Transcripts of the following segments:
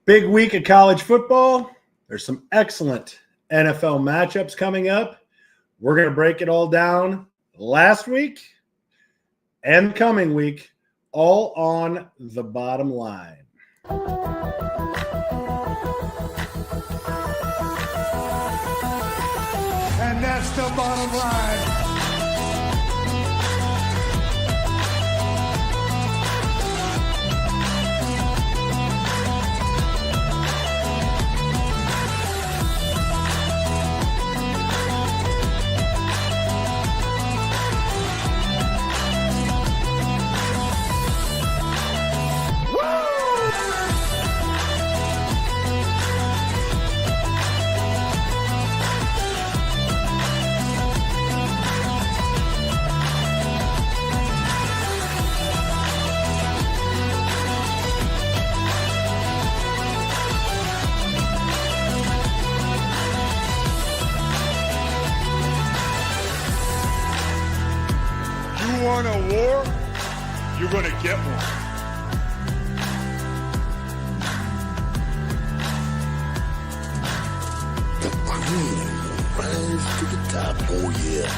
Big week of college football. There's some excellent NFL matchups coming up. We're going to break it all down last week and coming week, all on The Bottom Line. And that's The Bottom Line. You want a war? You're going to get one. The queen rise to the top. Oh, yeah.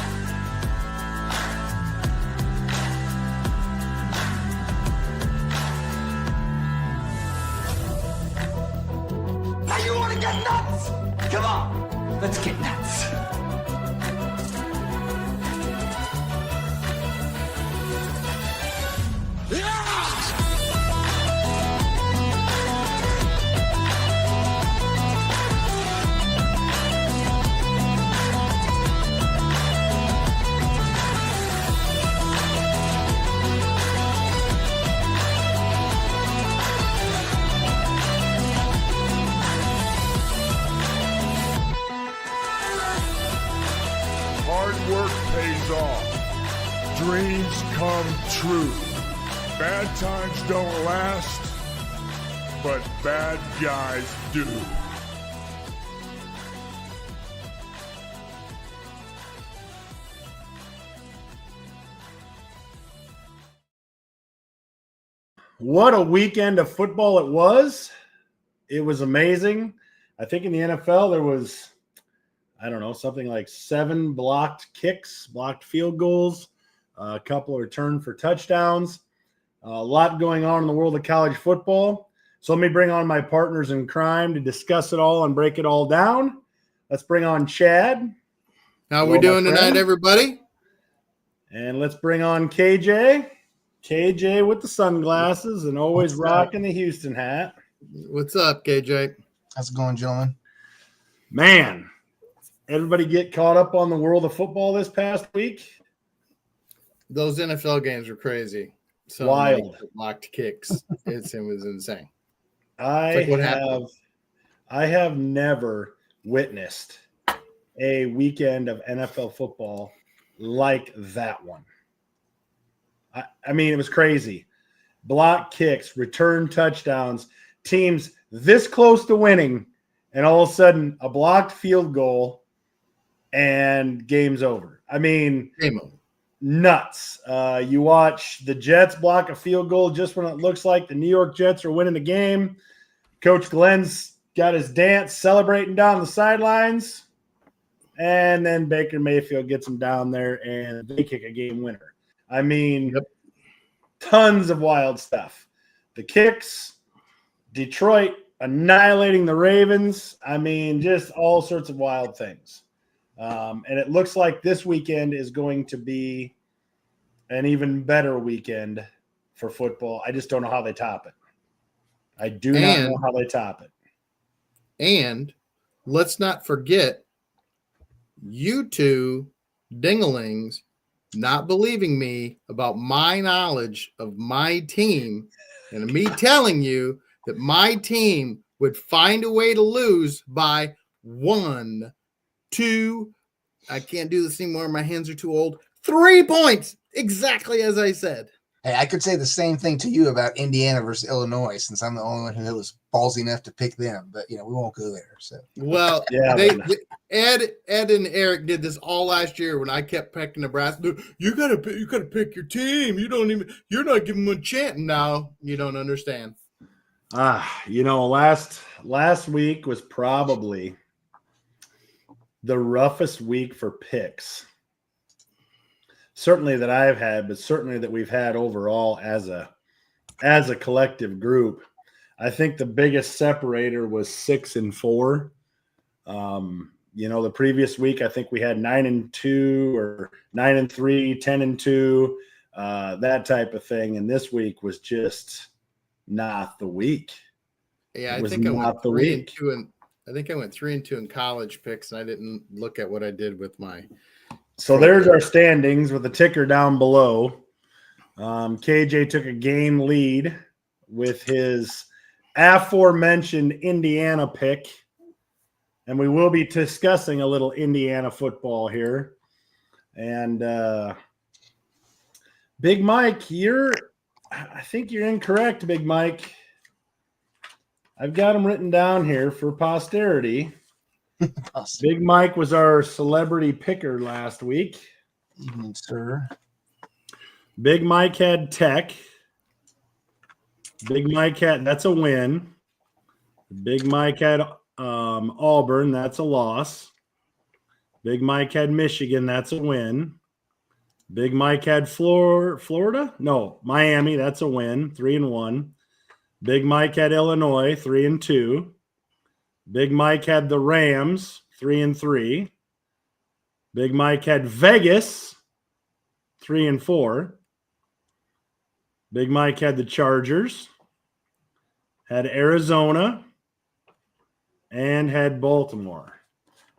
Now you want to get nuts? Come on, let's get nuts. Hard work pays off. Dreams come true. Bad times don't last, but bad guys do. What a weekend of football it was. It was amazing. I think in the NFL there was, something like 7 blocked kicks, blocked field goals, a couple returned for touchdowns. A lot going on in the world of college football. So let me bring on my partners in crime to discuss it all and break it all down. Let's bring on Chad. How we doing tonight, everybody? And let's bring on KJ. KJ with the sunglasses and always rocking the Houston hat. What's up, KJ? How's it going, gentlemen? Man, everybody get caught up on the world of football this past week? Those NFL games were crazy. So Wild. Blocked kicks. It was insane. I what happened? have never witnessed a weekend of NFL football like that one. I mean, it was crazy. Block kicks, return touchdowns, teams this close to winning, and all of a sudden a blocked field goal and game's over. I mean, Game over. Nuts. You watch the Jets block a field goal just when it looks like the New York Jets are winning the game. Coach Glenn's got his dance celebrating down the sidelines, and then Baker Mayfield gets him down there and they kick a game winner. I mean, Tons of wild stuff. The kicks, Detroit annihilating the Ravens. I mean, just all sorts of wild things. And it looks like this weekend is going to be an even better weekend for football. I just don't know how they top it. I do not know how they top it. And let's not forget, you two dinglings not believing me about my knowledge of my team and me telling you that my team would find a way to lose by 1, 2, I can't do this anymore. My hands are too old. 3 points, exactly as I said. Hey, I could say the same thing to you about Indiana versus Illinois, since I'm the only one who was ballsy enough to pick them. But we won't go there. So well, Ed and Eric did this all last year when I kept picking Nebraska. You gotta pick your team. You're not giving them a chance. No, you don't understand. Last week was probably the roughest week for picks. Certainly that I've had, but certainly that we've had overall as a collective group. I think the biggest separator was 6-4. The previous week I think we had 9-2 or 9-3, 10-2, that type of thing. And this week was just not the week. Yeah, It was I think I went not the 3 week. and 2 and I think I went 3 and 2 in college picks, and I didn't look at what I did with my. So there's our standings with the ticker down below. KJ took a game lead with his aforementioned Indiana pick. And we will be discussing a little Indiana football here. And Big Mike, I think you're incorrect, Big Mike. I've got them written down here for posterity. Big Mike was our celebrity picker last week. Evening, sir. Big Mike had Tech. Big Mike had, that's a win. Big Mike had Auburn, that's a loss. Big Mike had Michigan, that's a win. Big Mike had Florida? No, Miami, that's a win, 3-1. Big Mike had Illinois, 3-2. Big Mike had the Rams, 3-3. Big Mike had Vegas, 3-4. Big Mike had the Chargers, had Arizona, and had Baltimore.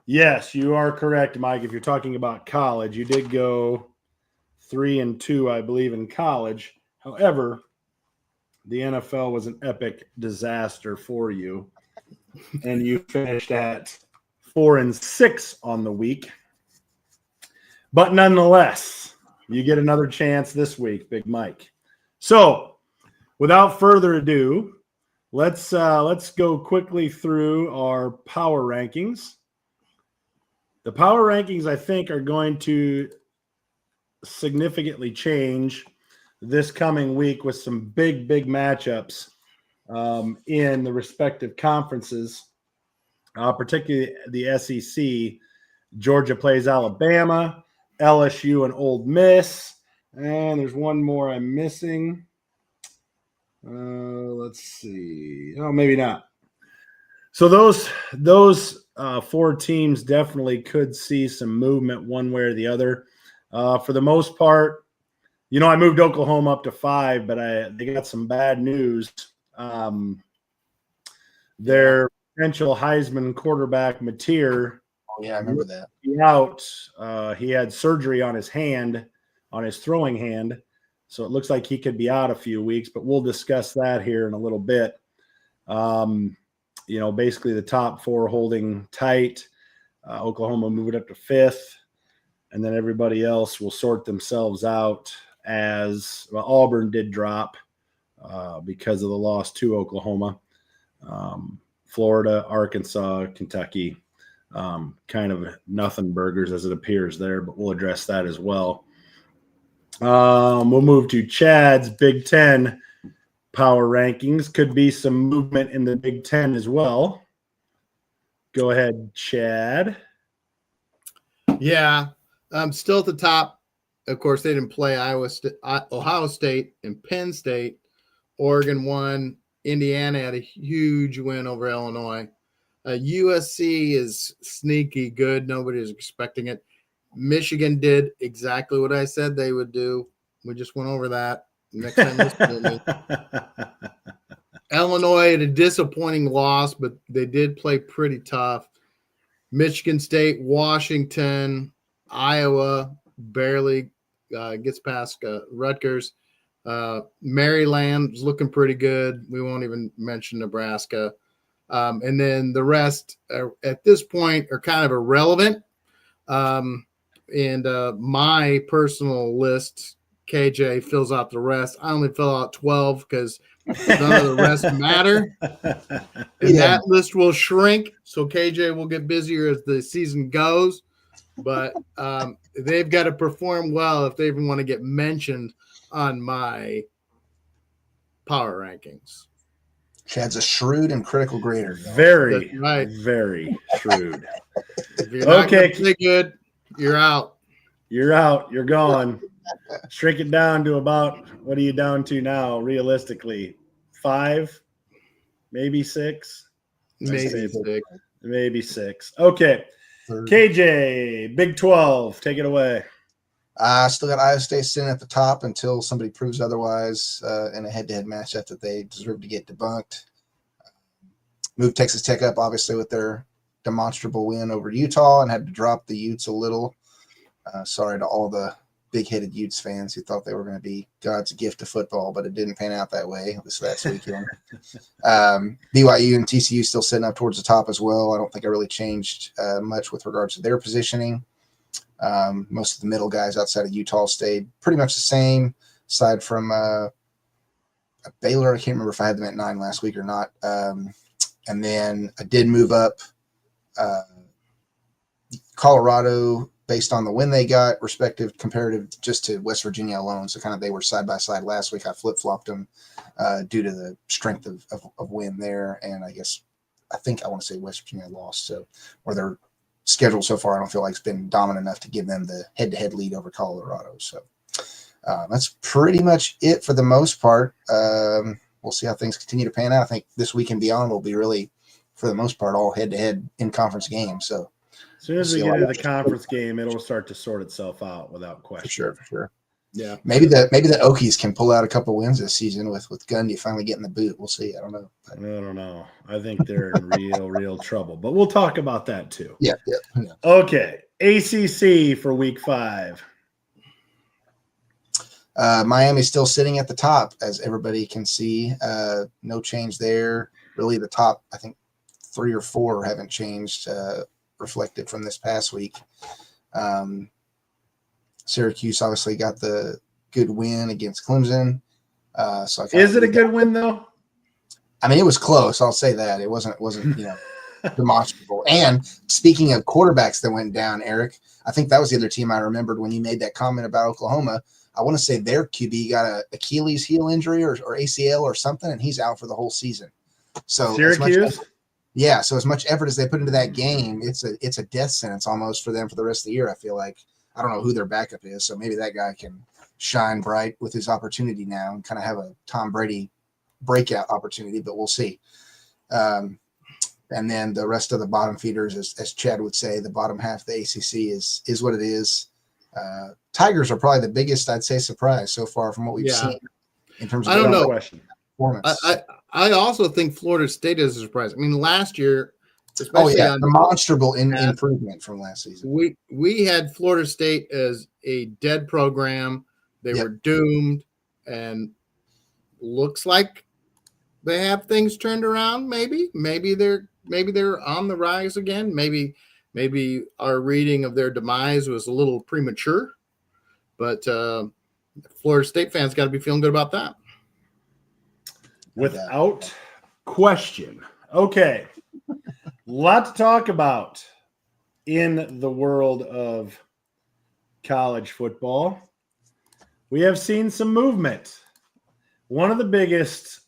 Yes, you are correct, Mike. If you're talking about college, you did go 3-2, I believe, in college. However, the NFL was an epic disaster for you, and you finished at 4-6 on the week. But nonetheless, you get another chance this week, Big Mike. So, without further ado, let's go quickly through our power rankings. The power rankings, I think, are going to significantly change this coming week with some big matchups in the respective conferences, particularly the SEC. Georgia plays Alabama, LSU and Ole Miss, and there's one more I'm missing. Let's see. Oh, maybe not. So those 4 teams definitely could see some movement one way or the other. For the most part, I moved Oklahoma up to 5, but they got some bad news. Their potential Heisman quarterback, Mateer, Oh, yeah, I remember that. out. He had surgery on his hand, on his throwing hand. So it looks like he could be out a few weeks, but we'll discuss that here in a little bit. Basically the top 4 holding tight. Oklahoma moved up to 5th, and then everybody else will sort themselves out as Auburn did drop because of the loss to Oklahoma. Florida, Arkansas, Kentucky, kind of nothing burgers as it appears there, but we'll address that as well. We'll move to Chad's Big Ten power rankings. Could be some movement in the Big Ten as well. Go ahead, Chad. Yeah, still at the top. Of course, they didn't play Ohio State and Penn State. Oregon won. Indiana had a huge win over Illinois. USC is sneaky good. Nobody is expecting it. Michigan did exactly what I said they would do. We just went over that. Next time, listen to me. Illinois had a disappointing loss, but they did play pretty tough. Michigan State, Washington, Iowa barely gets past Rutgers. Maryland is looking pretty good. We won't even mention Nebraska. And then the rest at this point are kind of irrelevant. And my personal list, KJ fills out the rest. I only fill out 12 because none of the rest matter. And that list will shrink. So KJ will get busier as the season goes. But they've got to perform well if they even want to get mentioned on my power rankings. Chad's a shrewd and critical grader. y'all. Very, That's right. very shrewd. If you're not Okay. gonna play good, you're out. You're out. You're gone. Shrink it down to about, what are you down to now, realistically? 5, maybe 6, Maybe Maybe. 6. maybe 6. Okay. Third. KJ, Big 12, take it away. Still got Iowa State sitting at the top until somebody proves otherwise in a head-to-head matchup that they deserve to get debunked. Moved Texas Tech up, obviously, with their demonstrable win over Utah, and had to drop the Utes a little. Sorry to all the big-headed Utes fans who thought they were going to be God's gift to football, but it didn't pan out that way. It was last weekend. BYU and TCU still sitting up towards the top as well. I don't think I really changed much with regards to their positioning. Most of the middle guys outside of Utah stayed pretty much the same, aside from Baylor. I can't remember if I had them at 9 last week or not. And then I did move up Colorado based on the win they got, respective comparative just to West Virginia alone. So kind of they were side by side last week. I flip-flopped them due to the strength of win there. And I think I want to say West Virginia lost. So where their schedule so far, I don't feel like it's been dominant enough to give them the head-to-head lead over Colorado. So that's pretty much it for the most part. We'll see how things continue to pan out. I think this week and beyond will be really, for the most part, all head-to-head in-conference games. So As soon as we get into the conference game, it'll start to sort itself out without question. for sure. Yeah. Maybe the Okies can pull out a couple wins this season with Gundy finally getting the boot. We'll see. I don't know. I don't know. I think they're in real trouble, but we'll talk about that too. Yeah. Okay. ACC for week 5. Miami's still sitting at the top, as everybody can see. No change there. Really, the top, I think, 3 or 4 haven't changed, reflected from this past week. Syracuse obviously got the good win against Clemson. Is it a good win though? I mean, it was close. I'll say that it wasn't demonstrable. And speaking of quarterbacks that went down, Eric, I think that was the other team I remembered when you made that comment about Oklahoma. I want to say their QB got a Achilles heel injury or ACL or something, and he's out for the whole season. So Syracuse? So as much effort as they put into that game, it's a death sentence almost for them for the rest of the year. I feel like I don't know who their backup is, so maybe that guy can shine bright with his opportunity now and kind of have a Tom Brady breakout opportunity, but we'll see. And then the rest of the bottom feeders, as Chad would say, the bottom half of the ACC is what it is. Tigers are probably the biggest, I'd say, surprise so far from what we've seen in terms of I don't know. performance. I also think Florida State is a surprise. I mean, last year, especially demonstrable improvement from last season. We had Florida State as a dead program. They were doomed, and looks like they have things turned around. Maybe they're on the rise again. Maybe our reading of their demise was a little premature, but Florida State fans got to be feeling good about that. Without question. Okay. Lot to talk about in the world of college football. We have seen some movement. One of the biggest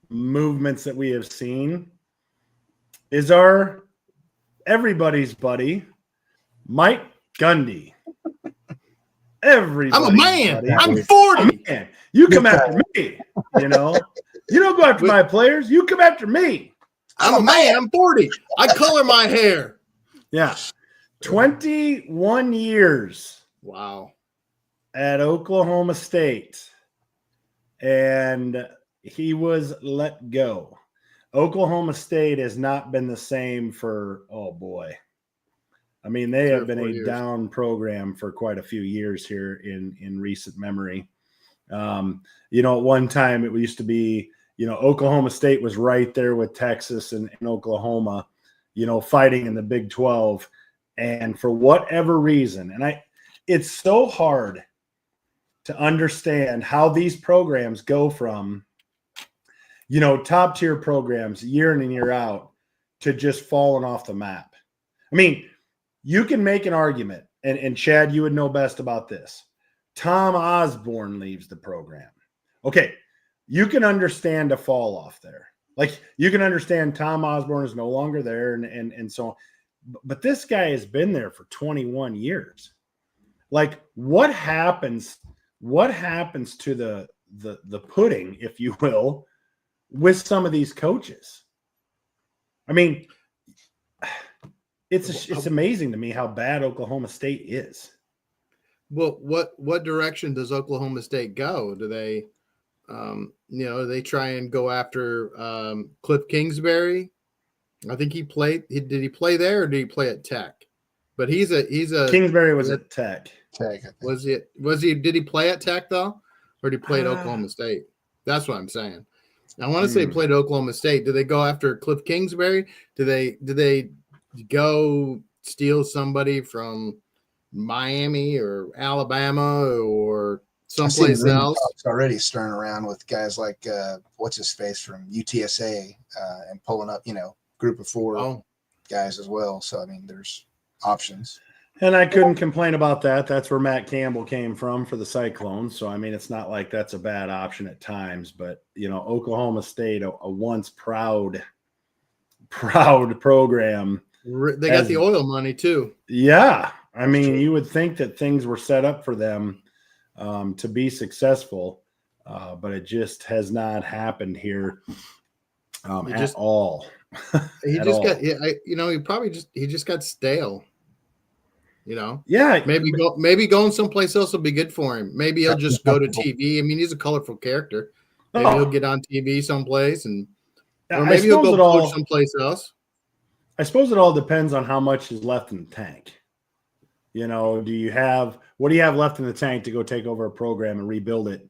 movements that we have seen is our everybody's buddy, Mike Gundy. Everybody's I'm a man. buddy. I'm 40. Man. You come after me, you know. You don't go after my players. You come after me. I'm a man. I'm 40. I color my hair. Yeah. 21 years Wow. at Oklahoma State. And he was let go. Oklahoma State has not been the same for, oh boy. I mean, they 3 or have been 4 a years. down program for quite a few years here in recent memory. At one time it used to be, Oklahoma State was right there with Texas and Oklahoma, fighting in the Big 12. And for whatever reason, it's so hard to understand how these programs go from, top tier programs year in and year out to just falling off the map. I mean, you can make an argument, and Chad, you would know best about this. Tom Osborne leaves the program. Okay, you can understand a fall off there. Like, you can understand Tom Osborne is no longer there and so on. But this guy has been there for 21 years. Like, what happens to the pudding, if you will, with some of these coaches? I mean, it's amazing to me how bad Oklahoma State is. Well, what direction does Oklahoma State go? Do they, they try and go after Cliff Kingsbury? I think he played. Did he play there or did he play at Tech? But he's a Kingsbury was at Tech. Tech, I think. Was he? Did he play at Tech though, or did he play at Oklahoma State? That's what I'm saying. I want to say he played at Oklahoma State. Do they go after Cliff Kingsbury? Do they go steal somebody from Miami or Alabama or someplace else? It's already stirring around with guys like what's his face from UTSA and pulling up, group of 4 guys as well. So I mean, there's options. And I couldn't complain about that. That's where Matt Campbell came from for the Cyclones. So I mean, it's not like that's a bad option at times. But Oklahoma State, a once proud program. They got the oil money too. Yeah. I mean, you would think that things were set up for them to be successful, but it just has not happened here at all. He just got stale. Yeah. Maybe going someplace else will be good for him. Maybe he'll just go to TV. I mean, he's a colorful character. Maybe he'll get on TV someplace, or maybe he'll go coach someplace else. I suppose it all depends on how much is left in the tank. What do you have left in the tank to go take over a program and rebuild it?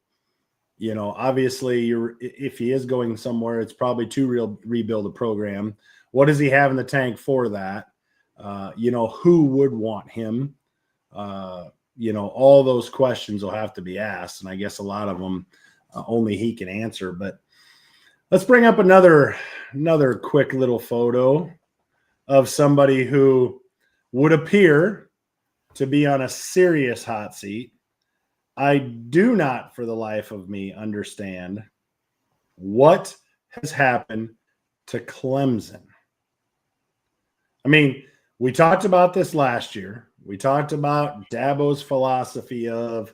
Obviously, if he is going somewhere, it's probably to rebuild a program. What does he have in the tank for that? Who would want him? All those questions will have to be asked, and I guess a lot of them only he can answer. But let's bring up another quick little photo of somebody who would appear to be on a serious hot seat. I do not, for the life of me, understand what has happened to Clemson. I mean, we talked about this last year. We talked about Dabo's philosophy of,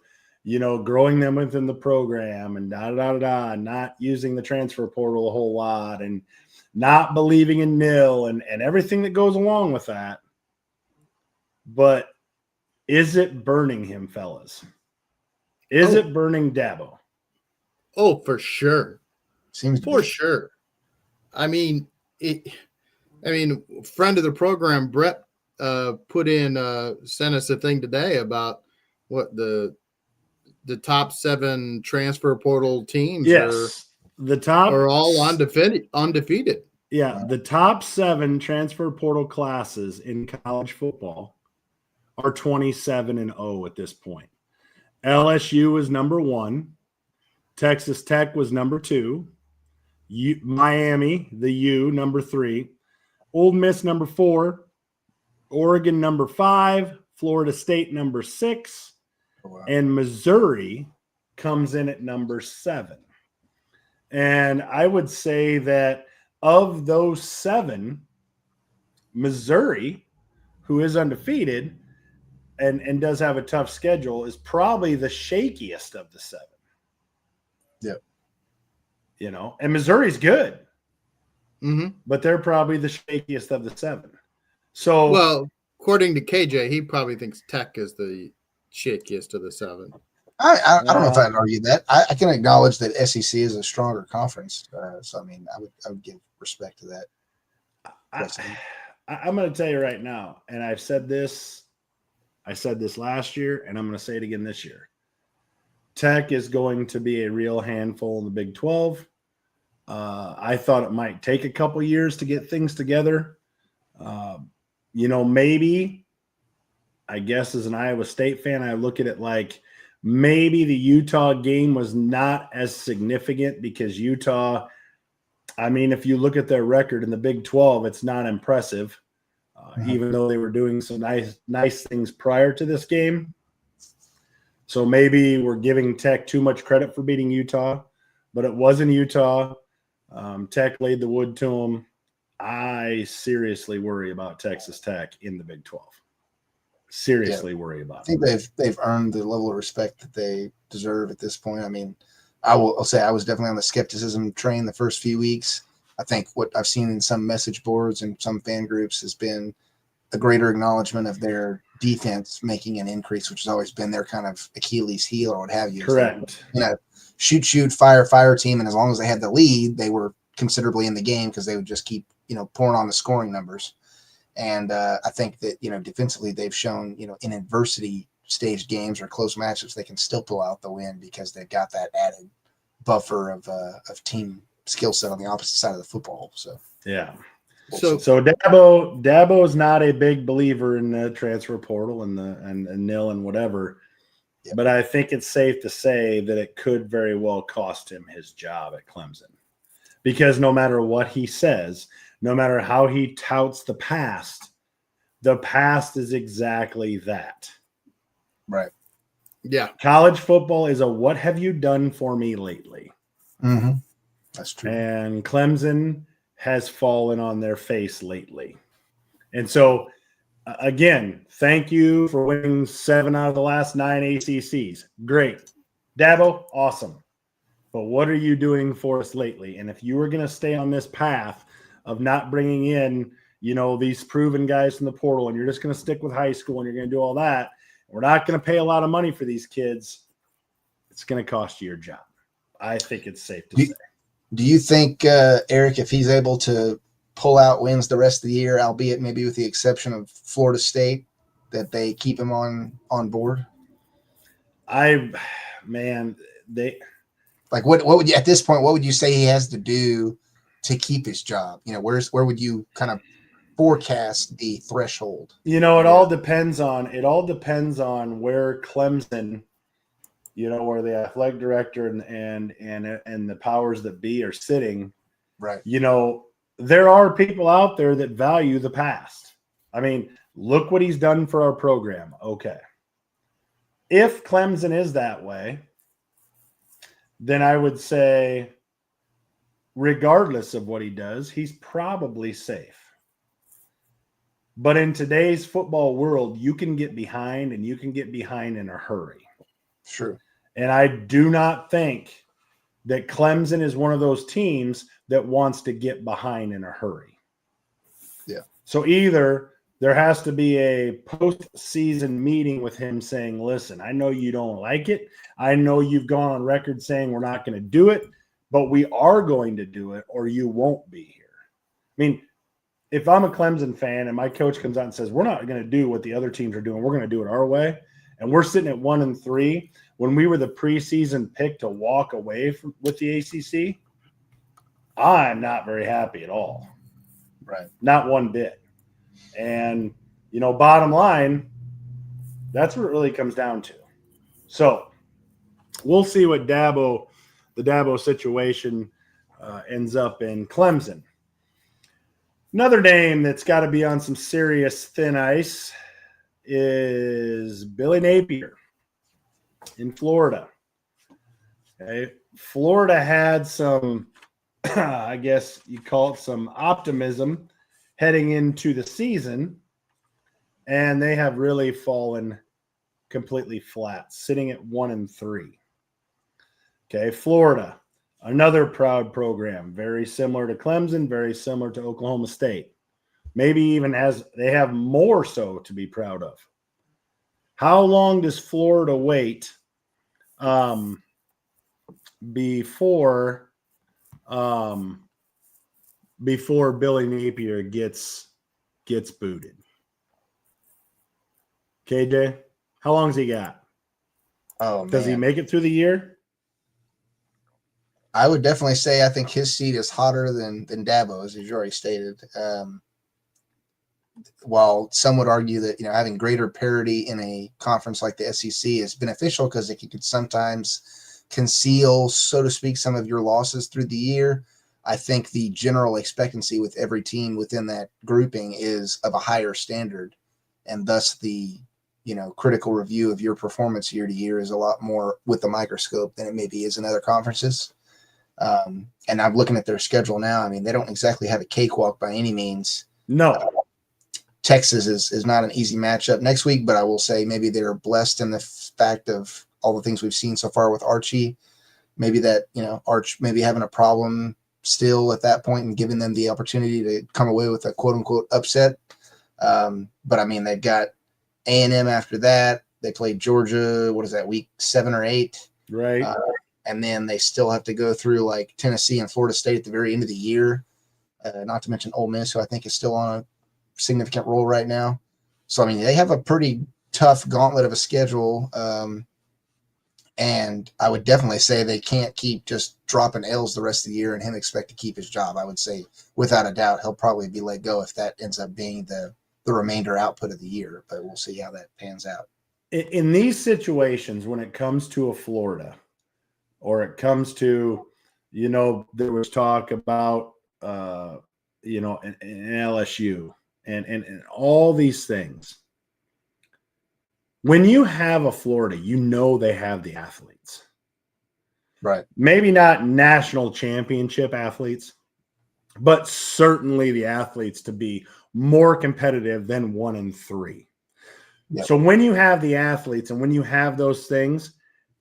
growing them within the program and not using the transfer portal a whole lot and not believing in nil and everything that goes along with that. But is it burning him, fellas? Is it burning Dabo? Oh, for sure. Seems for sure. I mean, friend of the program, Brett, sent us a thing today about what the top 7 transfer portal teams are all undefeated. Yeah, the top 7 transfer portal classes in college football are 27-0 at this point. LSU was number 1. Texas Tech was number 2. Miami, the U, number 3. Ole Miss, number 4. Oregon, number 5. Florida State, number 6. Oh, wow. And Missouri comes in at number 7. And I would say that of those 7, Missouri, who is undefeated and does have a tough schedule, is probably the shakiest of the 7. Yep. And Missouri's good. Mm-hmm. But they're probably the shakiest of the 7. So, well, according to KJ, he probably thinks Tech is the shakiest of the 7. I don't know if I'd argue that. I can acknowledge that SEC is a stronger conference. So I mean, I would give respect to that. I'm going to tell you right now, and I said this last year, and I'm going to say it again this year. Tech is going to be a real handful in the Big 12. I thought it might take a couple years to get things together. Maybe, I guess as an Iowa State fan, I look at it like maybe the Utah game was not as significant because Utah, I mean, if you look at their record in the Big 12, it's not impressive, even though they were doing some nice things prior to this game. So maybe we're giving Tech too much credit for beating Utah, but it wasn't Utah. Tech laid the wood to them. I seriously worry about Texas Tech in the Big 12. Seriously worry I about think it. they've earned the level of respect that they deserve at this point. I mean, I'll say I was definitely on the skepticism train the first few weeks. I think what I've seen in some message boards and some fan groups has been a greater acknowledgement of their defense making an increase, which has always been their kind of Achilles heel or what have you. Correct. Shoot, fire team. And as long as they had the lead, they were considerably in the game because they would just keep, pouring on the scoring numbers. And I think that, defensively, they've shown, in adversity stage games or close matchups, they can still pull out the win because they've got that added buffer of team skill set on the opposite side of the football. So, yeah. So Dabo is not a big believer in the transfer portal and nil and whatever. Yep. But I think it's safe to say that it could very well cost him his job at Clemson. Because no matter what he says, no matter how he touts the past is exactly that. right. yeah, College football is a what have you done for me lately? Mm-hmm. That's true. And Clemson has fallen on their face lately. And so, again, thank you for winning 7 out of the last 9 ACCs. Great. Dabo, awesome. But what are you doing for us lately? And if you were going to stay on this path of not bringing in, these proven guys from the portal, and you're just going to stick with high school and you're going to do all that, we're not going to pay a lot of money for these kids, it's going to cost you your job. I think it's safe to say. Do you think, Eric, if he's able to pull out wins the rest of the year, albeit maybe with the exception of Florida State, that they keep him on board? Like what would you, at this point, what would you say he has to do to keep his job? Where would you kind of forecast the threshold? It all depends on where Clemson, where the athletic director and the powers that be are sitting. Right. There are people out there that value the past. I mean, look what he's done for our program. Okay. If Clemson is that way, then I would say, regardless of what he does, he's probably safe. But in today's football world, you can get behind, and you can get behind in a hurry. Sure. And I do not think that Clemson is one of those teams that wants to get behind in a hurry. Yeah. So either there has to be a post-season meeting with him saying, listen, I know you don't like it. I know you've gone on record saying we're not going to do it, but we are going to do it, or you won't be here. I mean, if I'm a Clemson fan and my coach comes out and says, we're not going to do what the other teams are doing, we're going to do it our way, and we're sitting at 1-3 when we were the preseason pick to walk away with the ACC, I'm not very happy at all. Right. Not one bit. And, bottom line, that's what it really comes down to. So we'll see what the Dabo situation ends up in Clemson. Another name that's got to be on some serious thin ice is Billy Napier in Florida. Okay. Florida had some, I guess you call it some optimism heading into the season, and they have really fallen completely flat, sitting at 1-3. Okay, Florida, another proud program, very similar to Clemson, very similar to Oklahoma State. Maybe even they have more so to be proud of. How long does Florida wait before Billy Napier gets booted? KJ, how long's he got? Oh, Does he man. make it through the year? I would definitely say I think his seat is hotter than Dabo's, as you already stated. While some would argue that having greater parity in a conference like the SEC is beneficial because it could sometimes conceal, so to speak, some of your losses through the year. I think the general expectancy with every team within that grouping is of a higher standard, and thus the critical review of your performance year to year is a lot more with the microscope than it maybe is in other conferences. And I'm looking at their schedule now. I mean, they don't exactly have a cakewalk by any means. No. Texas is not an easy matchup next week, but I will say maybe they're blessed in the fact of all the things we've seen so far with Archie. Maybe that, Arch maybe having a problem still at that point and giving them the opportunity to come away with a quote unquote upset. But I mean, they've got A&M after that. They played Georgia. What is that, week 7 or 8? Right. And then they still have to go through like Tennessee and Florida State at the very end of the year. Not to mention Ole Miss, who I think is still on a significant role right now. So, I mean, they have a pretty tough gauntlet of a schedule. And I would definitely say they can't keep just dropping L's the rest of the year and him expect to keep his job. I would say without a doubt, he'll probably be let go if that ends up being the remainder output of the year, but we'll see how that pans out. In these situations, when it comes to a Florida or it comes to, there was talk about, an LSU and all these things. When you have a Florida, they have the athletes. Right. Maybe not national championship athletes, but certainly the athletes to be more competitive than 1 and 3. Yep. So when you have the athletes and when you have those things,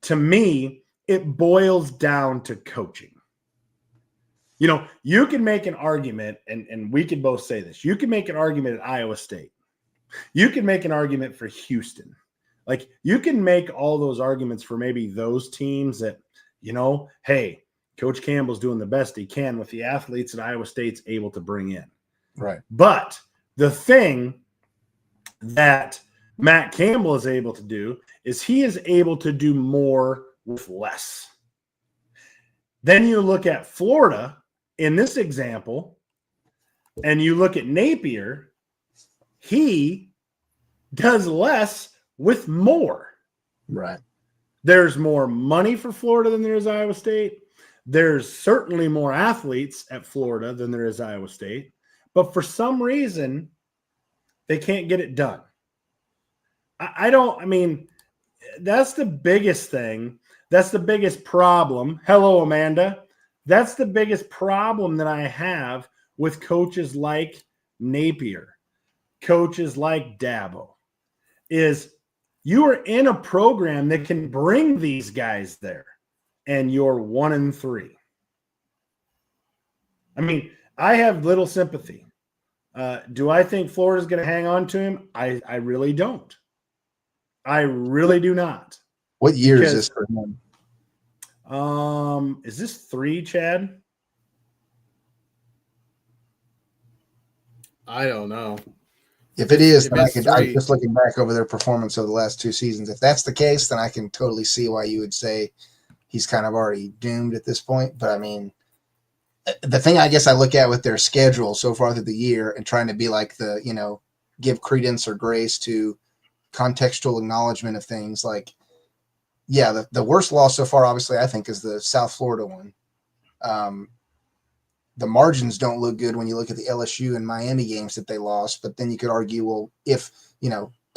to me, it boils down to coaching. You can make an argument, and we could both say this. You can make an argument at Iowa State. You can make an argument for Houston. Like, you can make all those arguments for maybe those teams that, hey, Coach Campbell's doing the best he can with the athletes that Iowa State's able to bring in. Right. But the thing that Matt Campbell is able to do is he is able to do more with less. Then you look at Florida in this example, and you look at Napier, he does less with more. Right. There's more money for Florida than there is Iowa State. There's certainly more athletes at Florida than there is Iowa State. But for some reason, they can't get it done. That's the biggest thing. That's the biggest problem. Hello, Amanda. That's the biggest problem that I have with coaches like Napier, coaches like Dabo, is you are in a program that can bring these guys there, and you're 1 and 3. I mean, I have little sympathy. Do I think Florida's going to hang on to him? I really don't. I really do not. What year is this for him? Is this 3, Chad? I don't know. If it is, If then it's I'm 3. just looking back over their performance over the last 2 seasons. If that's the case, then I can totally see why you would say he's kind of already doomed at this point. But I mean, the thing I guess I look at with their schedule so far through the year and trying to be like give credence or grace to contextual acknowledgement of things, like, yeah, the worst loss so far, obviously, I think, is the South Florida one. The margins don't look good when you look at the LSU and Miami games that they lost, but then you could argue, well, if,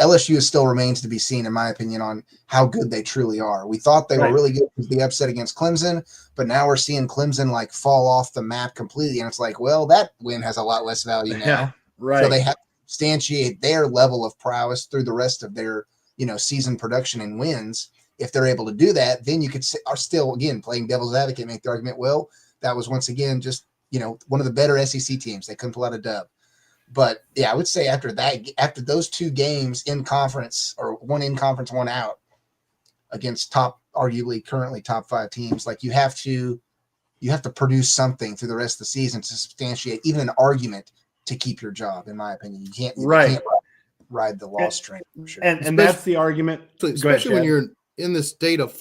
LSU still remains to be seen, in my opinion, on how good they truly are. We thought they were really good with the upset against Clemson, but now we're seeing Clemson like fall off the map completely. And it's like, well, that win has a lot less value now. Yeah, right. So they have to substantiate their level of prowess through the rest of their, season production and wins. If they're able to do that, then you could are still, again, playing devil's advocate, make the argument, well, that was once again just, one of the better SEC teams. They couldn't pull out a dub. But yeah, I would say after those 2 games in conference, or one in conference, one out, against arguably currently top 5 teams, like you have to produce something through the rest of the season to substantiate even an argument to keep your job, in my opinion. You can't ride the loss train. For sure. And that's the argument. Especially when you're in the state of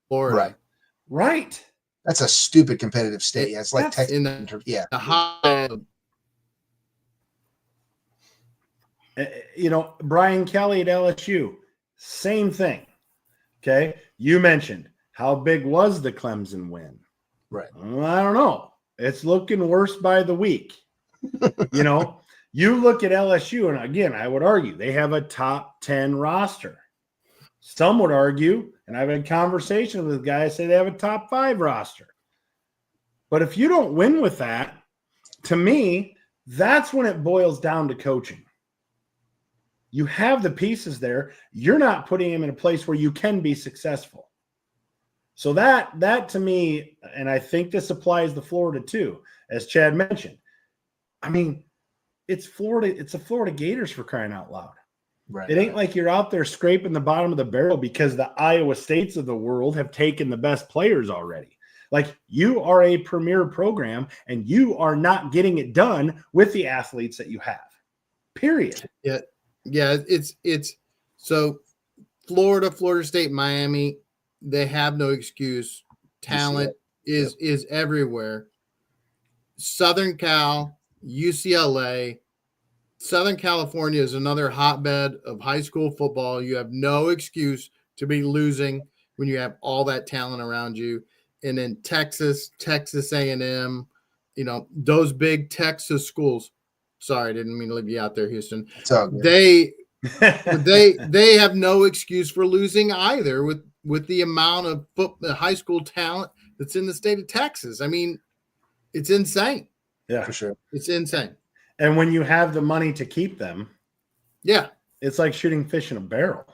Florida. Right. That's a stupid competitive state. Yeah, it's like Texas. The high. Brian Kelly at LSU, same thing. Okay. You mentioned how big was the Clemson win? Right. Well, I don't know. It's looking worse by the week. You look at LSU, and again, I would argue they have a top 10 roster. Some would argue, and I've had conversations with guys say they have a top 5 roster. But if you don't win with that, to me, that's when it boils down to coaching. You have the pieces there. You're not putting them in a place where you can be successful. So that to me, and I think this applies to Florida too, as Chad mentioned. I mean, it's Florida. It's the Florida Gators, for crying out loud. Right. It ain't like you're out there scraping the bottom of the barrel because the Iowa States of the world have taken the best players already. Like, you are a premier program and you are not getting it done with the athletes that you have. Period. Yeah. Yeah. It's so Florida State, Miami, they have no excuse. Talent is everywhere. Southern Cal, UCLA, Southern California is another hotbed of high school football. You have no excuse to be losing when you have all that talent around you. And then Texas A&M, those big Texas schools. Sorry, I didn't mean to leave you out there, Houston. It's all good. They have no excuse for losing either with the amount of high school talent that's in the state of Texas. I mean, it's insane. Yeah, For sure. It's insane. and when you have the money to keep them, Yeah. it's like shooting fish in a barrel.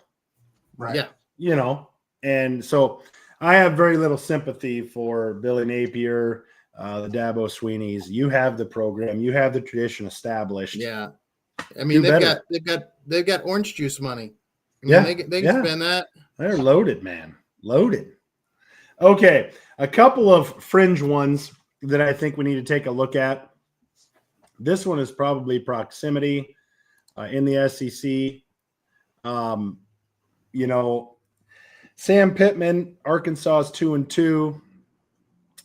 Right. Yeah. And so I have very little sympathy for Billy Napier, the Dabo Sweeneys. You have the program, you have the tradition established. Yeah. I mean, they've got orange juice money. I mean, they can spend that. They're loaded, man. Loaded. Okay. A couple of fringe ones that I think we need to take a look at. This one is probably proximity in the SEC. Sam Pittman, Arkansas is 2-2.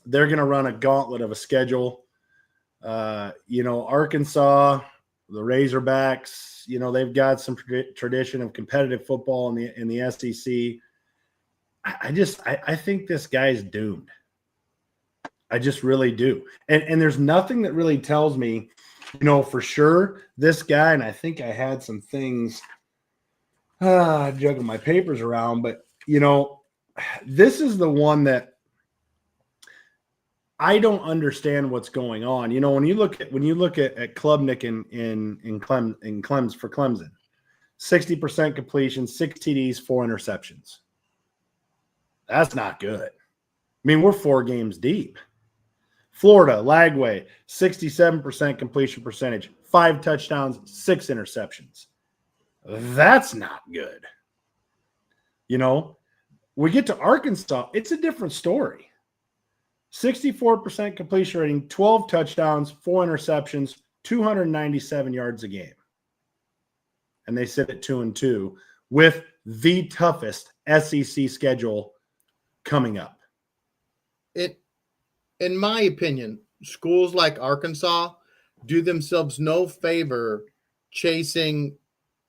They're going to run a gauntlet of a schedule. Arkansas, the Razorbacks, they've got some tradition of competitive football in the SEC. I think this guy's doomed. I just really do. And there's nothing that really tells me, for sure this guy, and I think I had some things juggling my papers around, but this is the one that I don't understand what's going on. When you look at Klubnik in Clemson, 60% completion, 6 TDs, 4 interceptions. That's not good. I mean, we're 4 games deep. Florida, Lagway, 67% completion percentage, 5 touchdowns, 6 interceptions. That's not good. We get to Arkansas, it's a different story. 64% completion rating, 12 touchdowns, 4 interceptions, 297 yards a game. And they sit at 2-2 with the toughest SEC schedule coming up. In my opinion, schools like Arkansas do themselves no favor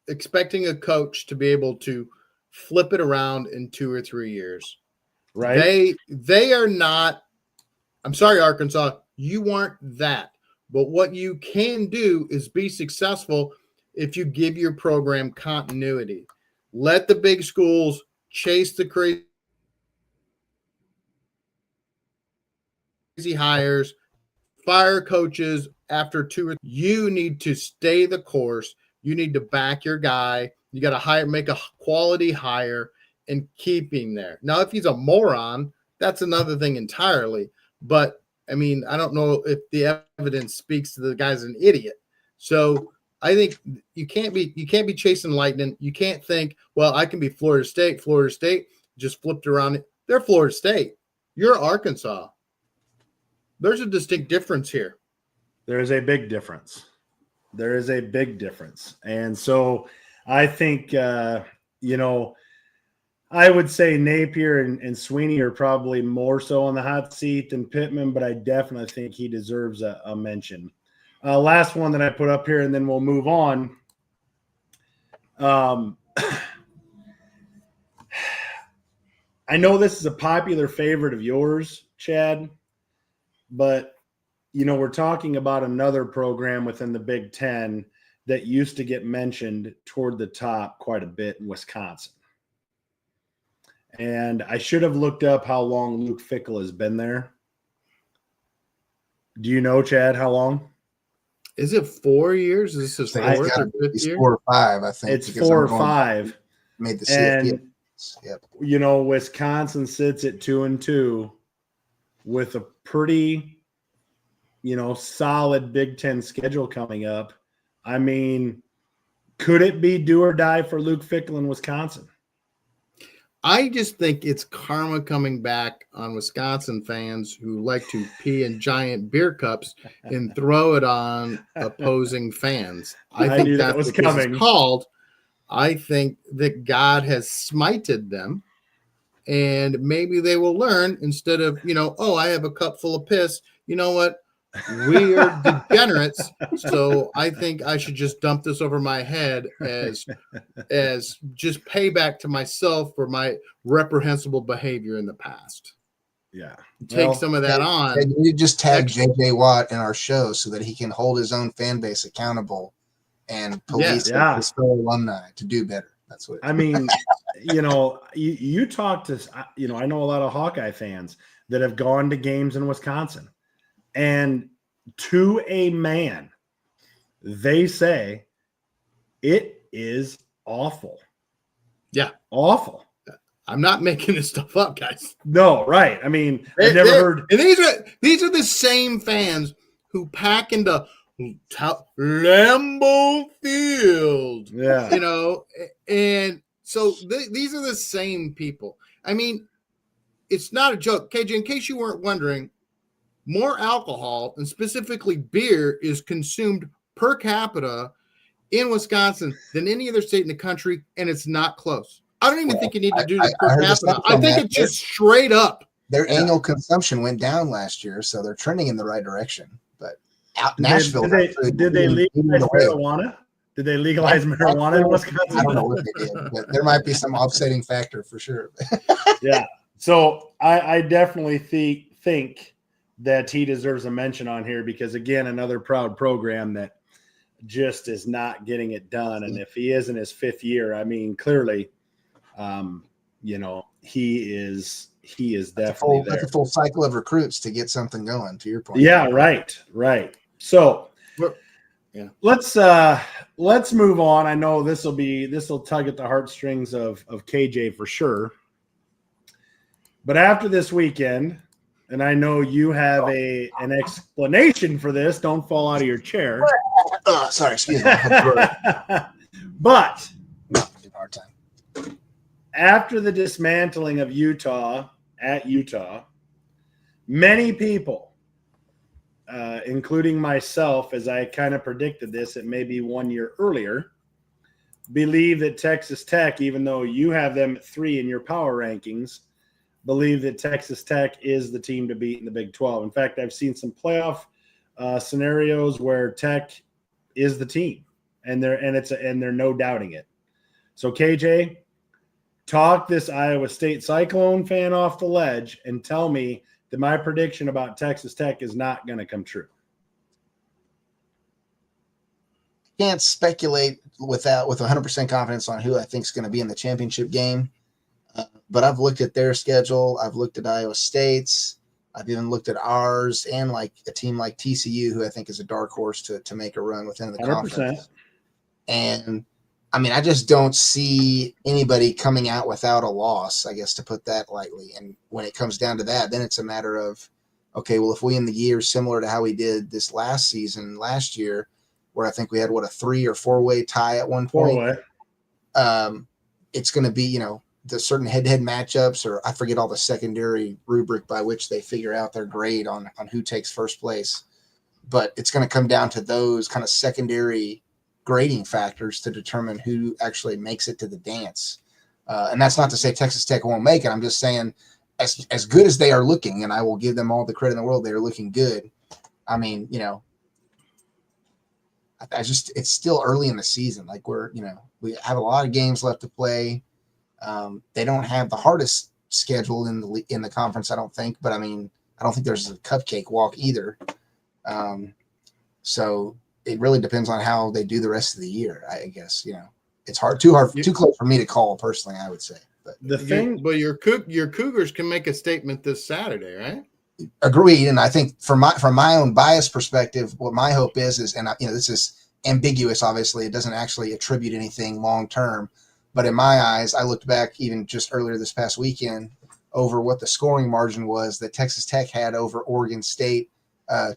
expecting a coach to be able to flip it around in 2 or 3 years. Right. They are not, I'm sorry, Arkansas, you aren't that. But what you can do is be successful if you give your program continuity. Let the big schools chase the crazy hires, fire coaches after 2 or 3. You need to stay the course. You need to back your guy. You got to make a quality hire and keep him there. Now, if he's a moron, that's another thing entirely. But I mean, I don't know if the evidence speaks to the guy's an idiot. So I think you can't be chasing lightning. You can't think, well, I can be Florida State just flipped around. They're Florida State. You're Arkansas. There's a distinct difference here. There is a big difference. And so I think, I would say Napier and Sweeney are probably more so on the hot seat than Pittman, but I definitely think he deserves a mention. Last one that I put up here, and then we'll move on. I know this is a popular favorite of yours, Chad, but, we're talking about another program within the Big Ten that used to get mentioned toward the top quite a bit in Wisconsin. And I should have looked up how long Luke Fickell has been there. Do you know, Chad, how long? Is it 4 years? Is this his I think fourth it's or gotta be at fifth least year? 4 or 5, I think. It's because 4 I'm or going- 5. Made the CFP. And Yep. you know, Wisconsin sits at 2-2 with a pretty, solid Big Ten schedule coming up. I mean, could it be do or die for Luke Fickell in Wisconsin? I just think it's karma coming back on Wisconsin fans who like to pee in giant beer cups and throw it on opposing fans. I think knew that that's was what this coming. is called. I think that God has smited them, and maybe they will learn instead of, oh, I have a cup full of piss. You know what? We are degenerates, so I think I should just dump this over my head as just payback to myself for my reprehensible behavior in the past. Yeah. Take Well, some of that on. And you just tag JJ Watt in our show so that he can hold his own fan base accountable and police Yeah. his fellow alumni to do better. That's what I mean, you talk to, I know a lot of Hawkeye fans that have gone to games in Wisconsin, and to a man, they say it is awful. Yeah. Awful. I'm not making this stuff up, guys. No, right. I mean, I've never heard. And these are the same fans who pack into Lambeau Field. Yeah. And so these are the same people. I mean, it's not a joke. KJ, in case you weren't wondering, more alcohol, and specifically beer, is consumed per capita in Wisconsin than any other state in the country, and it's not close. I don't even think you need to do this I per heard the capita. stats I on think that. it's just straight up. their annual consumption went down last year, so they're trending in the right direction. But out Nashville, Did they legalize marijuana? Did they legalize marijuana in Wisconsin? I don't know what they did, but there might be some offsetting factor for sure. Yeah. So I definitely think that he deserves a mention on here because, again, another proud program that just is not getting it done. And if he is in his fifth year, I mean, clearly, he is definitely there. That's a full cycle of recruits to get something going, to your point. Yeah, right. So yeah, let's move on. I know this will tug at the heartstrings of KJ for sure. But after this weekend, and I know you have an explanation for this. Don't fall out of your chair. Sorry, excuse me. But Hard time. after the dismantling of Utah at Utah, many people, including myself, as I kind of predicted this, it may be 1 year earlier, believe that Texas Tech, even though you have them at 3 in your power rankings, believe that Texas Tech is the team to beat in the Big 12. In fact, I've seen some playoff scenarios where Tech is the team, and they're no doubting it. So KJ, talk this Iowa State Cyclone fan off the ledge and tell me that my prediction about Texas Tech is not going to come true. Can't speculate with 100% confidence on who I think is going to be in the championship game. But I've looked at their schedule. I've looked at Iowa State's. I've even looked at ours and like a team like TCU, who I think is a dark horse to make a run within the 100%. conference. And I mean, I just don't see anybody coming out without a loss, I guess, to put that lightly. And when it comes down to that, then it's a matter of, okay, well, if we end the year similar to how we did this last year, where I think we had, a 3 or 4-way tie at one point. 4-way. It's going to be, the certain head-to-head matchups, or I forget all the secondary rubric by which they figure out their grade on who takes first place. But it's going to come down to those kind of secondary grading factors to determine who actually makes it to the dance. And that's not to say Texas Tech won't make it. I'm just saying as good as they are looking, and I will give them all the credit in the world, they are looking good. I mean, it's still early in the season. Like we have a lot of games left to play. They don't have the hardest schedule in the conference, I don't think. But I mean, I don't think there's a cupcake walk either. So it really depends on how they do the rest of the year. I guess it's too close for me to call personally, I would say. But The thing, but your Cougars can make a statement this Saturday, right? Agreed. And I think from my own bias perspective, what my hope is, and this is ambiguous. Obviously, it doesn't actually attribute anything long term. But in my eyes, I looked back even just earlier this past weekend over what the scoring margin was that Texas Tech had over Oregon State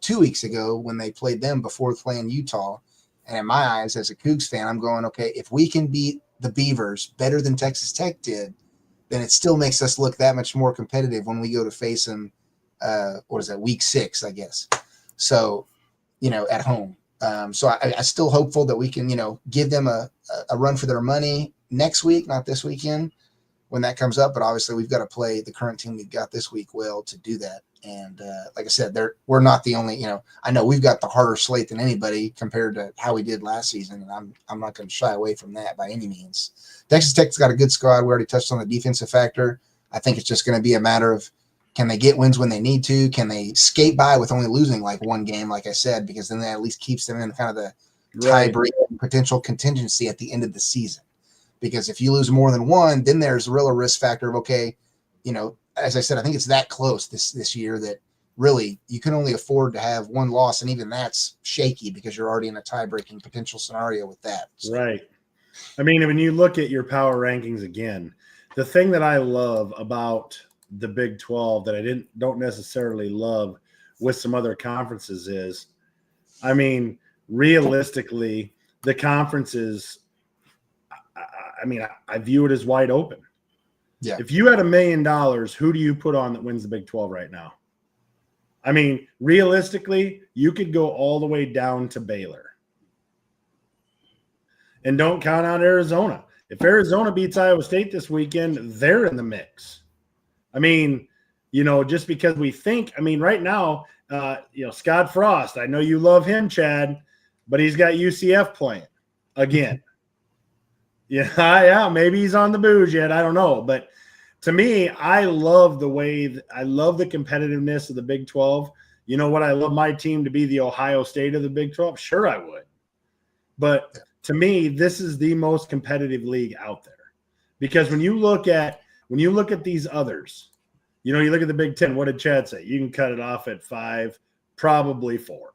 2 weeks ago when they played them before playing Utah. And in my eyes, as a Cougs fan, I'm going, okay, if we can beat the Beavers better than Texas Tech did, then it still makes us look that much more competitive when we go to face them. Week 6, I guess. So, at home. So I still hopeful that we can, give them a run for their money next week, not this weekend when that comes up. But obviously we've got to play the current team we've got this week well to do that. And like I said, we're not the only, I know we've got the harder slate than anybody compared to how we did last season. And I'm not going to shy away from that by any means. Texas Tech's got a good squad. We already touched on the defensive factor. I think it's just going to be a matter of, can they get wins when they need to? Can they skate by with only losing like one game, like I said, because then that at least keeps them in kind of the tie-breaking potential contingency at the end of the season. Because if you lose more than one, then there's a real risk factor of, okay, as I said, I think it's that close this year that really you can only afford to have one loss, and even that's shaky because you're already in a tie-breaking potential scenario with that. So. Right. I mean, when you look at your power rankings again, the thing that I love about the Big 12 that I don't necessarily love with some other conferences is, I mean, realistically, the conferences, I view it as wide open. Yeah. If you had $1 million, who do you put on that wins the Big 12 right now? I mean, realistically, you could go all the way down to Baylor. And don't count out Arizona. If Arizona beats Iowa State this weekend, they're in the mix. I mean, just because we think, right now, Scott Frost, I know you love him, Chad, but he's got UCF playing again. Yeah, maybe he's on the booze yet. I don't know. But to me, I love the competitiveness of the Big 12. You know what? I love my team to be the Ohio State of the Big 12. Sure, I would. But to me, this is the most competitive league out there. Because when you look at these others, you look at the Big 10, what did Chad say? You can cut it off at 5, probably 4.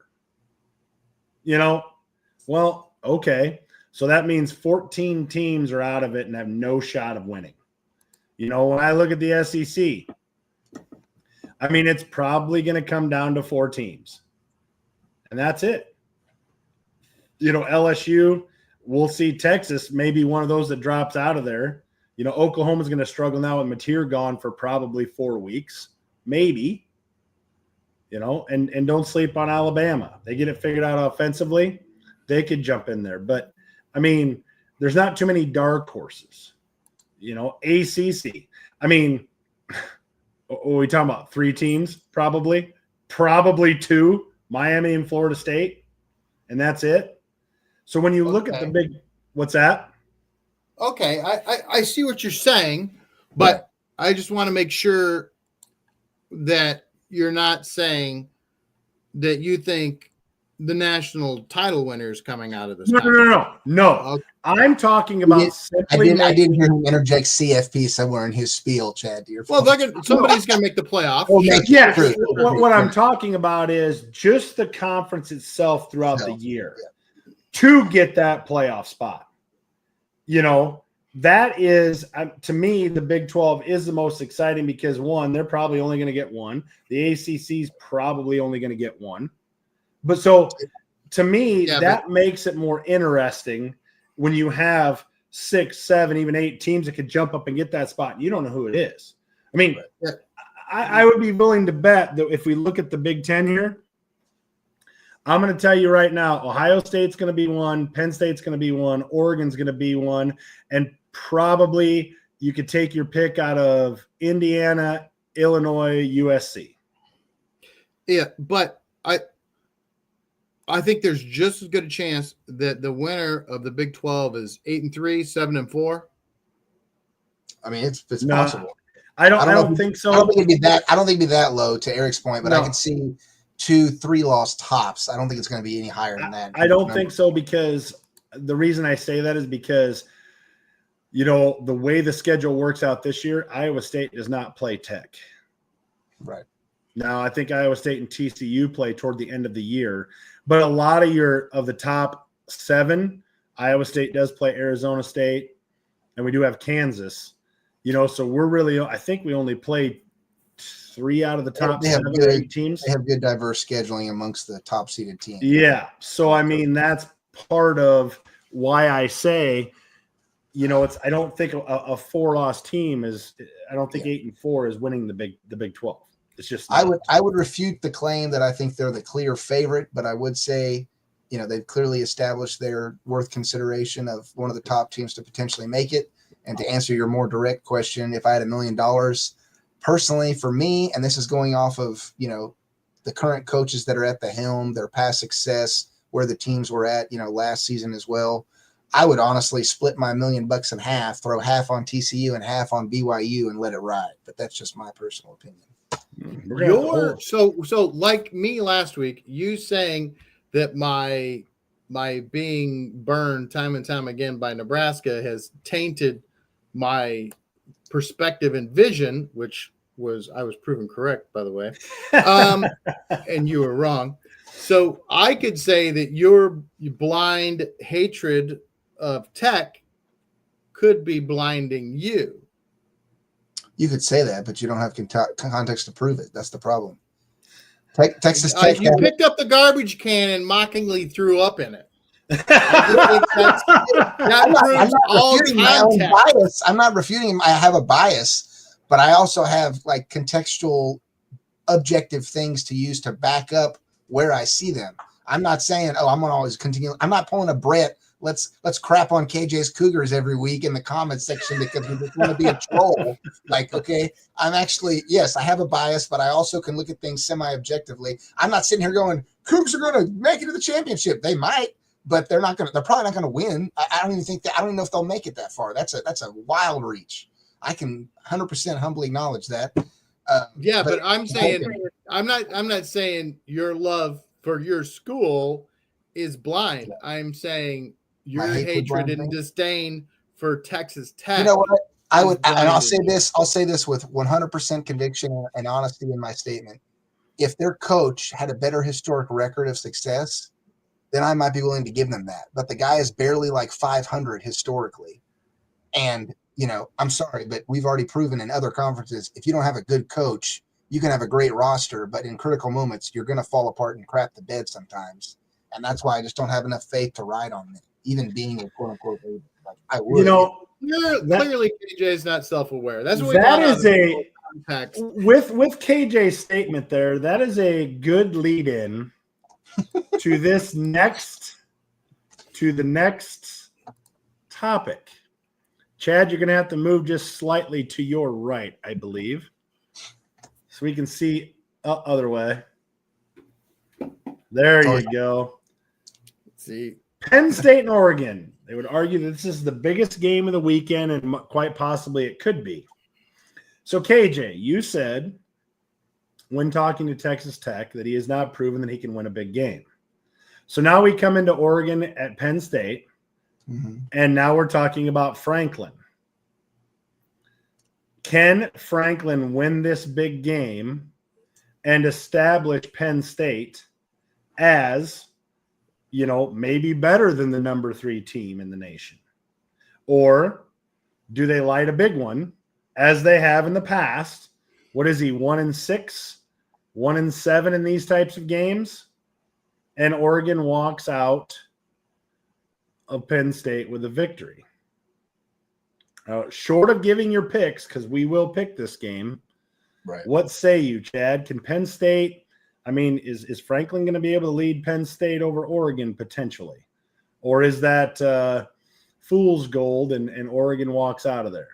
Well, okay. So that means 14 teams are out of it and have no shot of winning. When I look at the SEC, it's probably going to come down to 4 teams. And that's it. LSU, we'll see Texas, maybe one of those that drops out of there. Oklahoma's going to struggle now with Mateer gone for probably 4 weeks, maybe. And don't sleep on Alabama. They get it figured out offensively, they could jump in there. But, there's not too many dark horses. ACC. Are we talking about 3 teams? Probably 2, Miami and Florida State, and that's it. So when you look at the big – what's that? Okay, I see what you're saying, but I just want to make sure that you're not saying that you think the national title winners coming out of this. No. Okay. I'm talking about simply. I didn't hear him interject CFP somewhere in his spiel, Chad. Somebody's going to make the playoff. Yes. What I'm talking about is just the conference itself throughout the year to get that playoff spot. That is, to me, the Big 12 is the most exciting because, one, they're probably only going to get one. The ACC is probably only going to get one. But so, to me, that makes it more interesting when you have 6, 7, even 8 teams that could jump up and get that spot. And you don't know who it is. I would be willing to bet that if we look at the Big 10 here, I'm going to tell you right now, Ohio State's going to be one, Penn State's going to be one, Oregon's going to be one, and probably you could take your pick out of Indiana, Illinois, USC. Yeah, but I think there's just as good a chance that the winner of the Big 12 is 8-3, 7-4. It's possible. I don't think so. I don't think it'd be that low to Eric's point, but I could see 2-3 loss tops. I don't think it's going to be any higher than that. I don't think so, because the reason I say that is because the way the schedule works out this year, Iowa State does not play Tech. Right. No, I think Iowa State and TCU play toward the end of the year. But a lot of the top 7, Iowa State does play Arizona State, and we do have Kansas. So we're really, I think we only played 3 out of the top 7 or 8 teams. They have good diverse scheduling amongst the top seeded teams. Yeah. So, I mean, that's part of why I say, I don't think a 4-loss team I don't think 8-4 is winning the Big 12. It's just, I would refute the claim that I think they're the clear favorite, but I would say, they've clearly established their worth consideration of one of the top teams to potentially make it. And to answer your more direct question, if I had $1 million personally for me, and this is going off of, the current coaches that are at the helm, their past success, where the teams were at, last season as well, I would honestly split my $1 million in half, throw half on TCU and half on BYU and let it ride. But that's just my personal opinion. So like me last week, you saying that my being burned time and time again by Nebraska has tainted my perspective and vision, which I was proven correct, by the way. And you were wrong. So I could say that your blind hatred of Tech could be blinding you. You could say that, but you don't have context to prove it. That's the problem. Texas Tech. You picked up the garbage can and mockingly threw up in it. I'm not refuting him. I have a bias, but I also have like contextual, objective things to use to back up where I see them. I'm not saying, I'm going to always continue. I'm not pulling a Brett. Let's crap on KJ's Cougars every week in the comments section because we just want to be a troll. Like, okay, I'm actually, yes, I have a bias, but I also can look at things semi-objectively. I'm not sitting here going, Cougs are going to make it to the championship. They might, but they're probably not going to win. I don't even know if they'll make it that far. That's a wild reach. I can 100% humbly acknowledge that. But I'm saying, I'm not saying your love for your school is blind. I'm saying your hatred and disdain for Texas Tech. You know what? I'll say this with 100% conviction and honesty in my statement. If their coach had a better historic record of success, then I might be willing to give them that. But the guy is barely like 500 historically. And, I'm sorry, but we've already proven in other conferences, if you don't have a good coach, you can have a great roster, but in critical moments, you're going to fall apart and crap the bed sometimes. And that's why I just don't have enough faith to ride on it, even being a quote unquote favorite. Like I would. Clearly KJ is not self-aware. That's what that is with KJ's statement there. That is a good lead in to the next topic. Chad, you're going to have to move just slightly to your right, I believe, so we can see other way. There you go. Let's see. Penn State and Oregon. They would argue that this is the biggest game of the weekend, and quite possibly it could be. So, KJ, you said when talking to Texas Tech that he has not proven that he can win a big game. So now we come into Oregon at Penn State, and now we're talking about Franklin. Can Franklin win this big game and establish Penn State as, maybe better than the number 3 team in the nation? Or do they light a big one as they have in the past? What is he, 1-6, 1-7 in these types of games? And Oregon walks out of Penn State with a victory. Short of giving your picks, because we will pick this game, right? What say you, Chad? Can Penn State, is Franklin going to be able to lead Penn State over Oregon potentially? Or is that fool's gold and Oregon walks out of there?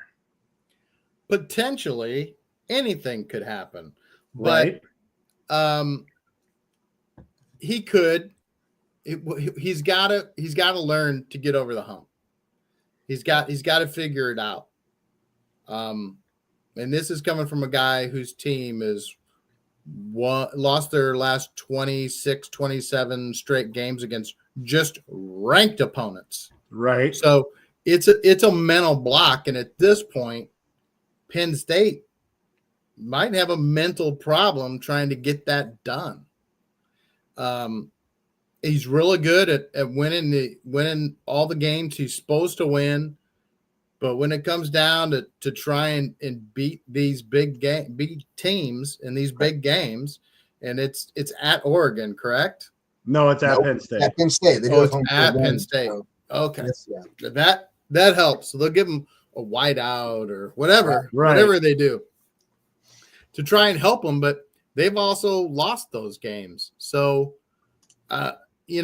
Potentially, anything could happen. Right. But he could. He's got to learn to get over the hump. He's got to figure it out. And this is coming from a guy whose team is lost their last 26, 27 straight games against just ranked opponents. Right. So it's a mental block. And at this point, Penn State might have a mental problem trying to get that done. He's really good at winning all the games he's supposed to win. But when it comes down to try and beat these beat teams in these big games, and it's at Oregon, correct? No, it's at Nope. Penn State. At Penn State. They do Oh, it it's home at field Penn advantage, State. so Okay, yes, yeah. that helps. So they'll give them a whiteout or whatever, Right. whatever they do to try and help them. But they've also lost those games, so he's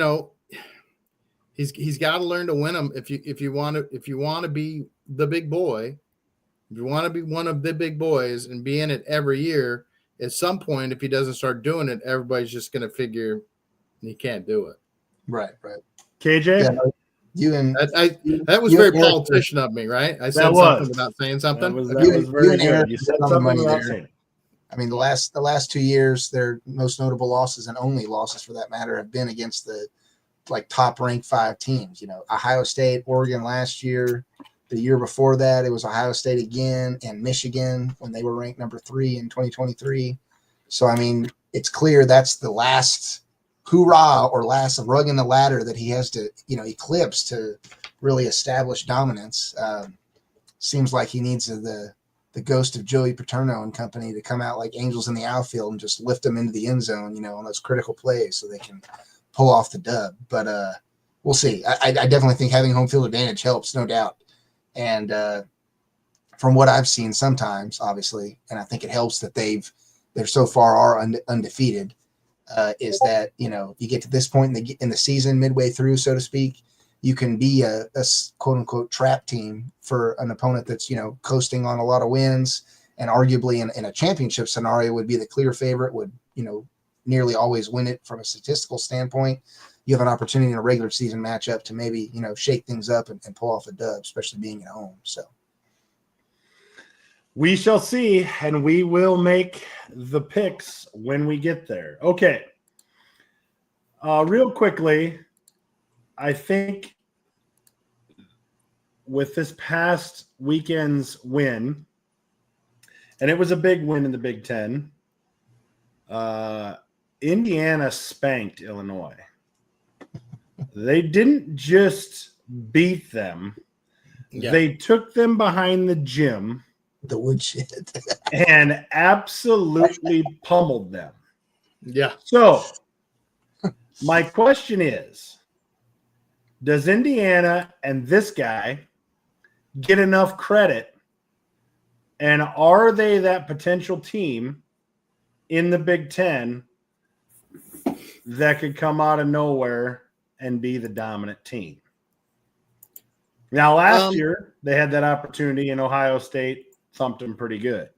got to learn to win them. If you want to be the big boy, if you want to be one of the big boys and be in it every year, at some point, if he doesn't start doing it, everybody's just going to figure he can't do it. Right. KJ? Yeah, no, you and That was you very and Eric- politician of me, right? I said That something was. without saying something. That You- was you very and Eric good. You hit said on the something money without there. saying it. I mean, the last 2 years, their most notable losses and only losses for that matter have been against the top ranked 5 teams. Ohio State, Oregon last year. The year before that, it was Ohio State again and Michigan when they were ranked number 3 in 2023. So, I mean, it's clear that's the last hoorah or last rung in the ladder that he has to, eclipse to really establish dominance. Seems like he needs the ghost of Joey Paterno and company to come out like angels in the outfield and just lift them into the end zone, on those critical plays so they can pull off the dub. But we'll see. I definitely think having home field advantage helps, no doubt. And from what I've seen sometimes, obviously, and I think it helps that they're so far are undefeated, is that, you get to this point in the season, midway through, so to speak, you can be a quote unquote trap team for an opponent that's, coasting on a lot of wins and arguably in a championship scenario would be the clear favorite, would, nearly always win it from a statistical standpoint. You have an opportunity in a regular season matchup to maybe, shake things up and pull off a dub, especially being at home. So We shall see, and we will make the picks when we get there. Okay. Real quickly, I think with this past weekend's win, and it was a big win in the Big Ten, Indiana spanked Illinois. They didn't just beat them. Yeah. They took them behind the gym the woodshed. and absolutely pummeled them. Yeah. So, my question is, does Indiana and this guy get enough credit? And are they that potential team in the Big Ten that could come out of nowhere and be the dominant team? Now, last year, they had that opportunity, and Ohio State thumped them pretty good.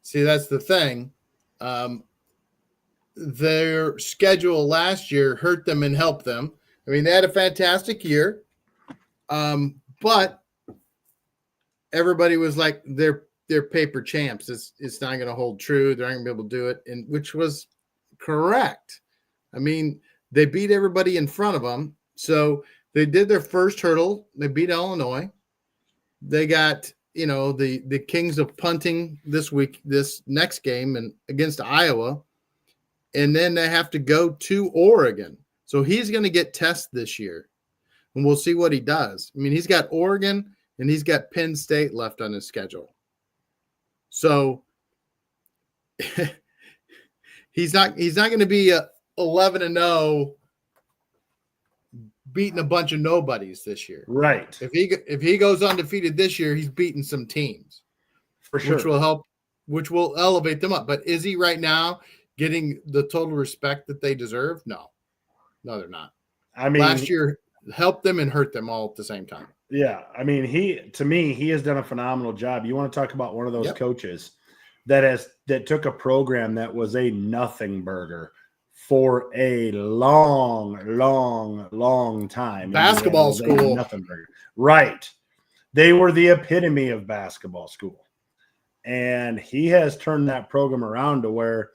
See, that's the thing. Their schedule last year hurt them and helped them. I mean, they had a fantastic year, but everybody was like, they're paper champs. It's not going to hold true. They're not going to be able to do it, and which was correct. I mean, they beat everybody in front of them. So they did their first hurdle. They beat Illinois. They got, the kings of punting this next game and against Iowa. And then they have to go to Oregon. So he's going to get tested this year. And we'll see what he does. I mean, he's got Oregon and he's got Penn State left on his schedule. So he's not going to be a 11-0 beating a bunch of nobodies this year. Right. If he goes undefeated this year, he's beating some teams. For sure. Which will elevate them up. But is he right now getting the total respect that they deserve? No, they're not. I mean, last year helped them and hurt them all at the same time. Yeah. I mean, he has done a phenomenal job. You want to talk about one of those coaches that took a program that was a nothing burger for a long time. Basketball school. Nothing burger. Right. They were the epitome of basketball school. And he has turned that program around to where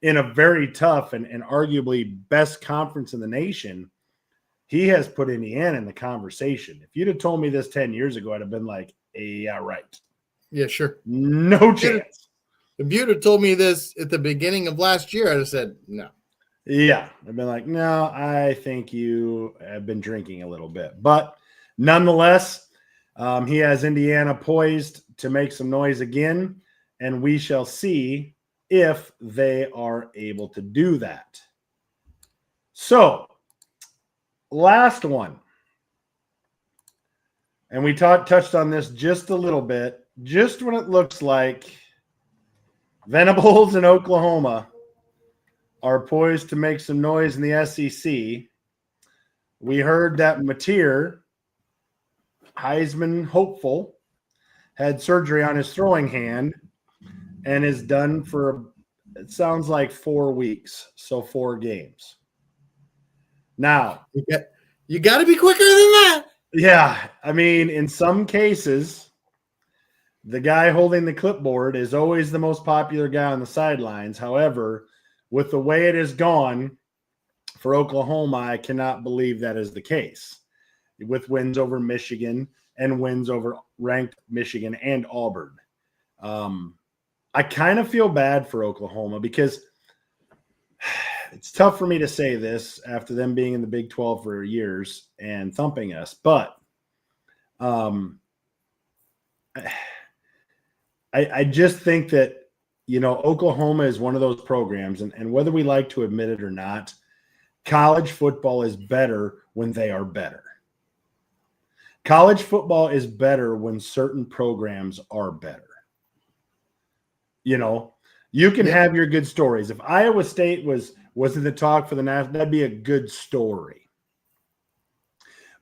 in a very tough and arguably best conference in the nation, he has put Indiana in the conversation. If you'd have told me this 10 years ago, I'd have been like, yeah, right. Yeah, sure. No chance. If you'd have told me this at the beginning of last year, I'd have said no. Yeah, I've been like, no, I think you have been drinking a little bit. But nonetheless, he has Indiana poised to make some noise again, and we shall see if they are able to do that. So, last one. And we touched on this just a little bit, just when it looks like Venables in Oklahoma are poised to make some noise in the SEC. We heard that Mateer, Heisman hopeful, had surgery on his throwing hand and is done for, it sounds like 4 weeks, so 4 games. Now, you got to be quicker than that. yeah, I mean, in some cases, the guy holding the clipboard is always the most popular guy on the sidelines. However, with the way it has gone for Oklahoma, I cannot believe that is the case. With wins over Michigan and wins over ranked Michigan and Auburn. I kind of feel bad for Oklahoma because it's tough for me to say this after them being in the Big 12 for years and thumping us, but I just think that, you know, Oklahoma is one of those programs, and whether we like to admit it or not, college football is better when they are better. College football is better when certain programs are better. You know, you can have your good stories. If Iowa State was in the talk for the national, that'd be a good story.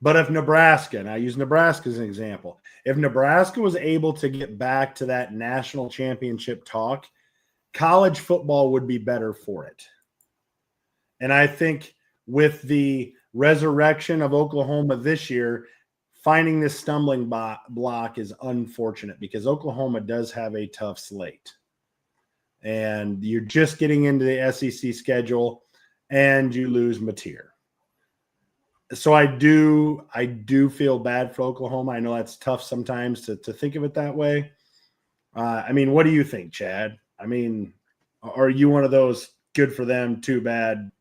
But if Nebraska, and I use Nebraska as an example, if Nebraska was able to get back to that national championship talk, college football would be better for it. And I think with the resurrection of Oklahoma this year, finding this stumbling block is unfortunate because Oklahoma does have a tough slate. And you're just getting into the SEC schedule and you lose Mateer. So I do feel bad for Oklahoma. I know that's tough sometimes to think of it that way. I mean, what do you think, Chad? I mean, are you one of those good for them, too bad,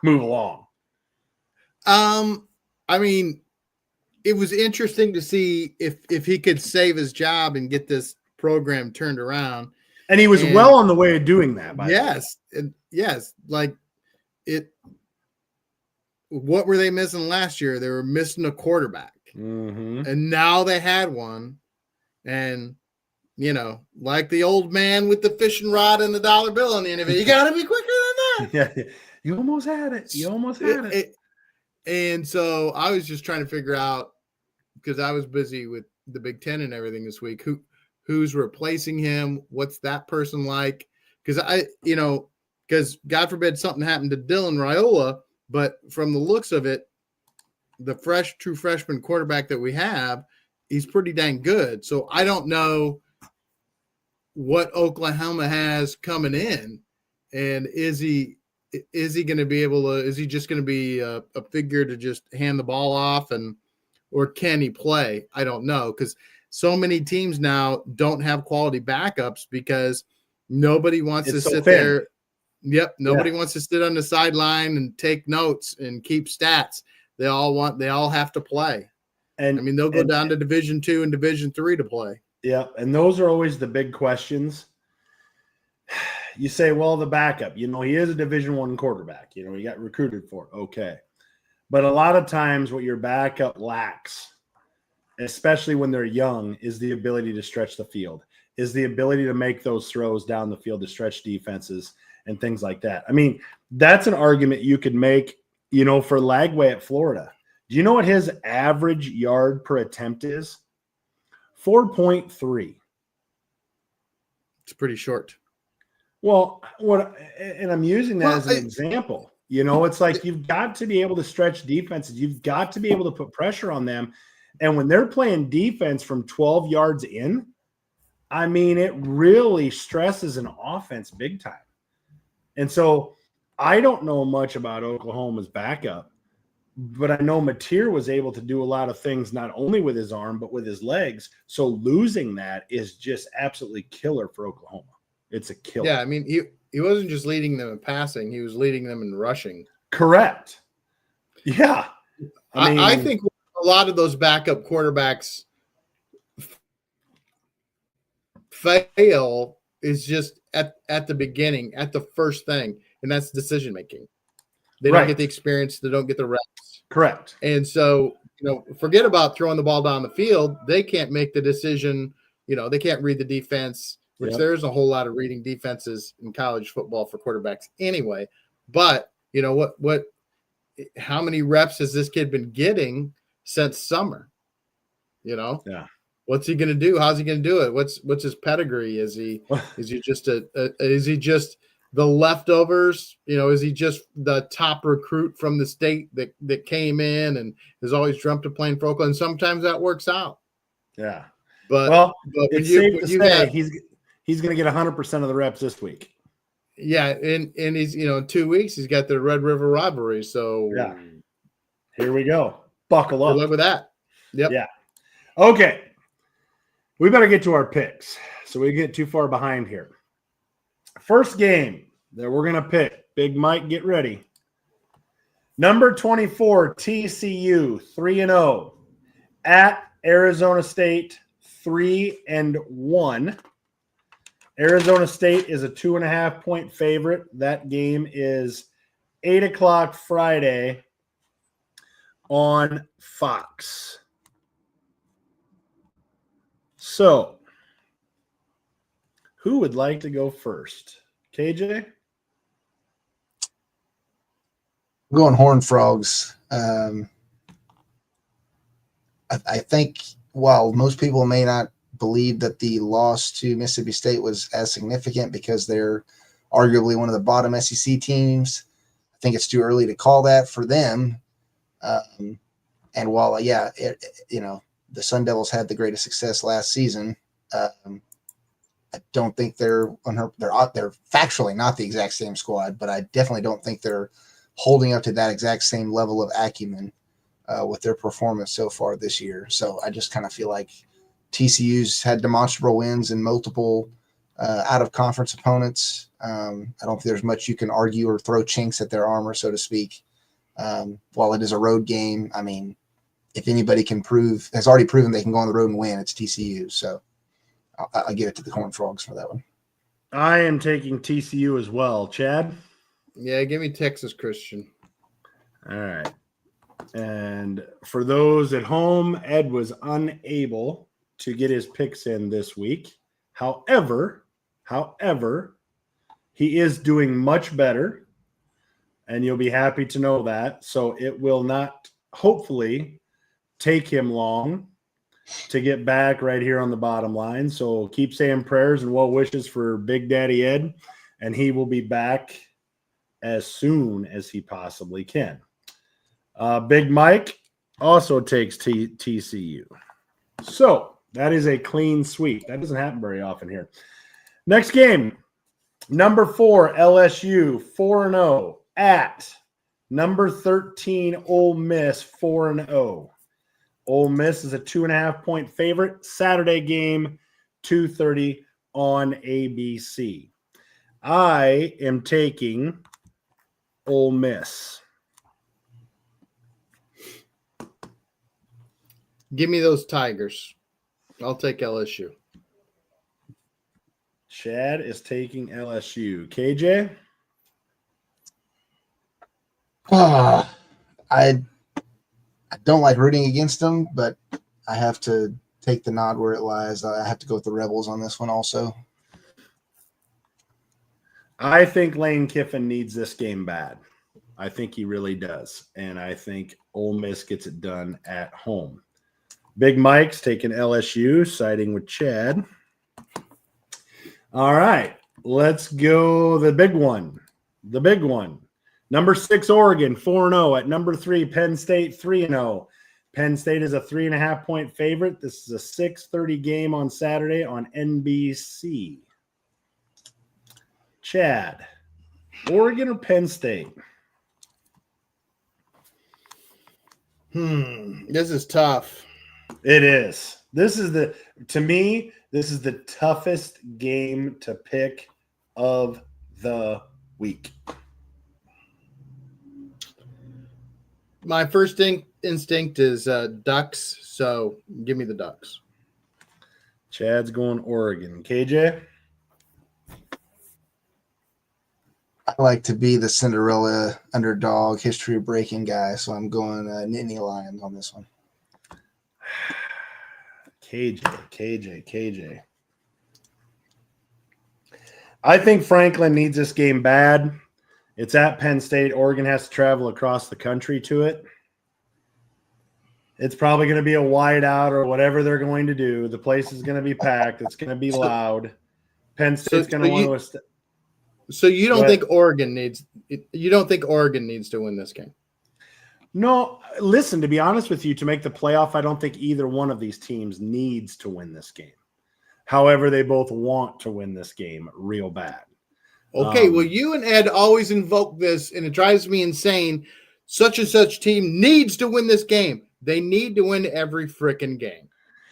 move along? I mean, it was interesting to see if he could save his job and get this program turned around. And he was well on the way of doing that. Yes. Like it. What were they missing last year? They were missing a quarterback. Mm-hmm. And now they had one. And, you know, like the old man with the fishing rod and the dollar bill on the end of it, you got to be quicker than that. Yeah, you almost had it. You almost had it. And so I was just trying to figure out, because I was busy with the Big Ten and everything this week, who's replacing him? What's that person like? Because because God forbid something happened to Dylan Raiola, but from the looks of it, the true freshman quarterback that we have, he's pretty dang good. So I don't know what Oklahoma has coming in, and is he going to be able to? Is he just going to be a figure to just hand the ball off, or can he play? I don't know, because so many teams now don't have quality backups because nobody wants to sit there. Yep. Nobody wants to sit on the sideline and take notes and keep stats. They all have to play. And I mean, they'll go down to Division II and Division III to play. Yeah. And those are always the big questions. You say, well, the backup, he is a Division I quarterback, he got recruited for it. Okay. But a lot of times what your backup lacks, especially when they're young, is the ability to stretch the field, is the ability to make those throws down the field to stretch defenses and things like that. I mean, that's an argument you could make, for Lagway at Florida. Do you know what his average yard per attempt is? 4.3. It's pretty short. Well, and I'm using that as an example. It's like you've got to be able to stretch defenses. You've got to be able to put pressure on them. And when they're playing defense from 12 yards in, I mean, it really stresses an offense big time. And so I don't know much about Oklahoma's backup, but I know Mateer was able to do a lot of things not only with his arm but with his legs. So losing that is just absolutely killer for Oklahoma. It's a killer. Yeah, I mean, he wasn't just leading them in passing; he was leading them in rushing. Correct. Yeah, I think a lot of those backup quarterbacks fail is just at the beginning, at the first thing, and that's decision making. They don't get the experience, they don't get the reps. Correct. And so, forget about throwing the ball down the field. They can't make the decision. They can't read the defense, which there isn't a whole lot of reading defenses in college football for quarterbacks anyway. But how many reps has this kid been getting since summer? Yeah. What's he going to do? How's he going to do it? What's his pedigree? Is he just is he just the leftovers? Is he just the top recruit from the state that came in and has always dreamt of playing for Oakland? Sometimes that works out. Yeah. But it's safe to say he's going to get 100% of the reps this week. Yeah, and he's in 2 weeks he's got the Red River rivalry. So yeah, here we go. Buckle up. Good luck with that. Yep. Yeah. Okay. We better get to our picks so we get too far behind here. First game that we're going to pick. Big Mike, get ready. Number 24, TCU, 3-0. At Arizona State, 3-1. Arizona State is a 2.5-point favorite. That game is 8 o'clock Friday on Fox. So, who would like to go first? KJ? I'm going Horned Frogs. I think while most people may not believe that the loss to Mississippi State was as significant because they're arguably one of the bottom SEC teams, I think it's too early to call that for them. And while, the Sun Devils had the greatest success last season, I don't think they're factually not the exact same squad, but I definitely don't think they're holding up to that exact same level of acumen with their performance so far this year. So I just kind of feel like TCU's had demonstrable wins in multiple out-of-conference opponents. I don't think there's much you can argue or throw chinks at their armor, so to speak. While it is a road game, I mean, if anybody has already proven they can go on the road and win, it's TCU. So I'll give it to the Horned Frogs for that one. I am taking TCU as well. Chad? Yeah, give me Texas Christian. All right. And for those at home, Ed was unable to get his picks in this week. However, he is doing much better, and you'll be happy to know that. So it will not, hopefully, take him long to get back right here on the bottom line. So keep saying prayers and well wishes for Big Daddy Ed, and he will be back as soon as he possibly can. Big Mike also takes TCU. So that is a clean sweep. That doesn't happen very often here. Next game, number 4, LSU, 4-0 at number 13, Ole Miss, 4-0. Ole Miss is a 2.5-point favorite. Saturday game, 2:30 on ABC. I am taking Ole Miss. Give me those Tigers. I'll take LSU. Chad is taking LSU. KJ? I don't like rooting against them, but I have to take the nod where it lies. I have to go with the Rebels on this one also. I think Lane Kiffin needs this game bad. I think he really does. And I think Ole Miss gets it done at home. Big Mike's taking LSU, siding with Chad. All right, let's go the big one. The big one. Number 6, Oregon, 4-0. At number 3, Penn State, 3-0. Penn State is a 3.5-point favorite. This is a 6:30 game on Saturday on NBC. Chad, Oregon or Penn State? This is tough. It is. To me, this is the toughest game to pick of the week. My first instinct is Ducks, so give me the Ducks. Chad's going Oregon. KJ? I like to be the Cinderella underdog, history breaking guy, so I'm going Nittany Lions on this one. KJ. I think Franklin needs this game bad. It's at Penn State. Oregon has to travel across the country to it. It's probably going to be a whiteout or whatever they're going to do. The place is going to be packed. It's going to be loud. Penn State's going to want to. So you don't think Oregon needs? You don't think Oregon needs to win this game? No, listen. To be honest with you, to make the playoff, I don't think either one of these teams needs to win this game. However, they both want to win this game real bad. Okay, well, you and Ed always invoke this, and it drives me insane. Such and such team needs to win this game. They need to win every freaking game,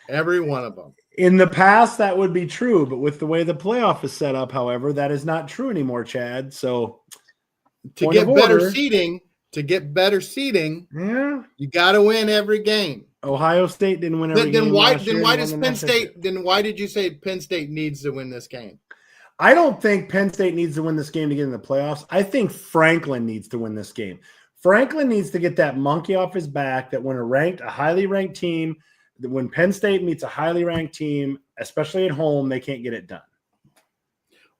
every one of them. In the past, that would be true, but with the way the playoff is set up, however, that is not true anymore, Chad. So, to get better seeding, yeah, you got to win every game. Ohio State didn't win every game. Then why does Penn State? Then why did you say Penn State needs to win this game? I don't think Penn State needs to win this game to get in the playoffs. I think Franklin needs to win this game. Franklin needs to get that monkey off his back that when a highly ranked team, when Penn State meets a highly ranked team, especially at home, they can't get it done.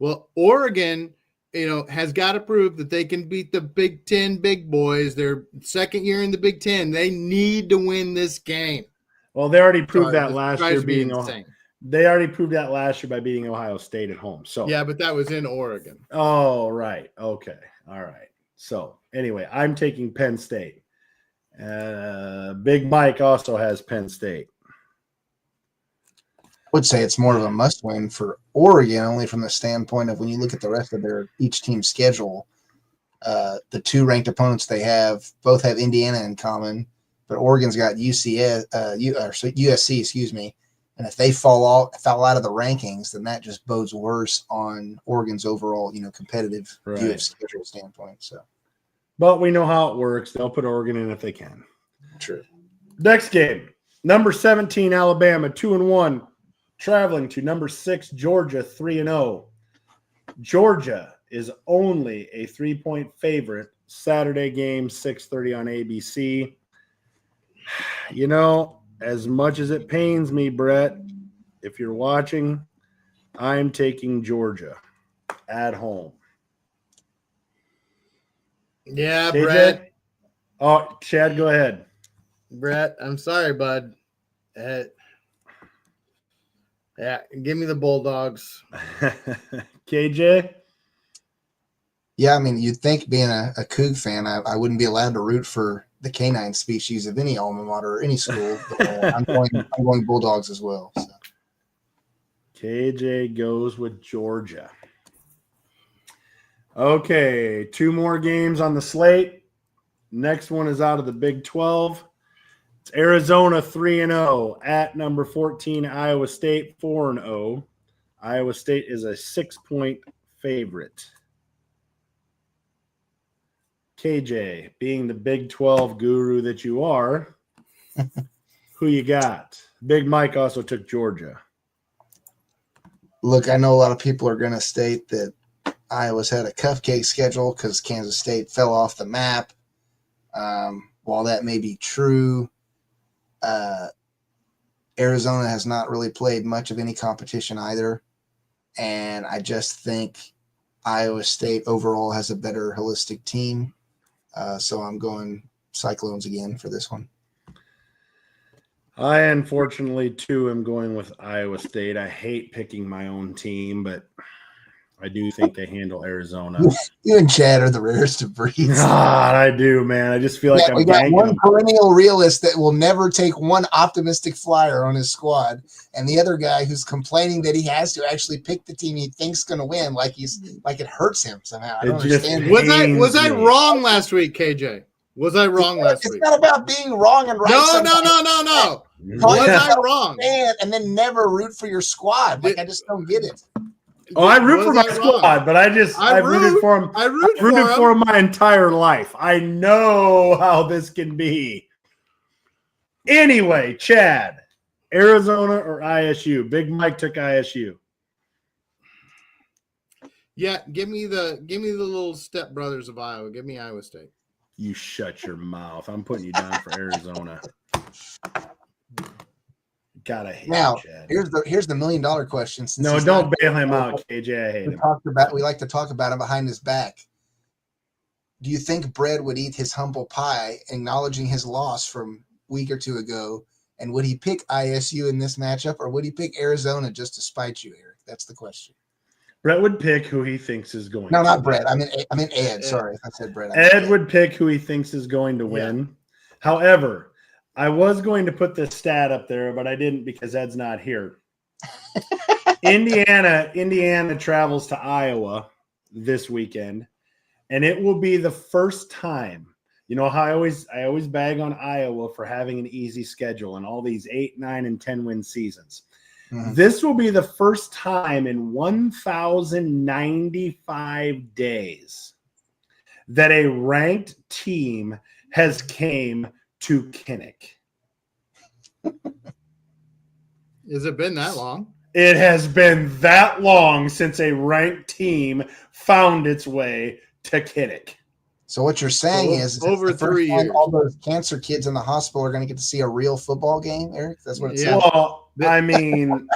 Well, Oregon, has got to prove that they can beat the Big Ten big boys. Their second year in the Big Ten. They need to win this game. Well, they already proved that last year beating Ohio. They already proved that last year by beating Ohio State at home. So yeah, but that was in Oregon. Oh, right. Okay. All right. So anyway, I'm taking Penn State. Big Mike also has Penn State. I would say it's more of a must-win for Oregon, only from the standpoint of when you look at the rest of each team's schedule. The two ranked opponents they have both have Indiana in common, but Oregon's got USC, excuse me. And if they fall out of the rankings, then that just bodes worse on Oregon's overall, competitive view of schedule standpoint. So, but we know how it works. They'll put Oregon in if they can. True. Next game, number 17 Alabama 2-1, traveling to number 6 Georgia 3-0. Georgia is only a 3-point favorite. Saturday game, 6:30 on ABC. As much as it pains me, Brett, if you're watching, I'm taking Georgia at home. Yeah, KJ? Brett. Oh, Chad, go ahead. Brett, I'm sorry, bud. Yeah, give me the Bulldogs. KJ? Yeah, I mean, you'd think being a Coug fan, I wouldn't be allowed to root for the canine species of any alma mater or any school. But, I'm going Bulldogs as well. So. KJ goes with Georgia. Okay, 2 more games on the slate. Next one is out of the Big 12. It's Arizona 3-0 at number 14 Iowa State 4-0. Iowa State is a 6-point favorite. KJ, being the Big 12 guru that you are, who you got? Big Mike also took Georgia. Look, I know a lot of people are going to state that Iowa's had a cupcake schedule because Kansas State fell off the map. While that may be true, Arizona has not really played much of any competition either. And I just think Iowa State overall has a better holistic team. So I'm going Cyclones again for this one. I, unfortunately, too, am going with Iowa State. I hate picking my own team, but I do think they handle Arizona. You and Chad are the rarest of breeds. God, I do, man. I just feel like we got one perennial realist that will never take one optimistic flyer on his squad, and the other guy who's complaining that he has to actually pick the team he thinks is going to win, like it hurts him somehow. I don't understand. Was I wrong last week, KJ? Was I wrong last It's week? not about being wrong and right. No. Call Was yourself I a wrong? fan and then never root for your squad. Like, I just don't get it. Oh, I root for Was my I wrong? squad, but I rooted for him. I root I rooted for for him. him my entire life. I know how this can be. Anyway, Chad, Arizona or ISU? Big Mike took ISU. Yeah, give me the little step brothers of Iowa. Give me Iowa State. You shut your mouth. I'm putting you down for Arizona. God, I hate Now, you, Chad. here's the $1 million question. Since No, he's don't not- bail him out, KJ. I hate him. We like to talk about him behind his back. Do you think Brad would eat his humble pie, acknowledging his loss from a week or two ago? And would he pick ISU in this matchup, or would he pick Arizona just to spite you, Eric? That's the question. Brett would pick who he thinks is going No, to not win. Brad. I mean Ed. Sorry if I said Brad. I meant Ed would pick who he thinks is going to win. However, I was going to put this stat up there, but I didn't because Ed's not here. Indiana travels to Iowa this weekend, and it will be the first time. You know how I always bag on Iowa for having an easy schedule and all these 8, 9, and 10 win seasons. Mhm. This will be the first time in 1,095 days that a ranked team has came to Kinnick. Has it been that long? It has been that long since a ranked team found its way to Kinnick. So what you're saying is it's over the first 3 time years. all those cancer kids in the hospital are going to get to see a real football game, Eric? That's what it Yeah. says. Well, I mean,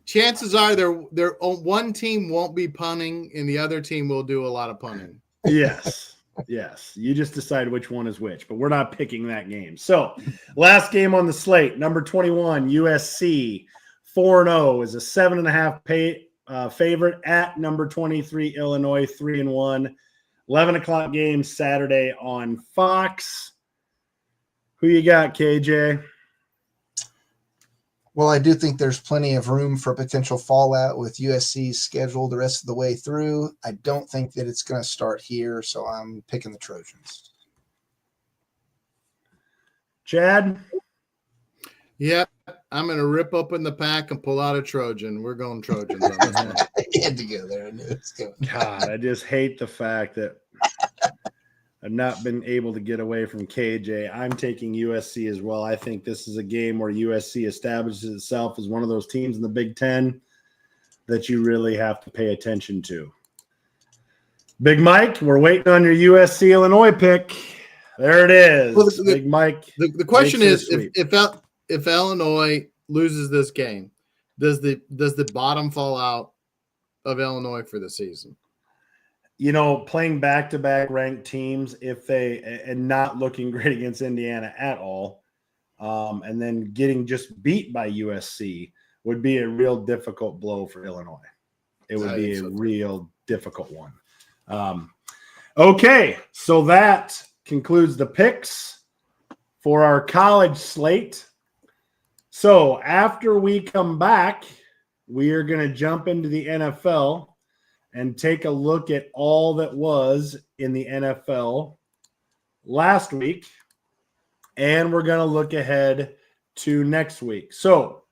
Chances are their one team won't be punting and the other team will do a lot of punting. yes. You just decide which one is which, but we're not picking that game. So, last game on the slate, number 21, USC 4-0 is a 7.5 favorite at number 23, Illinois 3-1. 11 o'clock game Saturday on Fox. Who you got, KJ? Well, I do think there's plenty of room for potential fallout with USC's schedule the rest of the way through. I don't think that it's going to start here, so I'm picking the Trojans. Chad? Yep. I'm going to rip open the pack and pull out a Trojan. We're going Trojans on this one. I had to go there. I knew it was going. God, I just hate the fact that I've not been able to get away from KJ. I'm taking USC as well. I think this is a game where USC establishes itself as one of those teams in the Big Ten that you really have to pay attention to. Big Mike, we're waiting on your USC Illinois pick. There it is. Well, Big Mike. The question makes is, it if Illinois loses this game, does the bottom fall out of Illinois for the season? You know, playing back-to-back ranked teams, and not looking great against Indiana at all, and then getting just beat by USC would be a real difficult blow for Illinois. It would be a real difficult one. Okay, so that concludes the picks for our college slate. So after we come back, we are going to jump into the NFL and take a look at all that was in the NFL last week. And we're going to look ahead to next week. So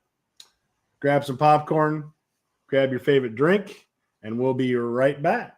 grab some popcorn, grab your favorite drink, and we'll be right back.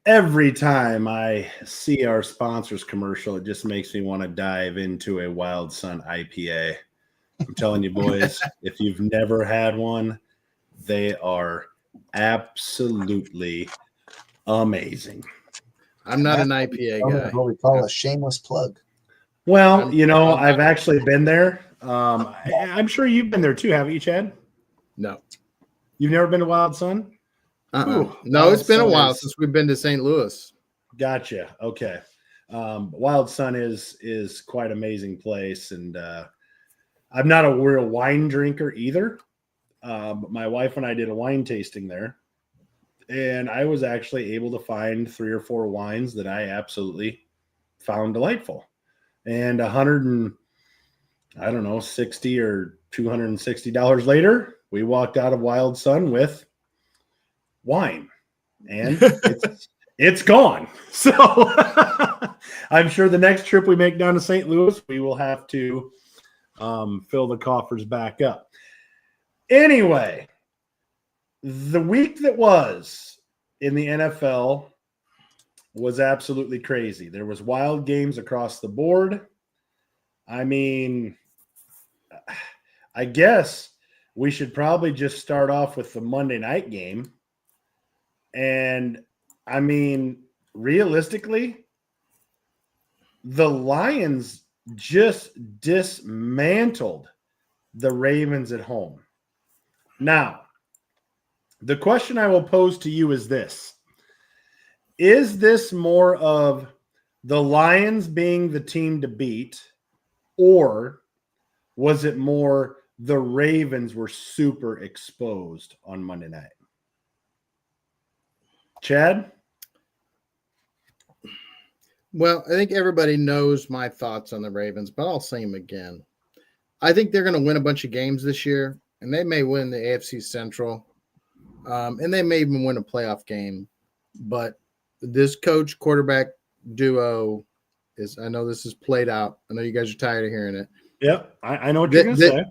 Every time I see our sponsors commercial, it just makes me want to dive into a Wild Sun IPA. I'm telling you, boys, if you've never had one, they are absolutely amazing. I'm not an IPA guy. What we call a shameless plug. Well, I've actually been there. I'm sure you've been there too, haven't you, Chad? No. You've never been to Wild Sun? Ooh, no, it's been a Sun while is- since we've been to St. Louis. Gotcha. Okay. Wild Sun is quite amazing place, and I'm not a real wine drinker either. But my wife and I did a wine tasting there, and I was actually able to find 3 or 4 wines that I absolutely found delightful. And $60 or $260 later, we walked out of Wild Sun with wine, and it's gone. So I'm sure the next trip we make down to St. Louis, we will have to fill the coffers back up. Anyway, the week that was in the NFL was absolutely crazy. There was wild games across the board. I mean, I guess we should probably just start off with the Monday night game. And I mean, realistically, the Lions just dismantled the Ravens at home. Now, the question I will pose to you is this. Is this more of the Lions being the team to beat, or was it more the Ravens were super exposed on Monday night? Chad? Well, I think everybody knows my thoughts on the Ravens, but I'll say them again. I think they're going to win a bunch of games this year, and they may win the AFC Central, and they may even win a playoff game. But this coach-quarterback duo is – I know this is played out. I know you guys are tired of hearing it. Yep, I know what you're going to say.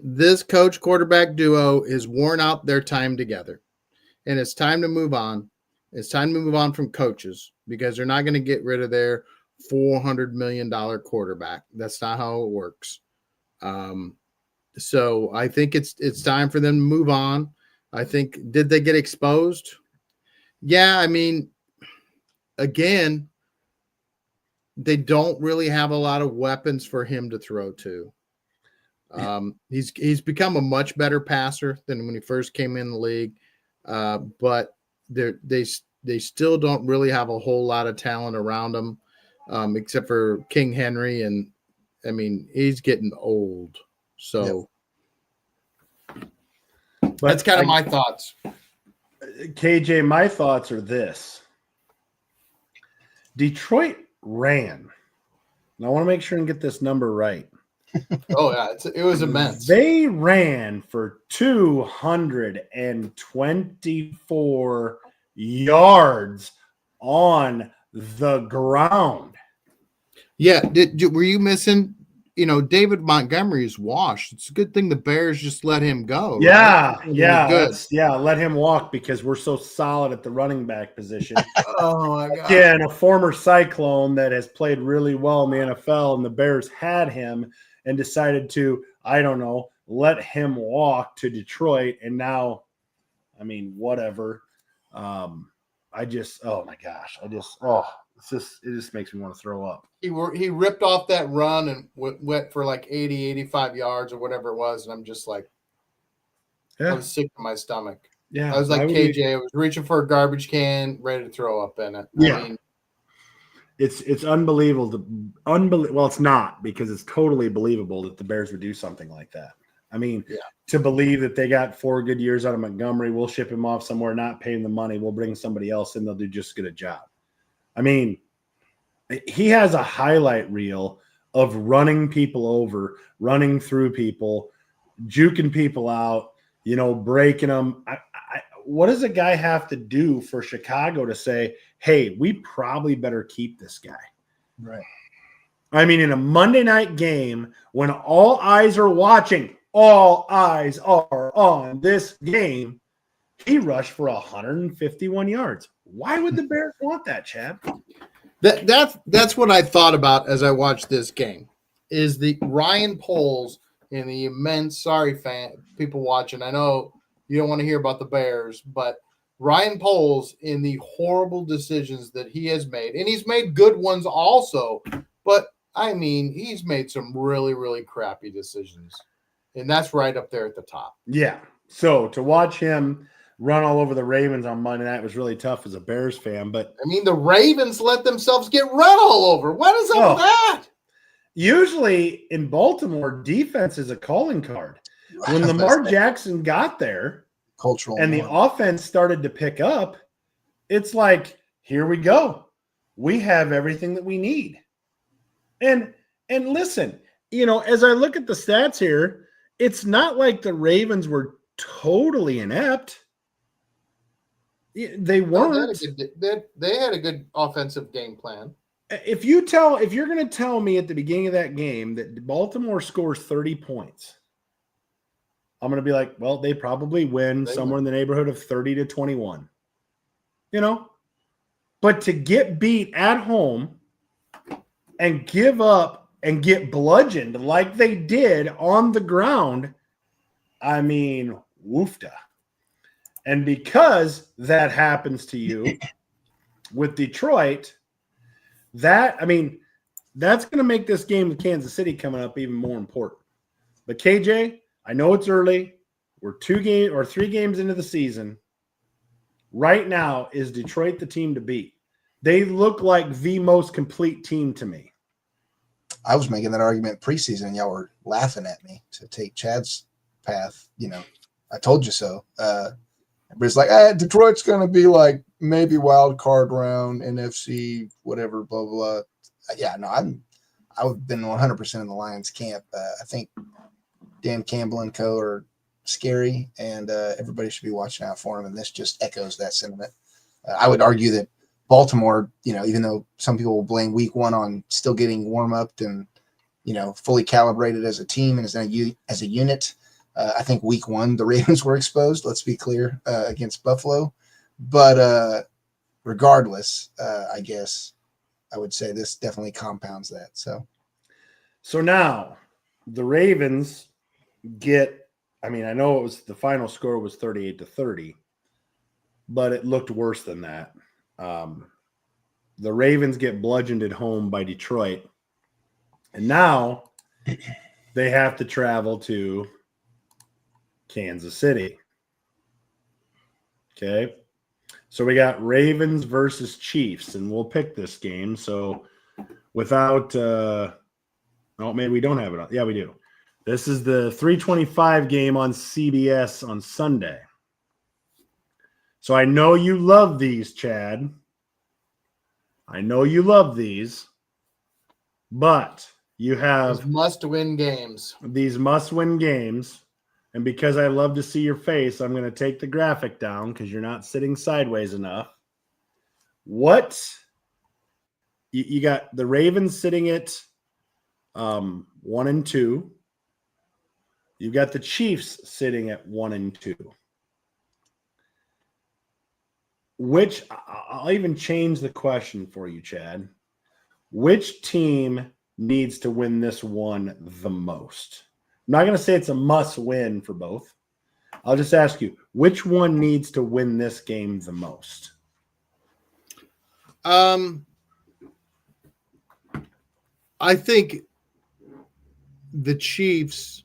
This coach-quarterback duo is worn out their time together, and it's time to move on. It's time to move on from coaches because they're not going to get rid of their $400 million quarterback. That's not how it works. So I think it's time for them to move on. I think, did they get exposed? Yeah, I mean, again, they don't really have a lot of weapons for him to throw to. He's become a much better passer than when he first came in the league, but they still don't really have a whole lot of talent around him, except for King Henry, and I mean he's getting old. So that's kind of my thoughts. KJ, my thoughts are this. Detroit ran. And I want to make sure and get this number right. Oh, yeah. It was immense. They ran for 224 yards on the ground. Yeah. Were you missing? David Montgomery's washed. It's a good thing the Bears just let him go. Yeah, right? yeah, let him walk because we're so solid at the running back position. Oh my God! Again, a former Cyclone that has played really well in the NFL, and the Bears had him and decided to, I don't know, let him walk to Detroit, and now, I mean, whatever. Oh my gosh, it just makes me want to throw up. He ripped off that run and went for like 80, 85 yards or whatever it was. And I'm just like, I was sick to my stomach. Yeah. I was like KJ. I was reaching for a garbage can, ready to throw up in it. Yeah. I mean, it's unbelievable. Well, it's not, because it's totally believable that the Bears would do something like that. I mean, to believe that they got 4 good years out of Montgomery, we'll ship him off somewhere, not pay him the money. We'll bring somebody else in. They'll do just as good a job. I mean, he has a highlight reel of running people over, running through people, juking people out, breaking them. What does a guy have to do for Chicago to say, hey, we probably better keep this guy? Right. I mean, in a Monday night game, when all eyes are watching, all eyes are on this game, He rushed for 151 yards. Why would the Bears want that, Chad? That's what I thought about as I watched this game. Is the Ryan Poles and the immense people watching. I know you don't want to hear about the Bears, but Ryan Poles in the horrible decisions that he has made, and he's made good ones also. But I mean, he's made some really, really crappy decisions, and that's right up there at the top. Yeah. So to watch him run all over the Ravens on Monday night was really tough as a Bears fan. But I mean, the Ravens let themselves get run all over. What is up with that? Usually in Baltimore, defense is a calling card. When Lamar Jackson got there cultural and the offense started to pick up, it's like, here we go. We have everything that we need. And listen, as I look at the stats here, it's not like the Ravens were totally inept. They weren't. They had a good offensive game plan. If you're going to tell me at the beginning of that game that Baltimore scores 30 points, I'm going to be like, well, they probably win somewhere in the neighborhood of 30-21. But to get beat at home and give up and get bludgeoned like they did on the ground, I mean, woofda. And because that happens to you with Detroit, that's going to make this game with Kansas City coming up even more important. But KJ, I know it's early. We're 3 games into the season. Right now, is Detroit the team to beat? They look like the most complete team to me. I was making that argument preseason, and y'all were laughing at me to take Chad's path. I told you so. But it's like, Detroit's going to be like maybe wild card round, NFC, whatever, blah, blah, blah. Yeah, no, I've been 100% in the Lions camp. I think Dan Campbell and co are scary, and everybody should be watching out for them. And this just echoes that sentiment. I would argue that Baltimore, even though some people will blame week 1 on still getting warm up and, fully calibrated as a team and as a unit, I think week 1, the Ravens were exposed, let's be clear, against Buffalo. But regardless, I guess I would say this definitely compounds that. So now the Ravens get, I know the final score was 38-30, but it looked worse than that. The Ravens get bludgeoned at home by Detroit, and now they have to travel to Kansas City. Okay. So we got Ravens versus Chiefs, and we'll pick this game. So without maybe we don't have it on. Yeah, we do. This is the 3:25 game on CBS on Sunday. So I know you love these, Chad. I know you love these, but you have these must-win games. These must-win games. And because I love to see your face, I'm going to take the graphic down because you're not sitting sideways enough. What? You got the Ravens sitting at 1-2. You've got the Chiefs sitting at 1-2. Which, I'll even change the question for you, Chad. Which team needs to win this one the most? I'm not going to say it's a must win for both. I'll just ask you, which one needs to win this game the most? I think the Chiefs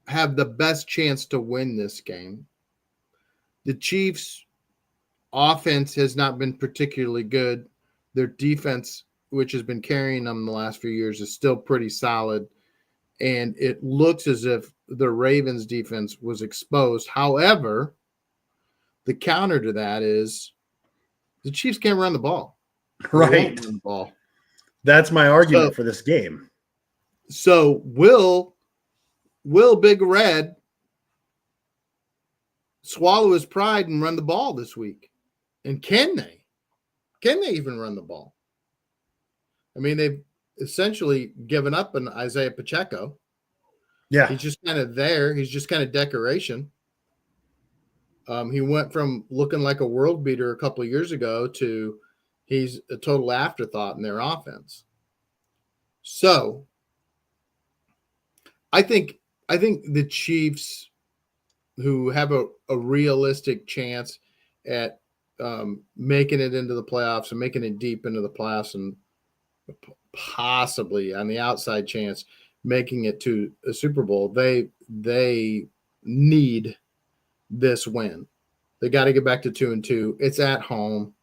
have the best chance to win this game. The Chiefs' offense has not been particularly good. Their defense, which has been carrying them the last few years, is still pretty solid. And it looks as if the Ravens defense was exposed. However, the counter to that is the Chiefs can't run the ball. Right. Run the ball. That's my argument for this game. So will Big Red swallow his pride and run the ball this week? And can they? Can they even run the ball? They've essentially given up on Isaiah Pacheco. Yeah. He's just kind of there. He's just kind of decoration. He went from looking like a world beater a couple of years ago to he's a total afterthought in their offense. So I think the Chiefs, who have a realistic chance at making it into the playoffs and making it deep into the playoffs, and possibly on the outside chance making it to a Super Bowl, they need this win. They got to get back to 2-2. It's at home.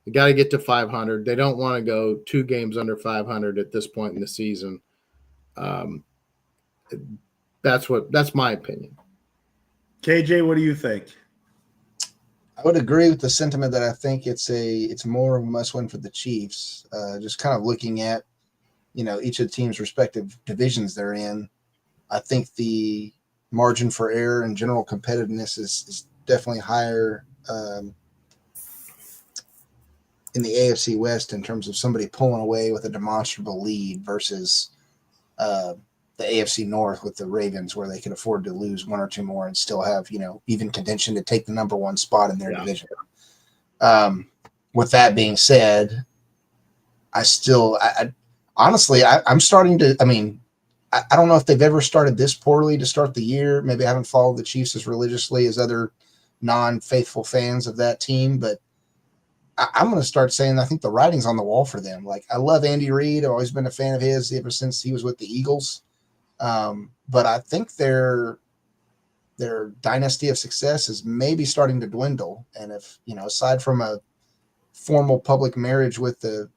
They got to get to 500. They don't want to go 2 games under 500 at this point in the season. That's my opinion. KJ, what do you think? I would agree with the sentiment that I think it's more of a must win for the Chiefs. Just kind of looking at, each of the team's respective divisions they're in. I think the margin for error and general competitiveness is definitely higher in the AFC West in terms of somebody pulling away with a demonstrable lead versus the AFC North with the Ravens, where they can afford to lose 1 or 2 more and still have, even contention to take the number 1 spot in their division. With that being said, honestly, I'm starting to, I don't know if they've ever started this poorly to start the year. Maybe I haven't followed the Chiefs as religiously as other non-faithful fans of that team, but I'm going to start saying I think the writing's on the wall for them. Like, I love Andy Reid. I've always been a fan of his ever since he was with the Eagles. But I think their dynasty of success is maybe starting to dwindle. And if, aside from a formal public marriage with the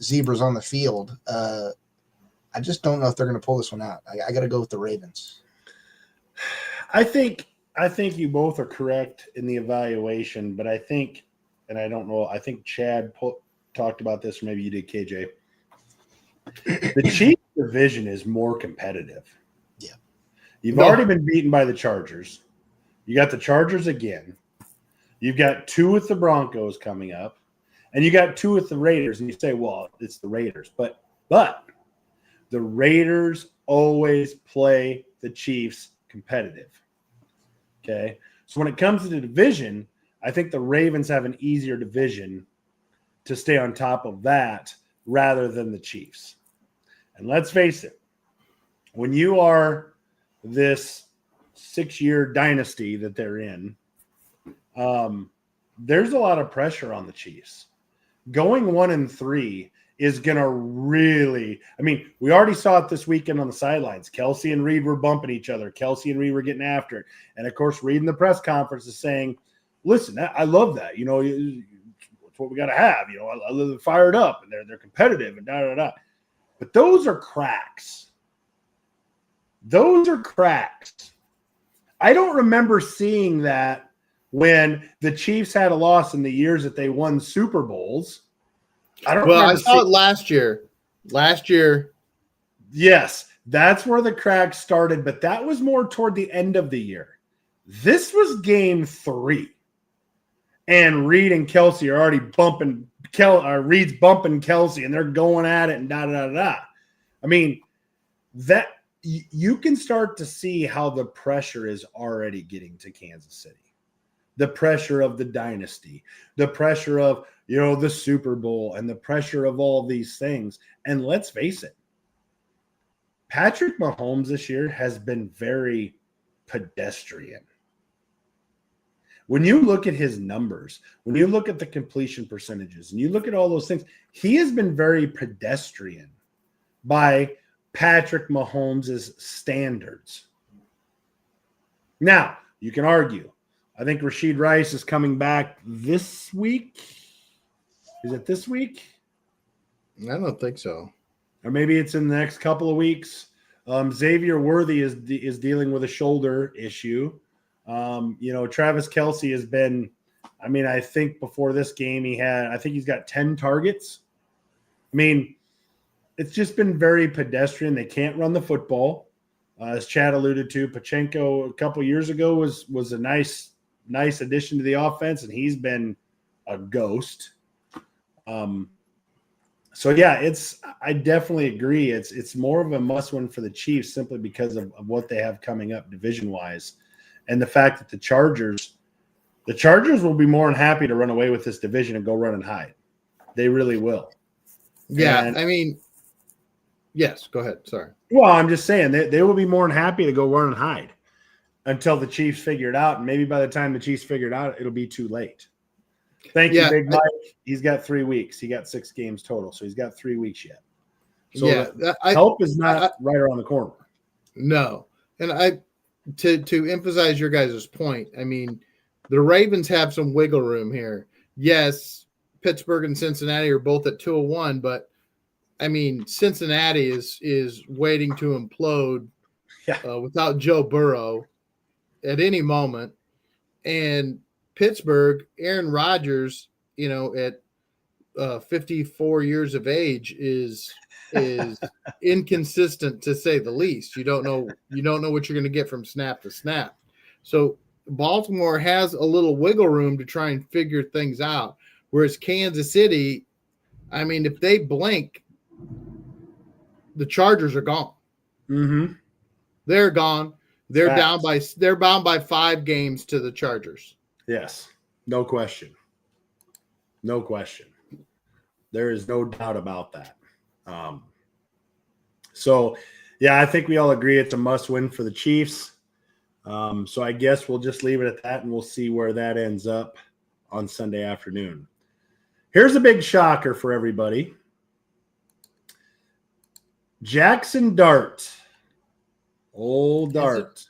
zebras on the field, I just don't know if they're going to pull this one out. I got to go with the Ravens. I think you both are correct in the evaluation, but I think, and I don't know, I think Chad talked about this, or maybe you did, KJ. The Chiefs division is more competitive. Yeah. You've already been beaten by the Chargers. You got the Chargers again. You've got 2 with the Broncos coming up, and you got 2 with the Raiders. And you say, well, it's the Raiders. But the Raiders always play the Chiefs competitive. Okay? So when it comes to the division, I think the Ravens have an easier division to stay on top of that rather than the Chiefs. And let's face it, when you are this 6-year dynasty that they're in, there's a lot of pressure on the Chiefs. Going 1-3 is going to really – we already saw it this weekend on the sidelines. Kelsey and Reed were bumping each other. Kelsey and Reed were getting after it. And, of course, Reed in the press conference is saying, listen, I love that. It's what we got to have. I love them fired up, and they're competitive and da-da-da. But those are cracks. Those are cracks. I don't remember seeing that when the Chiefs had a loss in the years that they won Super Bowls. I saw it last year. Yes, that's where the cracks started, but that was more toward the end of the year. This was game 3. And Reed and Kelsey are already bumping Reed's bumping Kelsey, and they're going at it and da-da-da-da. That you can start to see how the pressure is already getting to Kansas City. The pressure of the dynasty, the pressure of, the Super Bowl, and the pressure of all these things. And let's face it, Patrick Mahomes this year has been very pedestrian. When you look at his numbers, when you look at the completion percentages, and you look at all those things, he has been very pedestrian by Patrick Mahomes' standards. Now, you can argue. I think Rashid Rice is coming back this week. Is it this week? I don't think so. Or maybe it's in the next couple of weeks. Xavier Worthy is dealing with a shoulder issue. Travis Kelce has been, I think before this game he's got 10 targets. It's just been very pedestrian. They can't run the football. As Chad alluded to, Pachenko a couple years ago was a nice addition to the offense, and he's been a ghost. I definitely agree. It's more of a must-win for the Chiefs simply because of what they have coming up division-wise. And the fact that the Chargers The Chargers will be more than happy to run away with this division and go run and hide. They really will. Yeah, And- I mean, yes, go ahead. Sorry. Well, I'm just saying they will be more than happy to go run and hide until the Chiefs figure it out. And maybe by the time the Chiefs figure it out, it'll be too late. Thank you, Yeah, Big Mike. He's got 3 weeks. He got 6 games total, so he's got 3 weeks yet. So Yeah, help is not right around the corner. No, and to emphasize your guys' point, I mean, the Ravens have some wiggle room here. Yes, Pittsburgh and Cincinnati are both at 2-1, but I mean, Cincinnati is waiting to implode without Joe Burrow at any moment, and Pittsburgh, Aaron Rodgers, at 54 years of age is inconsistent to say the least. You don't know what you're going to get from snap to snap. So Baltimore has a little wiggle room to try and figure things out. Whereas Kansas City, I mean, if they blink, the Chargers are gone. Mm-hmm. They're gone. They're Facts. bound by 5 games to the Chargers. Yes, no question. No question. There is no doubt about that. So, I think we all agree it's a must-win for the Chiefs. So I guess we'll just leave it at that, and we'll see where that ends up on Sunday afternoon. Here's a big shocker for everybody. Jackson Dart. Old Dart.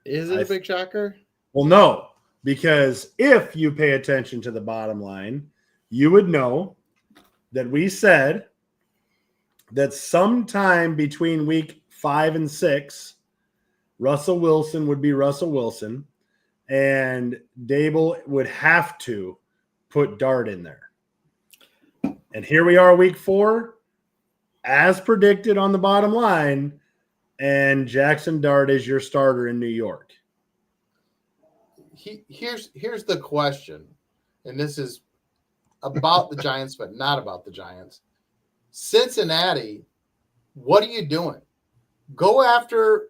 Is it a big shocker? Well, no, because if you pay attention to the bottom line, you would know that we said that sometime between week 5 and 6, Russell Wilson would be Russell Wilson, and Dable would have to put Dart in there. And here we are, week 4, as predicted on the bottom line, and Jackson Dart is your starter in New York. Here's the question, and this is about the Giants, but not about the Giants. Cincinnati, what are you doing? Go after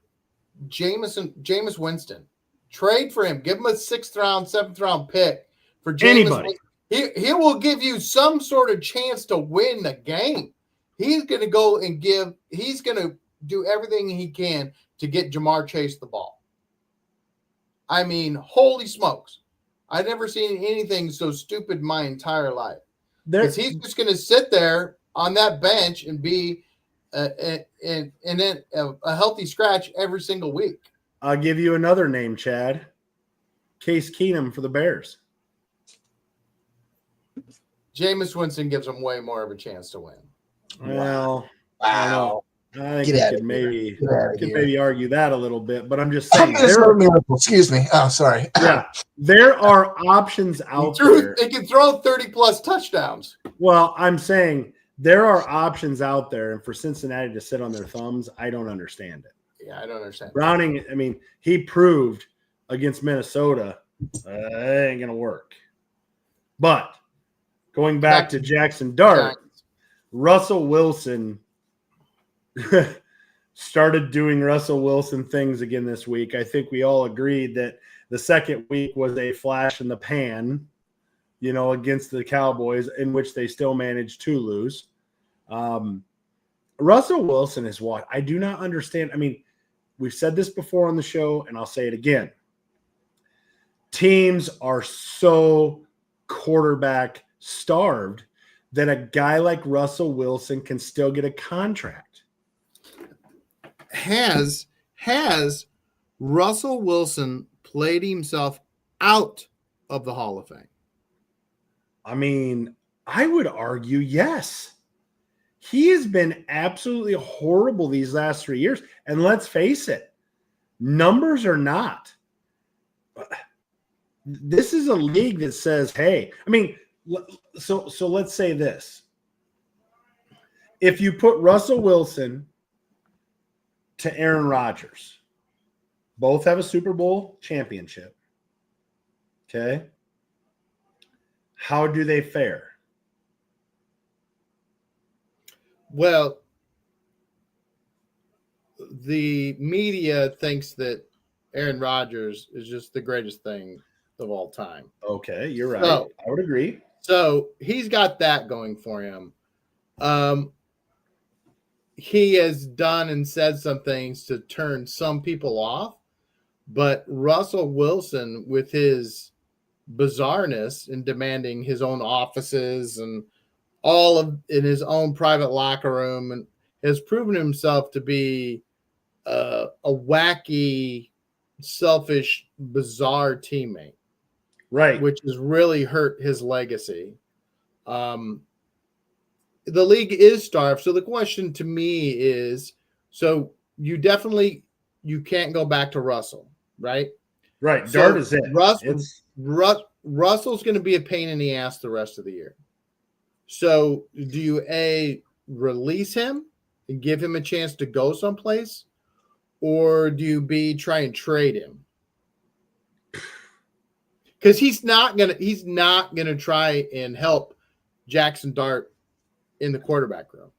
Jameis Winston. Trade for him. Give him a 6th round, 7th round pick for Jameis. Anybody. He will give you some sort of chance to win the game. He's going to go and he's going to do everything he can to get Jamar Chase the ball. I mean, holy smokes. I've never seen anything so stupid in my entire life. Because he's just going to sit there on that bench and be a healthy scratch every single week. I'll give you another name, Chad. Case Keenum for the Bears. Jameis Winston gives him way more of a chance to win. Well, I don't know. I think we could maybe argue that a little bit, but I'm just saying. Excuse me. Oh, sorry. Yeah, there are options out there. They can throw 30-plus touchdowns. Well, I'm saying there are options out there, and for Cincinnati to sit on their thumbs, I don't understand it. Yeah, I don't understand. Browning, I mean, he proved against Minnesota it ain't going to work. But going back to Jackson Dart, Russell Wilson started doing Russell Wilson things again this week. I think we all agreed that the second week was a flash in the pan, against the Cowboys, in which they still managed to lose. Russell Wilson is what I do not understand. I mean, we've said this before on the show, and I'll say it again. Teams are so quarterback starved that a guy like Russell Wilson can still get a contract. Has Russell Wilson played himself out of the Hall of Fame? I mean, I would argue yes. He has been absolutely horrible these last 3 years. And let's face it, numbers are not. This is a league that says, hey, I mean, so let's say this. If you put Russell Wilson to Aaron Rodgers, both have a Super Bowl championship. Okay. How do they fare? Well, the media thinks that Aaron Rodgers is just the greatest thing of all time. Okay, you're right. So- I would agree. So he's got that going for him. He has done and said some things to turn some people off, but Russell Wilson, with his bizarreness in demanding his own offices and all of in his own private locker room, and has proven himself to be a wacky, selfish, bizarre teammate, Right. which has really hurt his legacy. The league is starved. So the question to me is, so you can't go back to Russell, right? Right. So Dart is it. It's Russell's going to be a pain in the ass the rest of the year. So do you release him and give him a chance to go someplace, or do you try and trade him? Because he's not gonna try and help Jackson Dart in the quarterback room.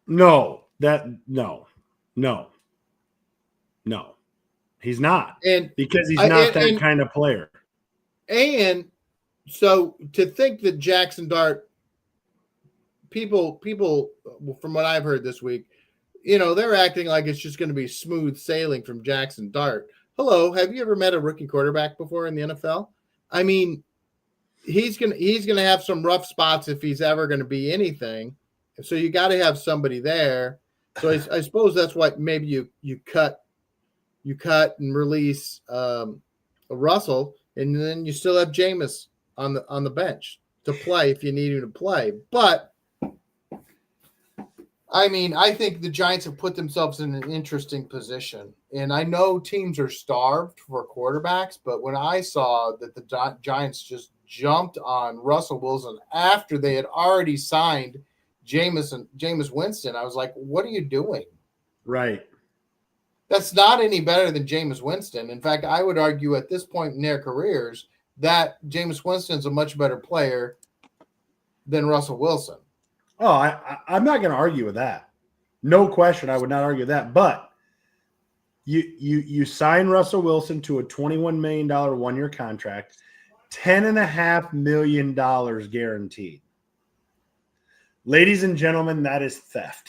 no. He's not, And because he's not that and- kind of player. And so to think that Jackson Dart, people, from what I've heard this week, they're acting like it's just going to be smooth sailing from Jackson Dart. Hello, have you ever met a rookie quarterback before in the NFL? I mean, he's gonna have some rough spots if he's ever going to be anything. So you got to have somebody there. So I suppose that's why maybe you cut and release Russell, and then you still have Jameis on the bench to play if you need him to play. But I mean, I think the Giants have put themselves in an interesting position. And I know teams are starved for quarterbacks, but when I saw that the Giants just jumped on Russell Wilson after they had already signed Jameis Winston, I was like, what are you doing? Right. That's not any better than Jameis Winston. In fact, I would argue at this point in their careers that Jameis Winston's a much better player than Russell Wilson. Oh, I'm not going to argue with that. No question, I would not argue that. But you sign Russell Wilson to a $21 million one-year contract, $10.5 million guaranteed. Ladies and gentlemen, that is theft.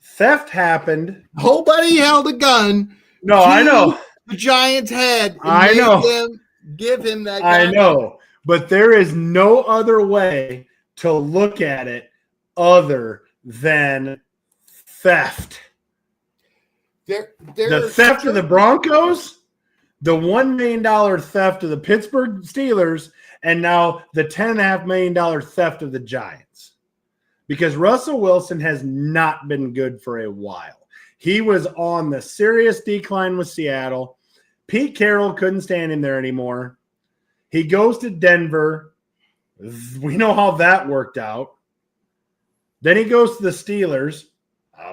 Theft happened. Nobody held a gun. No, I know. The Giants' head. And I made know. them give him that gun. I know. But there is no other way to look at it other than theft. The theft of the Broncos, the $1 million theft of the Pittsburgh Steelers, and now the $10.5 million theft of the Giants. Because Russell Wilson has not been good for a while. He was on the serious decline with Seattle. Pete Carroll couldn't stand him there anymore. He goes to Denver. We know how that worked out. Then he goes to the Steelers.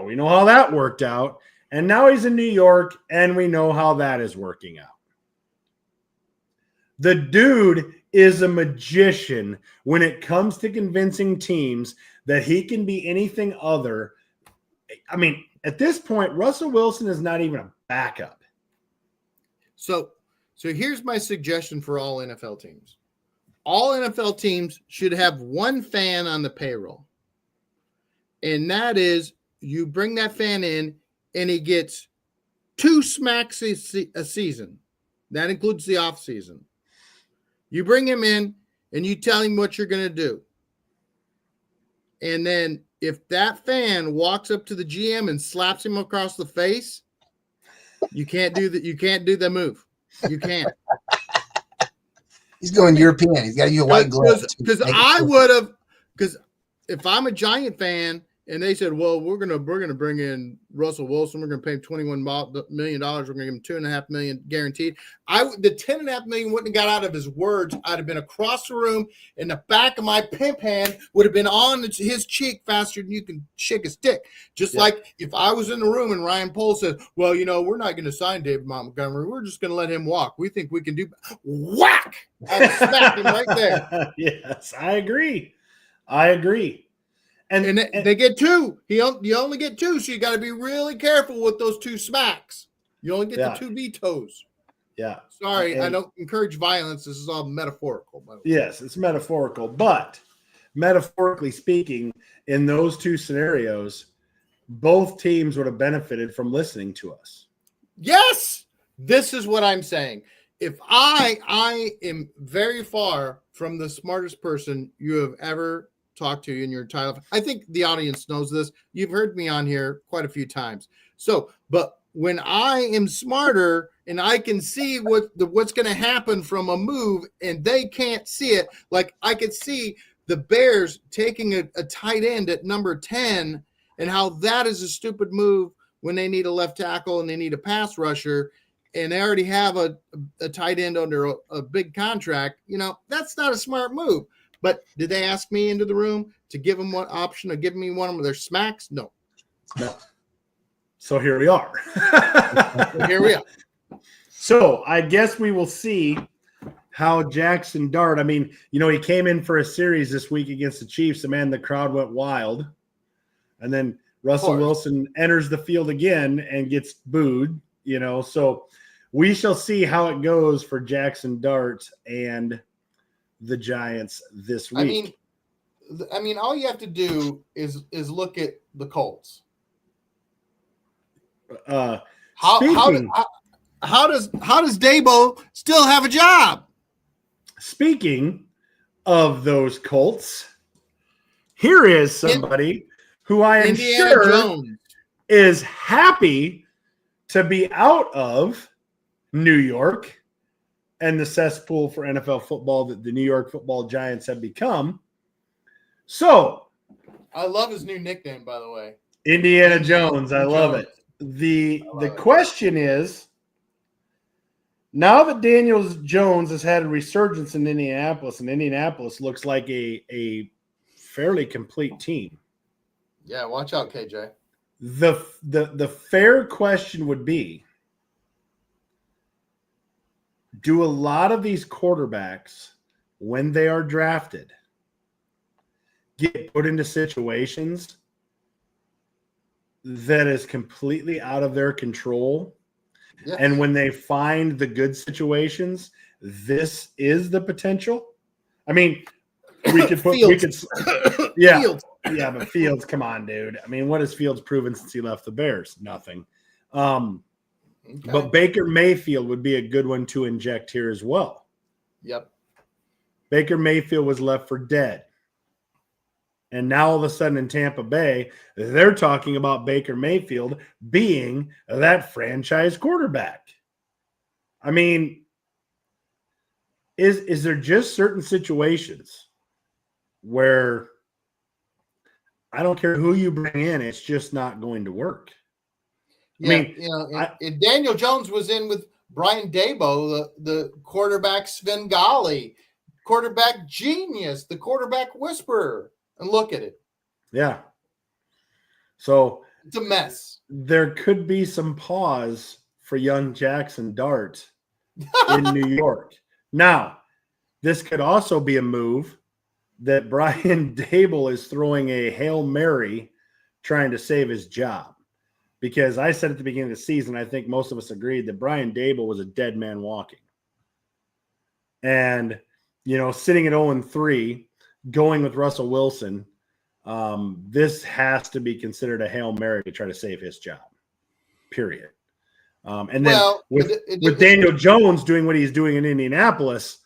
We know how that worked out. And now he's in New York, and we know how that is working out. The dude is a magician when it comes to convincing teams that he can be anything other. I mean, at this point, Russell Wilson is not even a backup. So here's my suggestion for all NFL teams. All NFL teams should have one fan on the payroll. And that is, you bring that fan in and he gets 2 smacks a season. That includes the off season. You bring him in and you tell him what you're going to do. And then if that fan walks up to the GM and slaps him across the face, you can't do that. You can't do the move. You can't. He's going European. He's got to use a white glove. Because I would have, because if I'm a Giant fan and they said, well, we're gonna bring in Russell Wilson, we're gonna pay him $21 million, we're gonna give him $2.5 million guaranteed. The $10.5 million wouldn't have got out of his words. I'd have been across the room, and the back of my pimp hand would have been on his cheek faster than you can shake a stick. Just like if I was in the room and Ryan Poles said, well, we're not gonna sign David Montgomery, we're just gonna let him walk. We think we can do whack. I'd have smacked him right there. Yes, I agree. And they get 2. You only get 2, so you got to be really careful with those 2 smacks. You only get the 2 vetoes. Yeah. Sorry, I And- don't encourage violence. This is all metaphorical. By the way. Yes, it's metaphorical, but metaphorically speaking, in those two scenarios, both teams would have benefited from listening to us. Yes, this is what I'm saying. If I am very far from the smartest person you have ever talked to in your entire life. I think the audience knows this. You've heard me on here quite a few times. So, but when I am smarter and I can see what's going to happen from a move and they can't see it, like I could see the Bears taking a tight end at number 10 and how that is a stupid move when they need a left tackle and they need a pass rusher and they already have a tight end under a big contract. You know, that's not a smart move. But did they ask me into the room to give them what option of giving me one of their smacks? No. So here we are. Here we are. So I guess we will see how Jackson Dart, I mean, you know, he came in for a series this week against the Chiefs, and man, the crowd went wild. And then Russell Wilson enters the field again and gets booed, you know. So we shall see how it goes for Jackson Dart and the Giants this week. I mean, all you have to do is look at the Colts. How does Dabo still have a job? Speaking of those Colts, here is somebody who I am Indiana sure Jones is happy to be out of New York and the cesspool for NFL football that the New York Football Giants have become. So, I love his new nickname, by the way. Indiana Jones, I love it. The question is, now that Daniel Jones has had a resurgence in Indianapolis, and Indianapolis looks like a fairly complete team. Yeah, watch out, KJ. The fair question would be, do a lot of these quarterbacks, when they are drafted, get put into situations that is completely out of their control? Yes. And when they find the good situations, this is the potential? I mean, we could put, yeah. Fields. Yeah, but Fields, come on, dude. I mean, what has Fields proven since he left the Bears? Nothing. Okay. But Baker Mayfield would be a good one to inject here as well. Yep. Baker Mayfield was left for dead. And now all of a sudden in Tampa Bay, they're talking about Baker Mayfield being that franchise quarterback. I mean, is there just certain situations where I don't care who you bring in, it's just not going to work? Yeah, I mean, you know, and Daniel Jones was in with Brian Dabo, the quarterback Svengali, quarterback genius, the quarterback whisperer. And look at it. Yeah. So it's a mess. There could be some pause for young Jackson Dart in New York. Now, this could also be a move that Brian Dable is throwing a Hail Mary trying to save his job. Because I said at the beginning of the season, I think most of us agreed that Brian Dable was a dead man walking. And, you know, sitting at 0-3, going with Russell Wilson, this has to be considered a Hail Mary to try to save his job, period. And then with Daniel Jones doing what he's doing in Indianapolis,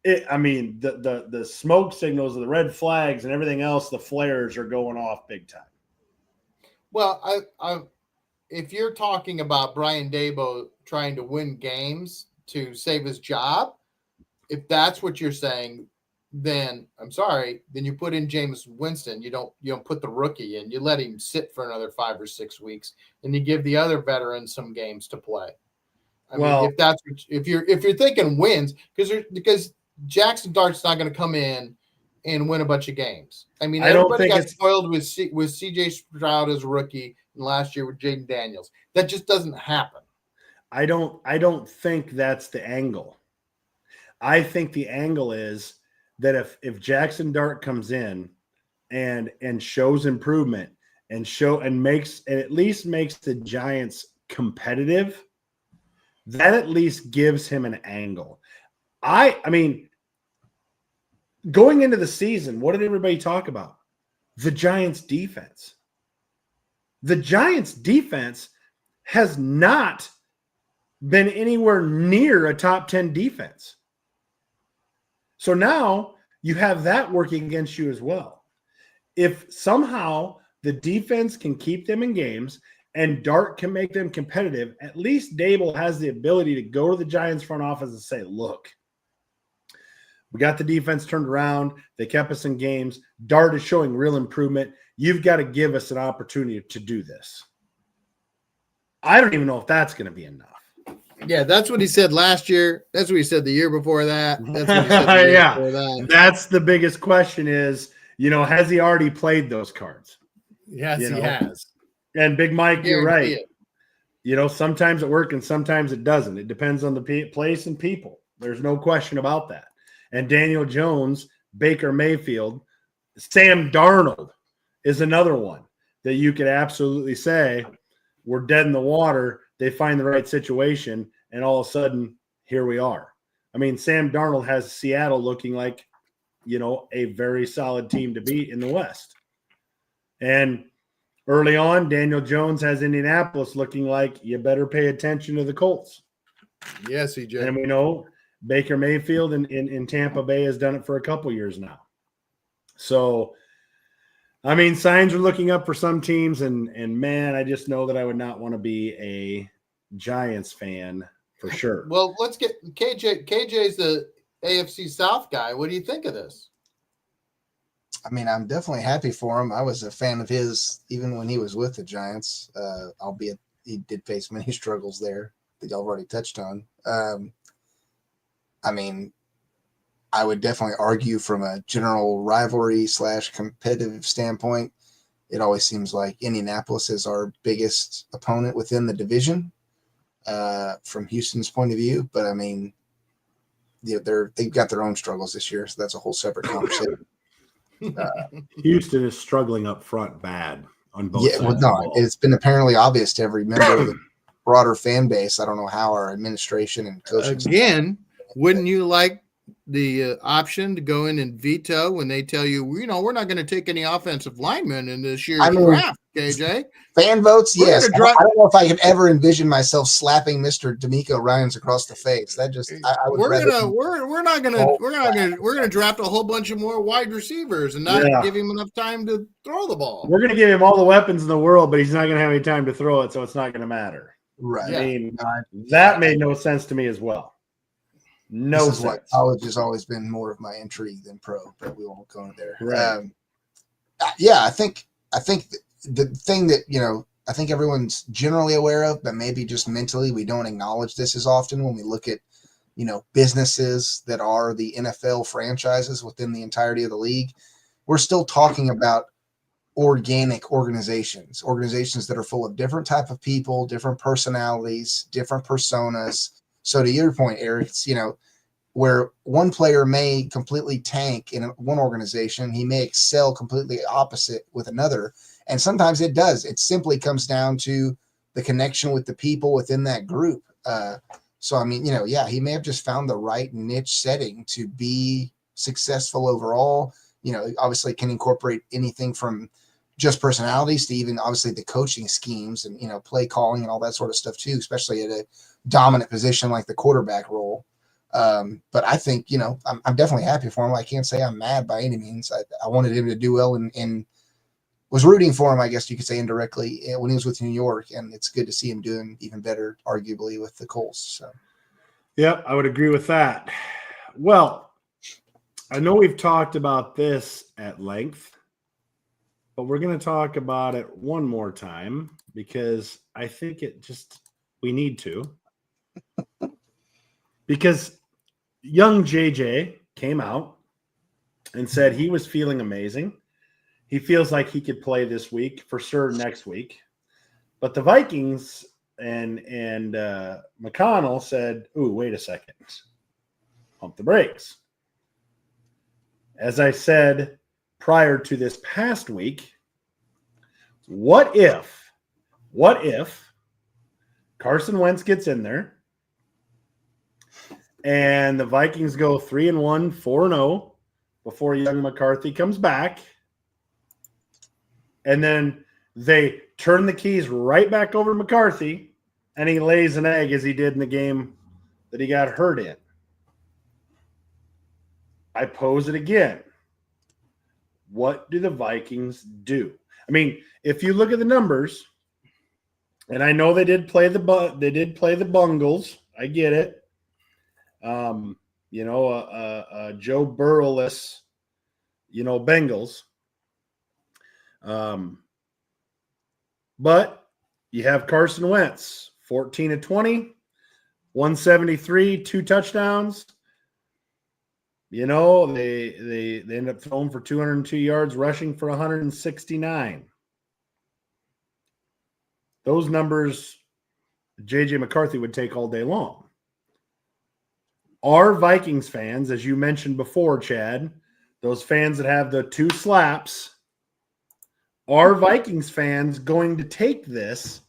the smoke signals, the red flags and everything else, the flares are going off big time. Well, if you're talking about Brian Dabo trying to win games to save his job, if that's what you're saying, then I'm sorry. Then you put in Jameis Winston. You don't put the rookie in. You let him sit for another 5 or 6 weeks, and you give the other veterans some games to play. I mean, if you're thinking wins, because Jackson Dart's not going to come in and win a bunch of games. I mean, everybody got spoiled with CJ Stroud as a rookie, and last year with Jaden Daniels. That just doesn't happen. I don't think that's the angle. I think the angle is that if Jackson Dart comes in and shows improvement and at least makes the Giants competitive, that at least gives him an angle. I mean, going into the season, what did everybody talk about? The Giants' defense. The Giants' defense has not been anywhere near a top 10 defense. So now you have that working against you as well. If somehow the defense can keep them in games and Dart can make them competitive, at least Dable has the ability to go to the Giants front office and say, look, we got the defense turned around. They kept us in games. Dart is showing real improvement. You've got to give us an opportunity to do this. I don't even know if that's going to be enough. Yeah, that's what he said last year. That's what he said the year before that. That's what he said the year Yeah, before that. That's the biggest question is, has he already played those cards? Yes, You he know, has. And Big Mike, you're Guarantee right. it. Sometimes it works and sometimes it doesn't. It depends on the place and people. There's no question about that. And Daniel Jones, Baker Mayfield, Sam Darnold is another one that you could absolutely say we're dead in the water. They find the right situation, and all of a sudden, here we are. I mean, Sam Darnold has Seattle looking like, a very solid team to beat in the West. And early on, Daniel Jones has Indianapolis looking like you better pay attention to the Colts. Yes, EJ. And we know Baker Mayfield in Tampa Bay has done it for a couple years now. So, I mean, signs are looking up for some teams, and man, I just know that I would not want to be a Giants fan for sure. Well, let's get KJ. KJ's the AFC South guy. What do you think of this? I mean, I'm definitely happy for him. I was a fan of his even when he was with the Giants, albeit he did face many struggles there that y'all already touched on. I mean, I would definitely argue from a general rivalry / competitive standpoint, it always seems like Indianapolis is our biggest opponent within the division from Houston's point of view. But I mean, they've got their own struggles this year, so that's a whole separate conversation. Houston is struggling up front bad on both sides. Well, no, it's been apparently obvious to every member of the broader fan base. I don't know how our administration and coaching Again, wouldn't you like the option to go in and veto when they tell you, we're not going to take any offensive linemen in this year's draft, KJ? Fan votes, We're yes. gonna I don't know if I could ever envision myself slapping Mr. D'Amico Ryans across the face. That just I would We're rather gonna draft a whole bunch of more wide receivers and not give him enough time to throw the ball. We're going to give him all the weapons in the world, but he's not going to have any time to throw it, so it's not going to matter. right. I mean, that made no sense to me as well. No This is sense. what college has always been more of my intrigue than pro, but we won't go there. Right. I think the thing that I think everyone's generally aware of, but maybe just mentally we don't acknowledge this as often when we look at businesses that are the NFL franchises within the entirety of the league. We're still talking about organic organizations that are full of different type of people, different personalities, different personas. So to your point, Eric, it's, where one player may completely tank in one organization, he may excel completely opposite with another. And sometimes it does. It simply comes down to the connection with the people within that group. So, I mean, he may have just found the right niche setting to be successful overall. Obviously can incorporate anything from just personalities to even obviously the coaching schemes and, play calling and all that sort of stuff too, especially at a dominant position like the quarterback role. But I think, I'm definitely happy for him. I can't say I'm mad by any means. I wanted him to do well and was rooting for him, I guess you could say indirectly, when he was with New York. And it's good to see him doing even better, arguably, with the Colts. So, Yep, I would agree with that. Well, I know we've talked about this at length, but we're going to talk about it one more time because I think we need to. Because young JJ came out and said he was feeling amazing. He feels like he could play this week, for sure next week. But the Vikings and McConnell said, ooh, wait a second. Pump the brakes. As I said prior to this past week, what if Carson Wentz gets in there And the Vikings go 3-1, 4-0 before young McCarthy comes back. And then they turn the keys right back over to McCarthy, and he lays an egg as he did in the game that he got hurt in. I pose it again. What do the Vikings do? I mean, if you look at the numbers, and I know they did play the Bungles. I get it. Joe Burrow-less, Bengals. But you have Carson Wentz, 14-20, 173, 2 touchdowns. They end up throwing for 202 yards, rushing for 169. Those numbers J.J. McCarthy would take all day long. Are Vikings fans, as you mentioned before, Chad, those fans that have the 2 slaps, are Vikings fans going to take this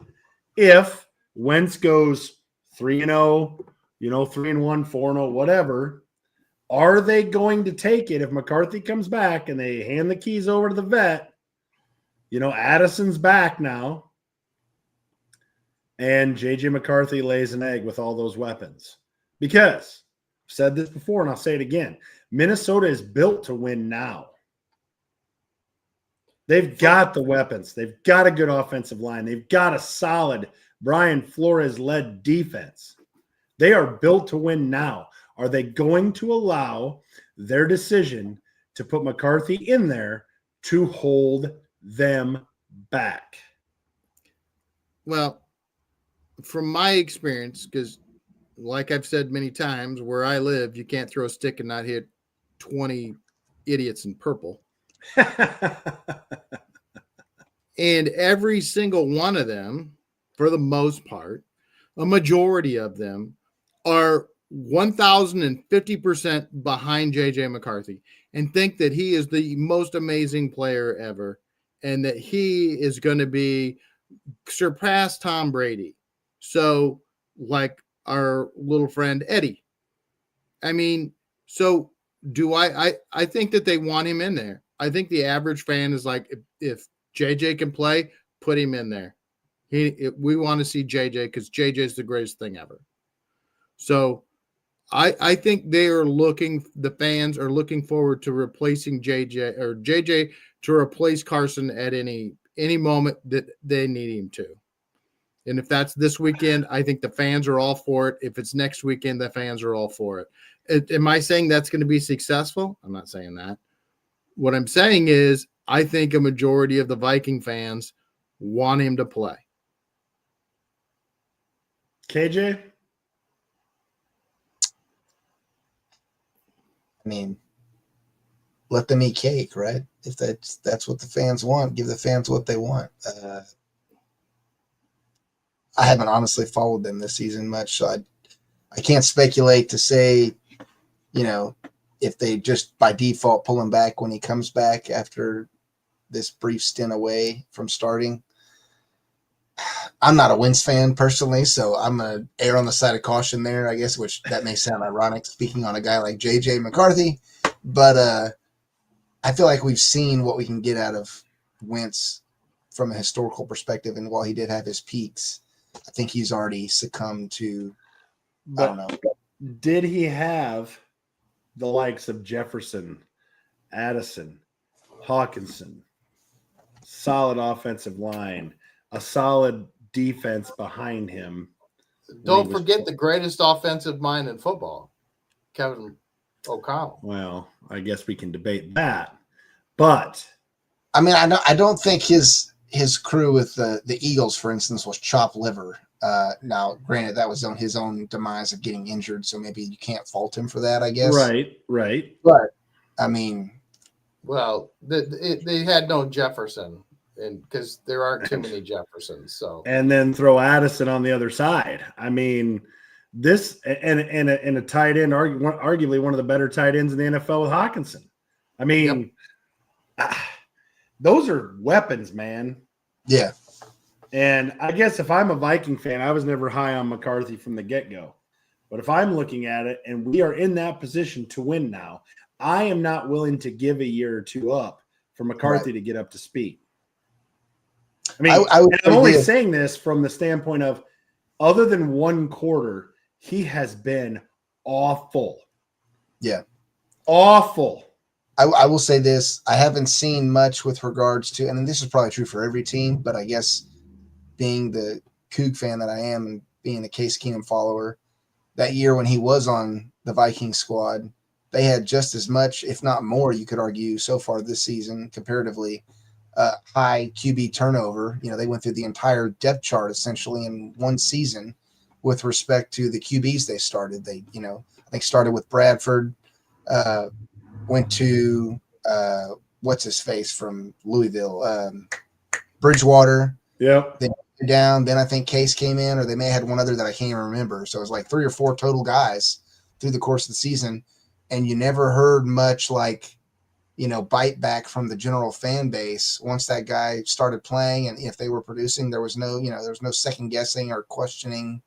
if Wentz goes 3-0, 3-1, 4-0, whatever? Are they going to take it if McCarthy comes back and they hand the keys over to the vet? Addison's back now. And J.J. McCarthy lays an egg with all those weapons. Because, I've said this before and I'll say it again, Minnesota is built to win now. They've got the weapons. They've got a good offensive line. They've got a solid Brian Flores-led defense. They are built to win now. Are they going to allow their decision to put McCarthy in there to hold them back? Well, from my experience, because like I've said many times, where I live, you can't throw a stick and not hit 20 idiots in purple. And every single one of them, for the most part, a majority of them are 1,050% behind J.J. McCarthy and think that he is the most amazing player ever and that he is going to surpass Tom Brady. So, like our little friend Eddie. I mean, so do I think that they want him in there. I think the average fan is like, if JJ can play, put him in there. We want to see JJ because JJ is the greatest thing ever. So I think the fans are looking forward to replacing JJ to replace Carson at any moment that they need him to. And if that's this weekend, I think the fans are all for it. If it's next weekend, the fans are all for it. Am I saying that's going to be successful? I'm not saying that. What I'm saying is I think a majority of the Viking fans want him to play. KJ? I mean, let them eat cake, right? If that's what the fans want, give the fans what they want. I haven't honestly followed them this season much, so I can't speculate to say, if they just by default pull him back when he comes back after this brief stint away from starting. I'm not a Wentz fan personally, so I'm going to err on the side of caution there, I guess, which that may sound ironic speaking on a guy like J.J. McCarthy. But I feel like we've seen what we can get out of Wentz from a historical perspective. And while he did have his peaks, I think he's already succumbed to, I don't know. Did he have the likes of Jefferson, Addison, Hawkinson, solid offensive line, a solid defense behind him? Don't forget the greatest offensive mind in football, Kevin O'Connell. Well, I guess we can debate that. But I mean, I don't think his crew with the Eagles, for instance, was chopped liver. Now, granted, that was on his own demise of getting injured, so maybe you can't fault him for that, I guess. Right. But, I mean. Well, they had no Jefferson, and because there aren't too many Jeffersons. So and then throw Addison on the other side. I mean, this and a tight end, arguably one of the better tight ends in the NFL with Hawkinson. I mean, those are weapons, man. Yeah. And I guess if I'm a Viking fan, I was never high on McCarthy from the get-go. But if I'm looking at it and we are in that position to win now, I am not willing to give a year or two up for McCarthy to get up to speed. I mean, I'm only saying this from the standpoint of, other than one quarter, he has been awful. Yeah. Awful. I will say this. I haven't seen much with regards to, and this is probably true for every team, but I guess being the Coug fan that I am and being a Case Keenum follower, that year when he was on the Viking squad, they had just as much, if not more, you could argue, so far this season, comparatively, high QB turnover. You know, they went through the entire depth chart essentially in one season with respect to the QBs they started. They, you know, I think started with Bradford, went to what's his face from Louisville, Bridgewater. Yep. Then down. Then I think Case came in, or they may have had one other that I can't even remember. So it was like 3 or 4 total guys through the course of the season, and you never heard much like, you know, bite back from the general fan base once that guy started playing. And if they were producing, there was no, you know, there was no second guessing or questioning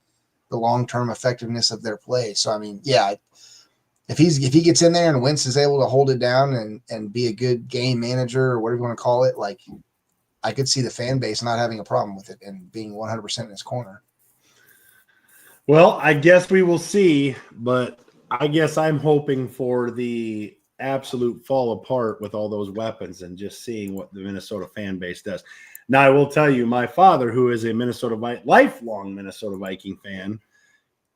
the long-term effectiveness of their play. So, I mean, yeah, if he gets in there and Wentz is able to hold it down and be a good game manager or whatever you want to call it, like, I could see the fan base not having a problem with it and being 100% in his corner. Well, I guess we will see, but I guess I'm hoping for the absolute fall apart with all those weapons and just seeing what the Minnesota fan base does. Now, I will tell you, my father, who is a lifelong Minnesota Viking fan,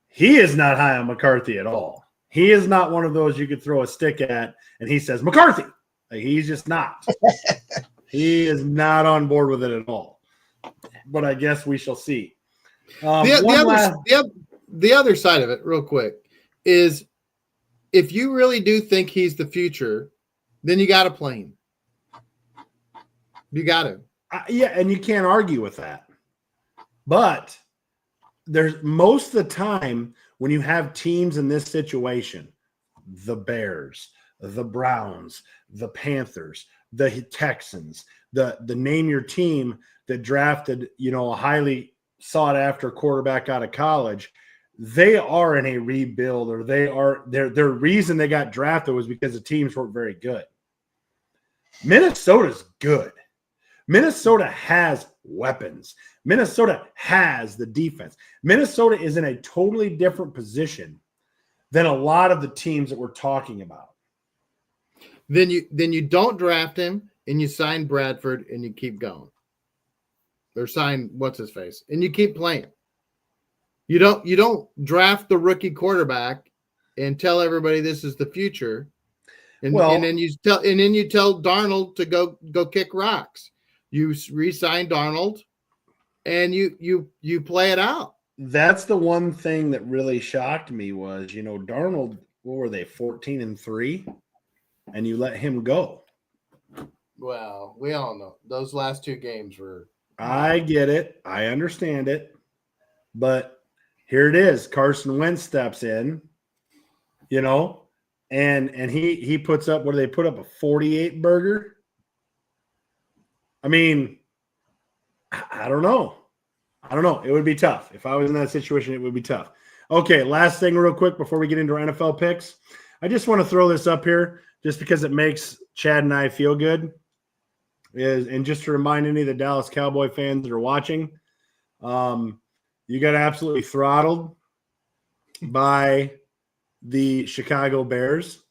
he is not high on McCarthy at all. He is not one of those you could throw a stick at and he says, McCarthy. Like, he's just not. He is not on board with it at all. But I guess we shall see. The other side of it, real quick, is if you really do think he's the future, then you got to play him. You got to. Yeah, and you can't argue with that. But there's most of the time when you have teams in this situation, the Bears, the Browns, the Panthers, the Texans, the name your team that drafted, you know, a highly sought after quarterback out of college, they are in a rebuild, or their reason they got drafted was because the teams weren't very good. Minnesota's good. Minnesota has weapons. Minnesota has the defense. Minnesota is in a totally different position than a lot of the teams that we're talking about. Then you don't draft him and you sign Bradford and you keep going. Or sign what's his face and you keep playing. You don't draft the rookie quarterback and tell everybody this is the future. And then you tell Darnold to go kick rocks. You re-sign Darnold and you play it out. That's the one thing that really shocked me was, you know, Darnold, what were they, 14-3? And you let him go. Well, we all know those last 2 games were. I get it. I understand it. But here it is. Carson Wentz steps in, you know, and he puts up, what do they put up, a 48 burger? I mean, I don't know. It would be tough. If I was in that situation, it would be tough. Okay, last thing real quick before we get into our NFL picks. I just want to throw this up here just because it makes Chad and I feel good. And just to remind any of the Dallas Cowboy fans that are watching, you got absolutely throttled by the Chicago Bears.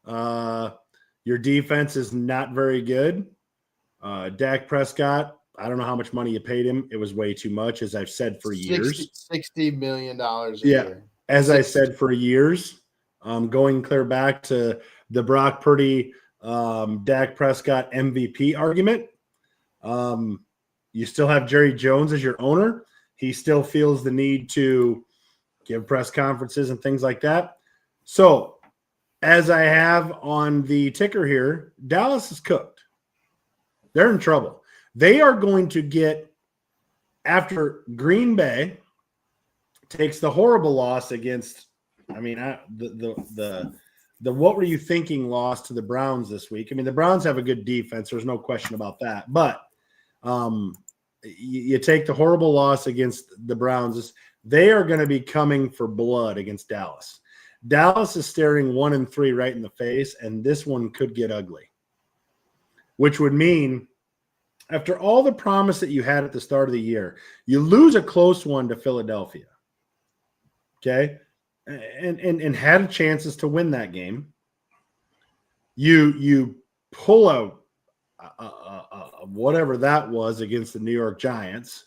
Your defense is not very good. Dak Prescott, I don't know how much money you paid him. It was way too much, as I've said for years. $60 million a year. As I said for years, going clear back to the Brock Purdy, Dak Prescott MVP argument. You still have Jerry Jones as your owner. He still feels the need to give press conferences and things like that. So, as I have on the ticker here, Dallas is cooked. They're in trouble. They are going to get, after Green Bay takes the horrible loss against, the what were you thinking loss to the Browns this week. I mean, the Browns have a good defense. There's no question about that. But you take the horrible loss against the Browns. They are going to be coming for blood against Dallas. Dallas is staring 1-3 right in the face, and this one could get ugly, which would mean after all the promise that you had at the start of the year, you lose a close one to Philadelphia. Okay. And had chances to win that game. You pull out whatever that was against the New York Giants,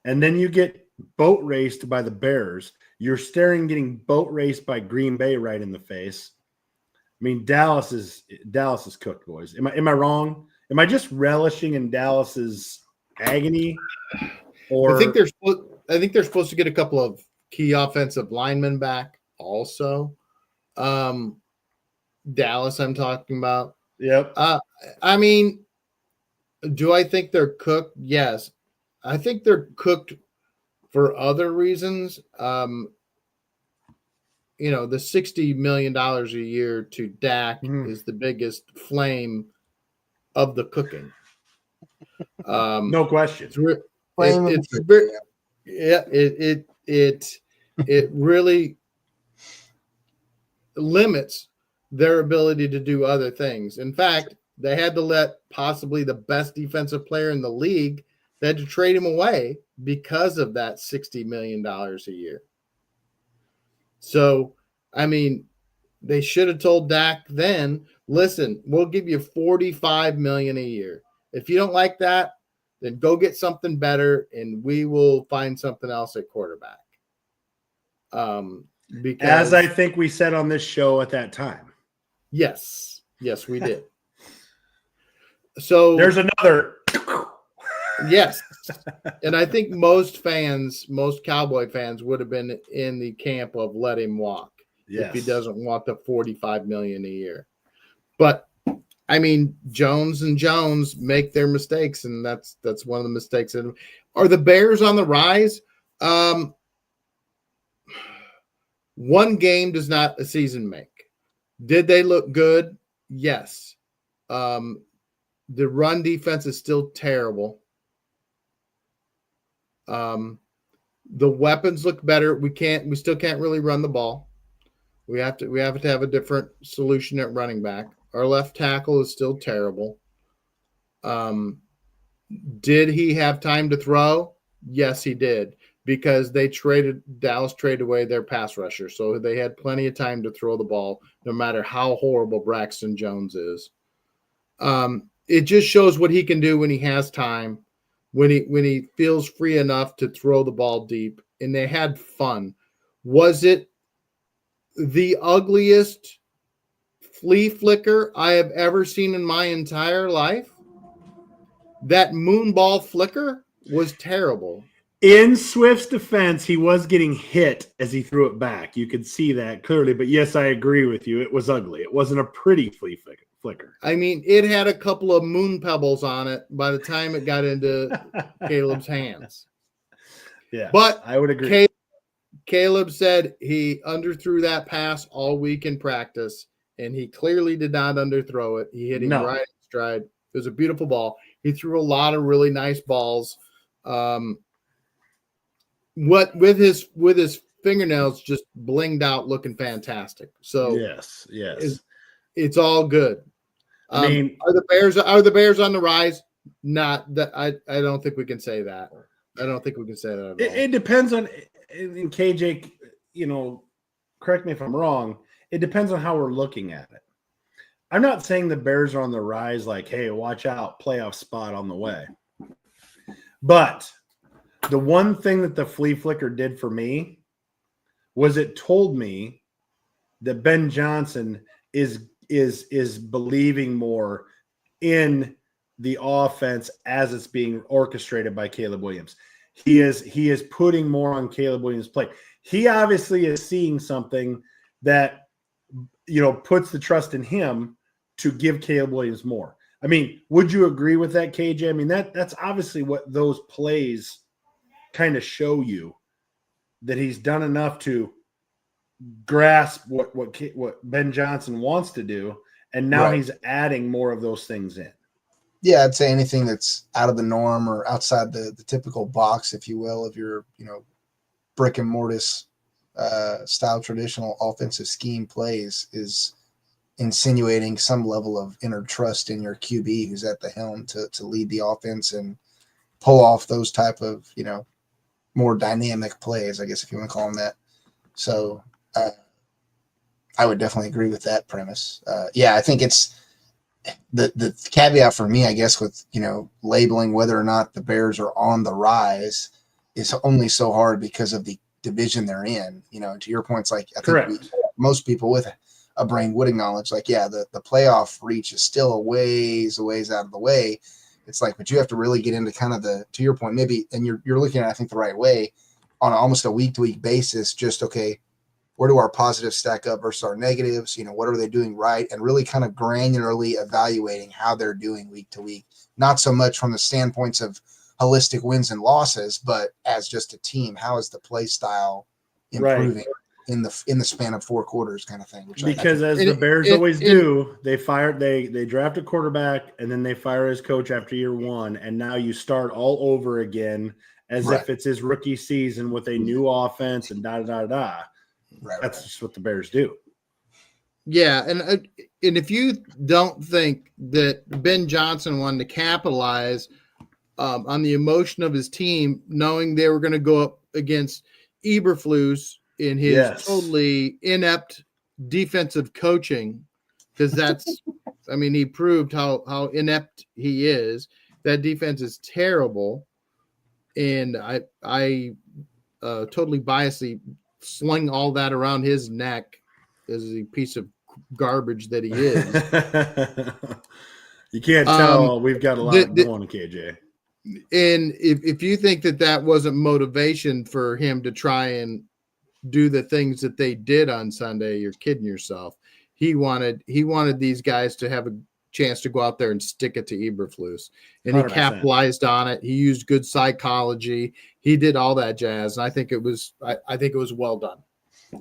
and then you get boat raced by the Bears. You're getting boat raced by Green Bay right in the face. I mean, Dallas is cooked, boys. Am I wrong? Am I just relishing in Dallas's agony? Or I think they're supposed to get a couple of key offensive linemen back also. Dallas, I'm talking about. Yep. I mean, do I think they're cooked? Yes. I think they're cooked for other reasons. The $60 million a year to Dak is the biggest flame of the cooking. No question. It really limits their ability to do other things. In fact, they had to let possibly the best defensive player in the league, they had to trade him away because of that $60 million a year. So, I mean, they should have told Dak then, listen, we'll give you $45 million a year. If you don't like that, then go get something better and we will find something else at quarterback. Because, as I think we said on this show at that time. Yes, we did. So there's another. Yes. And I think most Cowboy fans would have been in the camp of let him walk if he doesn't want the $45 million a year. But I mean, Jones make their mistakes, and that's one of the mistakes. Are the Bears on the rise? One game does not a season make. Did they look good? Yes. The run defense is still terrible. The weapons look better. We still can't really run the ball. We have to have a different solution at running back. Our left tackle is still terrible. Did he have time to throw? Yes, he did, because Dallas traded away their pass rusher. So they had plenty of time to throw the ball, no matter how horrible Braxton Jones is. It just shows what he can do when he has time, when he feels free enough to throw the ball deep, and they had fun. Was it the ugliest flea flicker I have ever seen in my entire life? That moonball flicker was terrible. In Swift's defense, he was getting hit as he threw it back. You could see that clearly. But yes, I agree with you. It was ugly. It wasn't a pretty flea flicker. I mean, it had a couple of moon pebbles on it by the time it got into Caleb's hands. Yeah, but I would agree. Caleb said he underthrew that pass all week in practice, and he clearly did not underthrow it. He hit him right in stride. It was a beautiful ball. He threw a lot of really nice balls. With his fingernails just blinged out, looking fantastic. So yes, it's all good. I mean, are the Bears on the rise? Not that I don't think we can say that. I don't think we can say that at all. It depends on, in KJ, correct me if I'm wrong. It depends on how we're looking at it. I'm not saying the Bears are on the rise, like, hey, watch out, playoff spot on the way. But the one thing that the flea flicker did for me was it told me that Ben Johnson is believing more in the offense as it's being orchestrated by Caleb Williams. He is putting more on Caleb Williams' plate. He obviously is seeing something that puts the trust in him to give Caleb Williams more. I mean, would you agree with that, KJ? I mean, that's obviously what those plays kind of show you, that he's done enough to grasp what Ben Johnson wants to do, and now he's adding more of those things in. Yeah, I'd say anything that's out of the norm or outside the typical box, if you will, of your brick and mortar style traditional offensive scheme plays is insinuating some level of inner trust in your QB who's at the helm to lead the offense and pull off those type of, more dynamic plays, I guess, if you want to call them that. So I would definitely agree with that premise. I think it's the caveat for me, I guess, with, labeling whether or not the Bears are on the rise is only so hard because of the division they're in. To your points, like I think most people with a brain would acknowledge, like, the playoff reach is still a ways out of the way. It's like, but you have to really get into kind of to your point, maybe, and you're looking at, I think, the right way on almost a week-to-week basis, just, okay, where do our positives stack up versus our negatives? What are they doing right? And really kind of granularly evaluating how they're doing week to week, not so much from the standpoints of holistic wins and losses, but as just a team, how is the play style improving in the span of 4 quarters, kind of thing? Because the Bears always do, they draft a quarterback and then they fire his coach after year 1, and now you start all over again as if it's his rookie season with a new offense and da. That's just what the Bears do. Yeah, and if you don't think that Ben Johnson wanted to capitalize on the emotion of his team, knowing they were going to go up against Eberflus in his totally inept defensive coaching, because that's, he proved how inept he is. That defense is terrible, and I totally biasly sling all that around his neck as a piece of garbage that he is. You can't tell we've got a lot going, KJ. And if you think that wasn't motivation for him to try and do the things that they did on Sunday, you're kidding yourself. He wanted these guys to have a chance to go out there and stick it to Eberflus, and 100%. He capitalized on it. He used good psychology. He did all that jazz, and I think it was well done.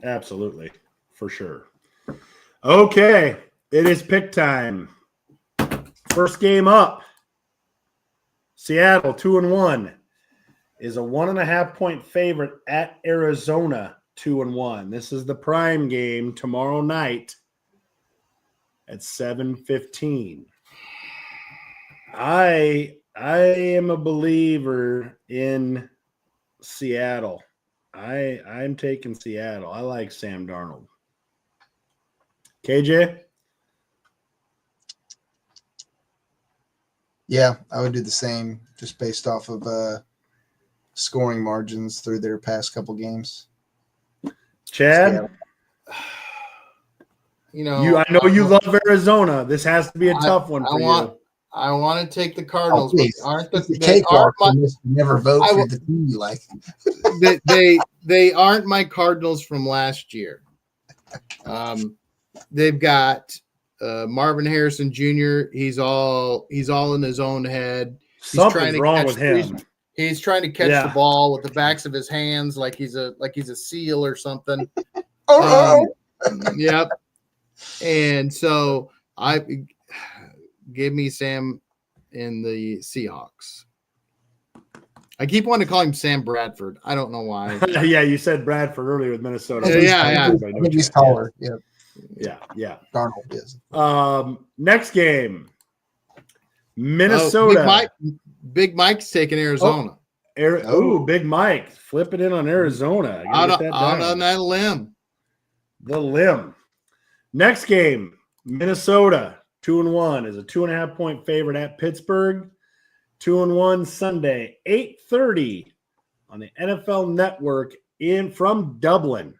Absolutely, for sure. Okay, it is pick time. First game up. Seattle 2-1 is a 1.5-point favorite at Arizona 2-1. This is the prime game tomorrow night at 7:15. I am a believer in Seattle. I'm taking Seattle. I like Sam Darnold. KJ? Yeah, I would do the same, just based off of scoring margins through their past couple games. Chad? I know you love Arizona. This has to be a tough one for you. I want to take the Cardinals. Never vote for the team you like. they aren't my Cardinals from last year. They've got Marvin Harrison Jr. He's all in his own head. Something's wrong with him. He's trying to catch the ball with the backs of his hands like he's a seal or something. Yep. And so give me Sam in the Seahawks. I keep wanting to call him Sam Bradford. I don't know why. Yeah, you said Bradford earlier with Minnesota. Yeah. I think he's taller. Yeah. Darnold is. Next game. Minnesota. Big Mike's taking Arizona. Big Mike. Flip it in on Arizona. Out on that limb. The limb. Next game. Minnesota 2-1 is a 2.5-point favorite at Pittsburgh. 2-1 Sunday, 8:30 on the NFL Network from Dublin.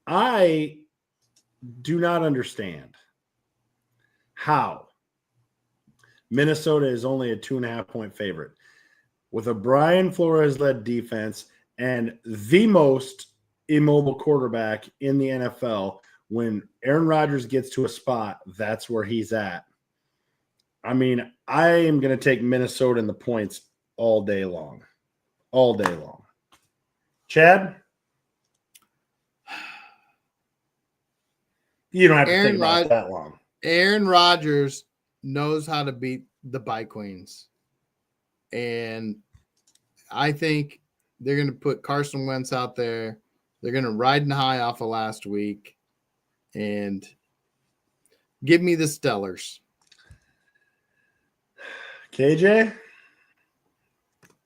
I do not understand how Minnesota is only a 2.5-point favorite with a Brian Flores-led defense and the most immobile quarterback in the NFL. When Aaron Rodgers gets to a spot, that's where he's at. I am going to take Minnesota in the points all day long. All day long. Chad? You don't have to think about that long. Aaron Rodgers knows how to beat the Bike Queens. And I think They're going to put Carson Wentz out there. They're going to ride in high off of last week. And give me the Stellars. KJ?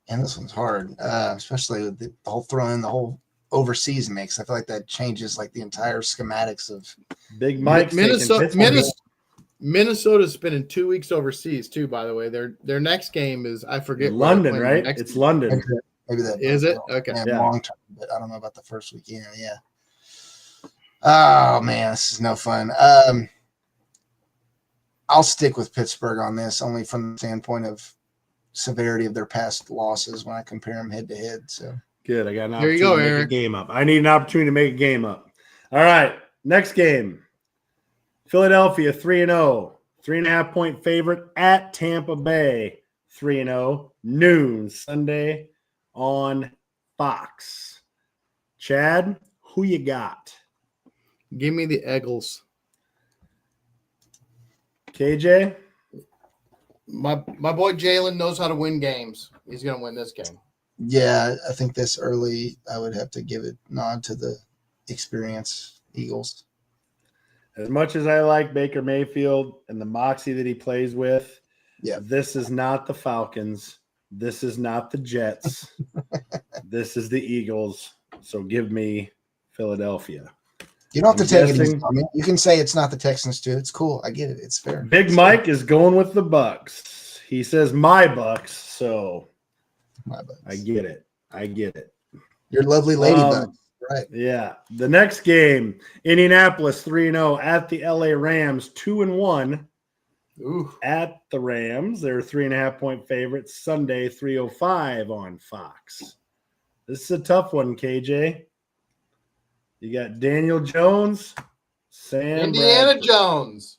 And this one's hard, especially with the whole throwing the whole overseas mix. I feel like that changes like the entire schematics of Big Mike's Minnesota's spending 2 weeks overseas too, by the way. Their next game is, I forget, London, right? It's London. maybe that Is it? Okay. Yeah, Yeah. long term, but I don't know about the first weekend. Yeah. Oh man, this is no fun. I'll stick with Pittsburgh on this, only from the standpoint of severity of their past losses when I compare them head to head. So Good. I got an There you opportunity go, to make Eric. a game up. I need an opportunity to make a game up. All right. Next game. Philadelphia 3-0. 3.5-point favorite at Tampa Bay. 3-0. Noon Sunday on Fox. Chad, who you got? Give me the Eagles. KJ? My boy Jalen knows how to win games. He's going to win this game. yeah, I think this early I would have to give it nod to the experience Eagles. As much as I like Baker Mayfield and the moxie that he plays with, Yeah. this is not the Falcons. This is not the Jets. This is the Eagles. So give me Philadelphia. You don't have to I'm take it easy guessing- on me. You can say it's not the Texans too. It's cool. I get it. It's fair. Big It's Mike is going with the Bucks. He says my Bucks, so fair. My buds. I get it. I get it. Your lovely ladybug. Right. Yeah. The next game, Indianapolis 3-0 at the LA Rams, 2-1 Ooh. at the Rams. They're 3.5-point favorites. Sunday, 3:05 on Fox. This is a tough one, KJ. You got Daniel Jones, Sam Indiana Bradford. Jones.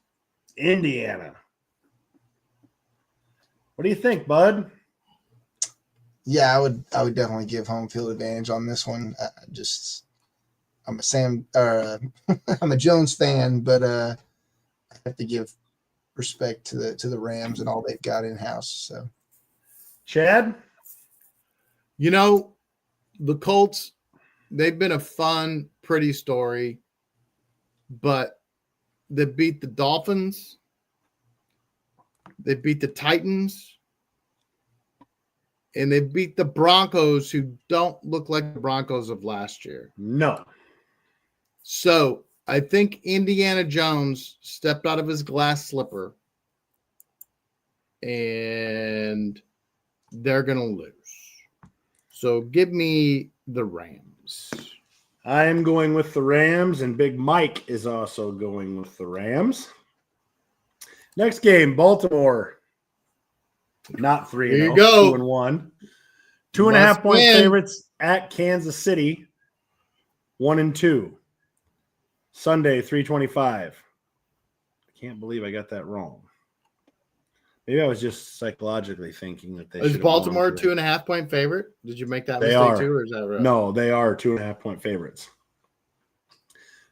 Indiana. What do you think, bud? Yeah, I would definitely give home field advantage on this one. I'm a Jones fan, but I have to give respect to the Rams and all they've got in house. So Chad? You know, the Colts, they've been a fun, pretty story, but they beat the Dolphins. They beat the Titans. And they beat the Broncos, who don't look like the Broncos of last year. No. So I think Indiana Jones stepped out of his glass slipper, and they're going to lose. So give me the Rams. I'm going with the Rams, and Big Mike is also going with the Rams. Next game, Baltimore. Not 3-0. Here you go. 2-1. 2.5-point win. favorites at Kansas City. 1-2. Sunday, 3:25. I can't believe I got that wrong. Maybe I was just psychologically thinking that they Is should have won Baltimore a 3. 2.5-point favorite? Did you make that They mistake are. too, or is that right? No, they are 2.5-point favorites.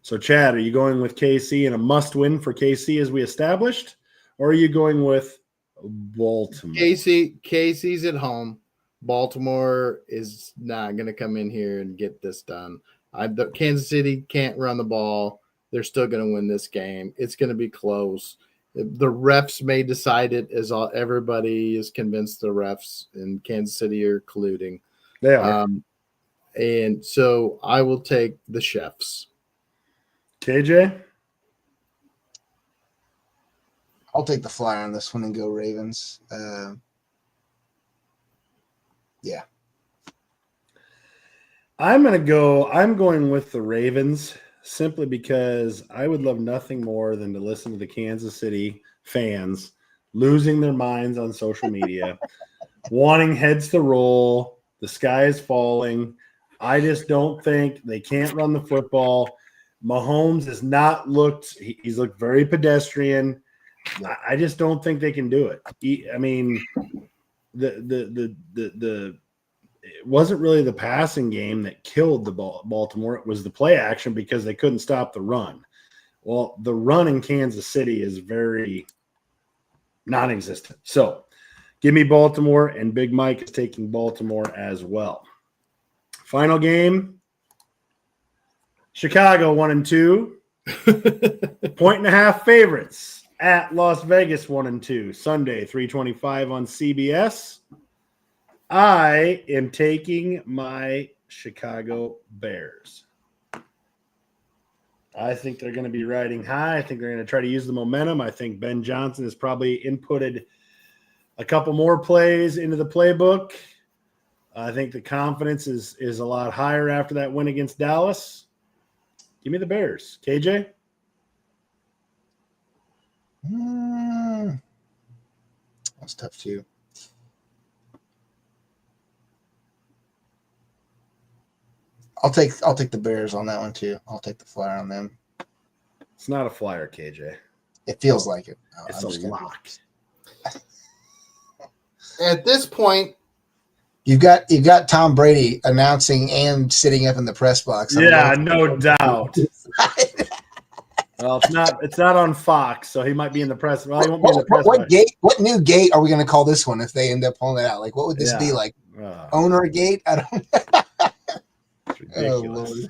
So, Chad, are you going with KC and a must-win for KC as we established, or are you going with Baltimore? KC's at home. Baltimore is not going to come in here and get this done. Kansas City can't run the ball. They're still going to win this game. It's going to be close. The refs may decide it, as everybody is convinced the refs in Kansas City are colluding. They are. And so I will take the Chefs. KJ? I'll take the flyer on this one and go Ravens. Yeah. I'm going with the Ravens simply because I would love nothing more than to listen to the Kansas City fans losing their minds on social media, wanting heads to roll. The sky is falling. I just don't think they can't run the football. Mahomes has not looked – he's looked very pedestrian. I just don't think they can do it. I mean, it wasn't really the passing game that killed the Baltimore. It was the play action because they couldn't stop the run. Well, the run in Kansas City is very non-existent. So give me Baltimore, and Big Mike is taking Baltimore as well. Final game. Chicago 1-2. 1.5 favorites at Las Vegas 1-2. Sunday 3:25 on CBS. I am taking my Chicago Bears. I think they're going to be riding high. I think they're going to try to use the momentum. I think Ben Johnson has probably inputted a couple more plays into the playbook. I think the confidence is a lot higher after that win against Dallas. Give me the Bears. KJ? That's tough too. I'll take the Bears on that one too. I'll take the flyer on them. It's not a flyer, KJ. It feels like it. It's a lock. At this point, You've got Tom Brady announcing and sitting up in the press box. Yeah, no doubt. Well, it's not on Fox, so he might be in the press. Well, he won't be in the press. What new gate are we going to call this one if they end up pulling it out? Like, what would this be like? Owner gate? I don't. It's ridiculous.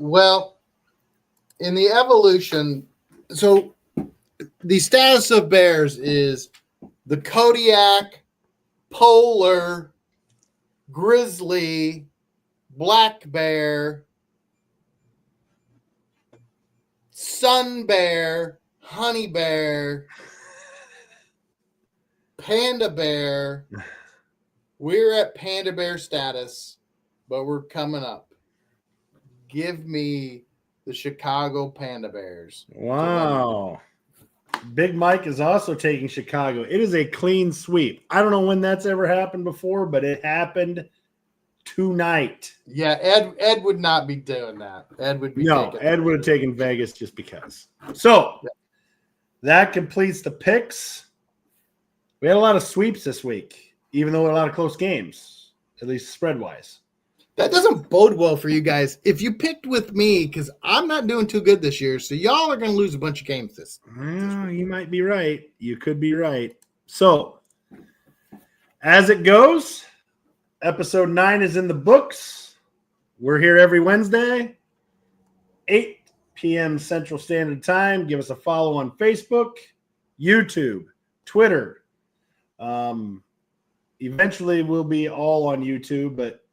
well, in the evolution, so the status of Bears is the Kodiak, Polar, Grizzly, Black Bear, Sun Bear, Honey Bear, Panda Bear. We're at Panda Bear status, but we're coming up. Give me the Chicago Panda Bears. Wow. Big Mike is also taking Chicago. It is a clean sweep. I don't know when that's ever happened before, but it happened tonight. Yeah, Ed would not be doing that. Ed would be Ed would have taken Vegas just because. So that completes the picks. We had a lot of sweeps this week, even though there were a lot of close games, at least spread-wise. That doesn't bode well for you guys. If you picked with me, because I'm not doing too good this year, so y'all are going to lose a bunch of games this Well, you might be right. You could be right. So, as it goes, episode 9 is in the books. We're here every Wednesday, 8 p.m. Central Standard Time. Give us a follow on Facebook, YouTube, Twitter. Eventually, we'll be all on YouTube, but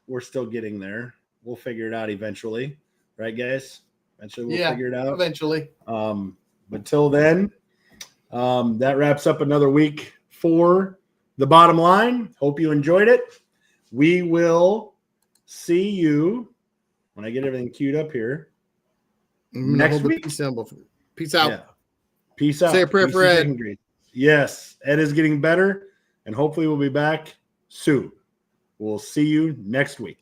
we're still getting there. We'll figure it out eventually. Right, guys? Eventually, we'll figure it out. Eventually. But till then, that wraps up another week for The Bottom Line. Hope you enjoyed it. We will see you when I get everything queued up here. Next week. Peace out. Yeah. Peace out. Say a prayer for Ed. Yes, Ed is getting better, and hopefully we'll be back soon. We'll see you next week.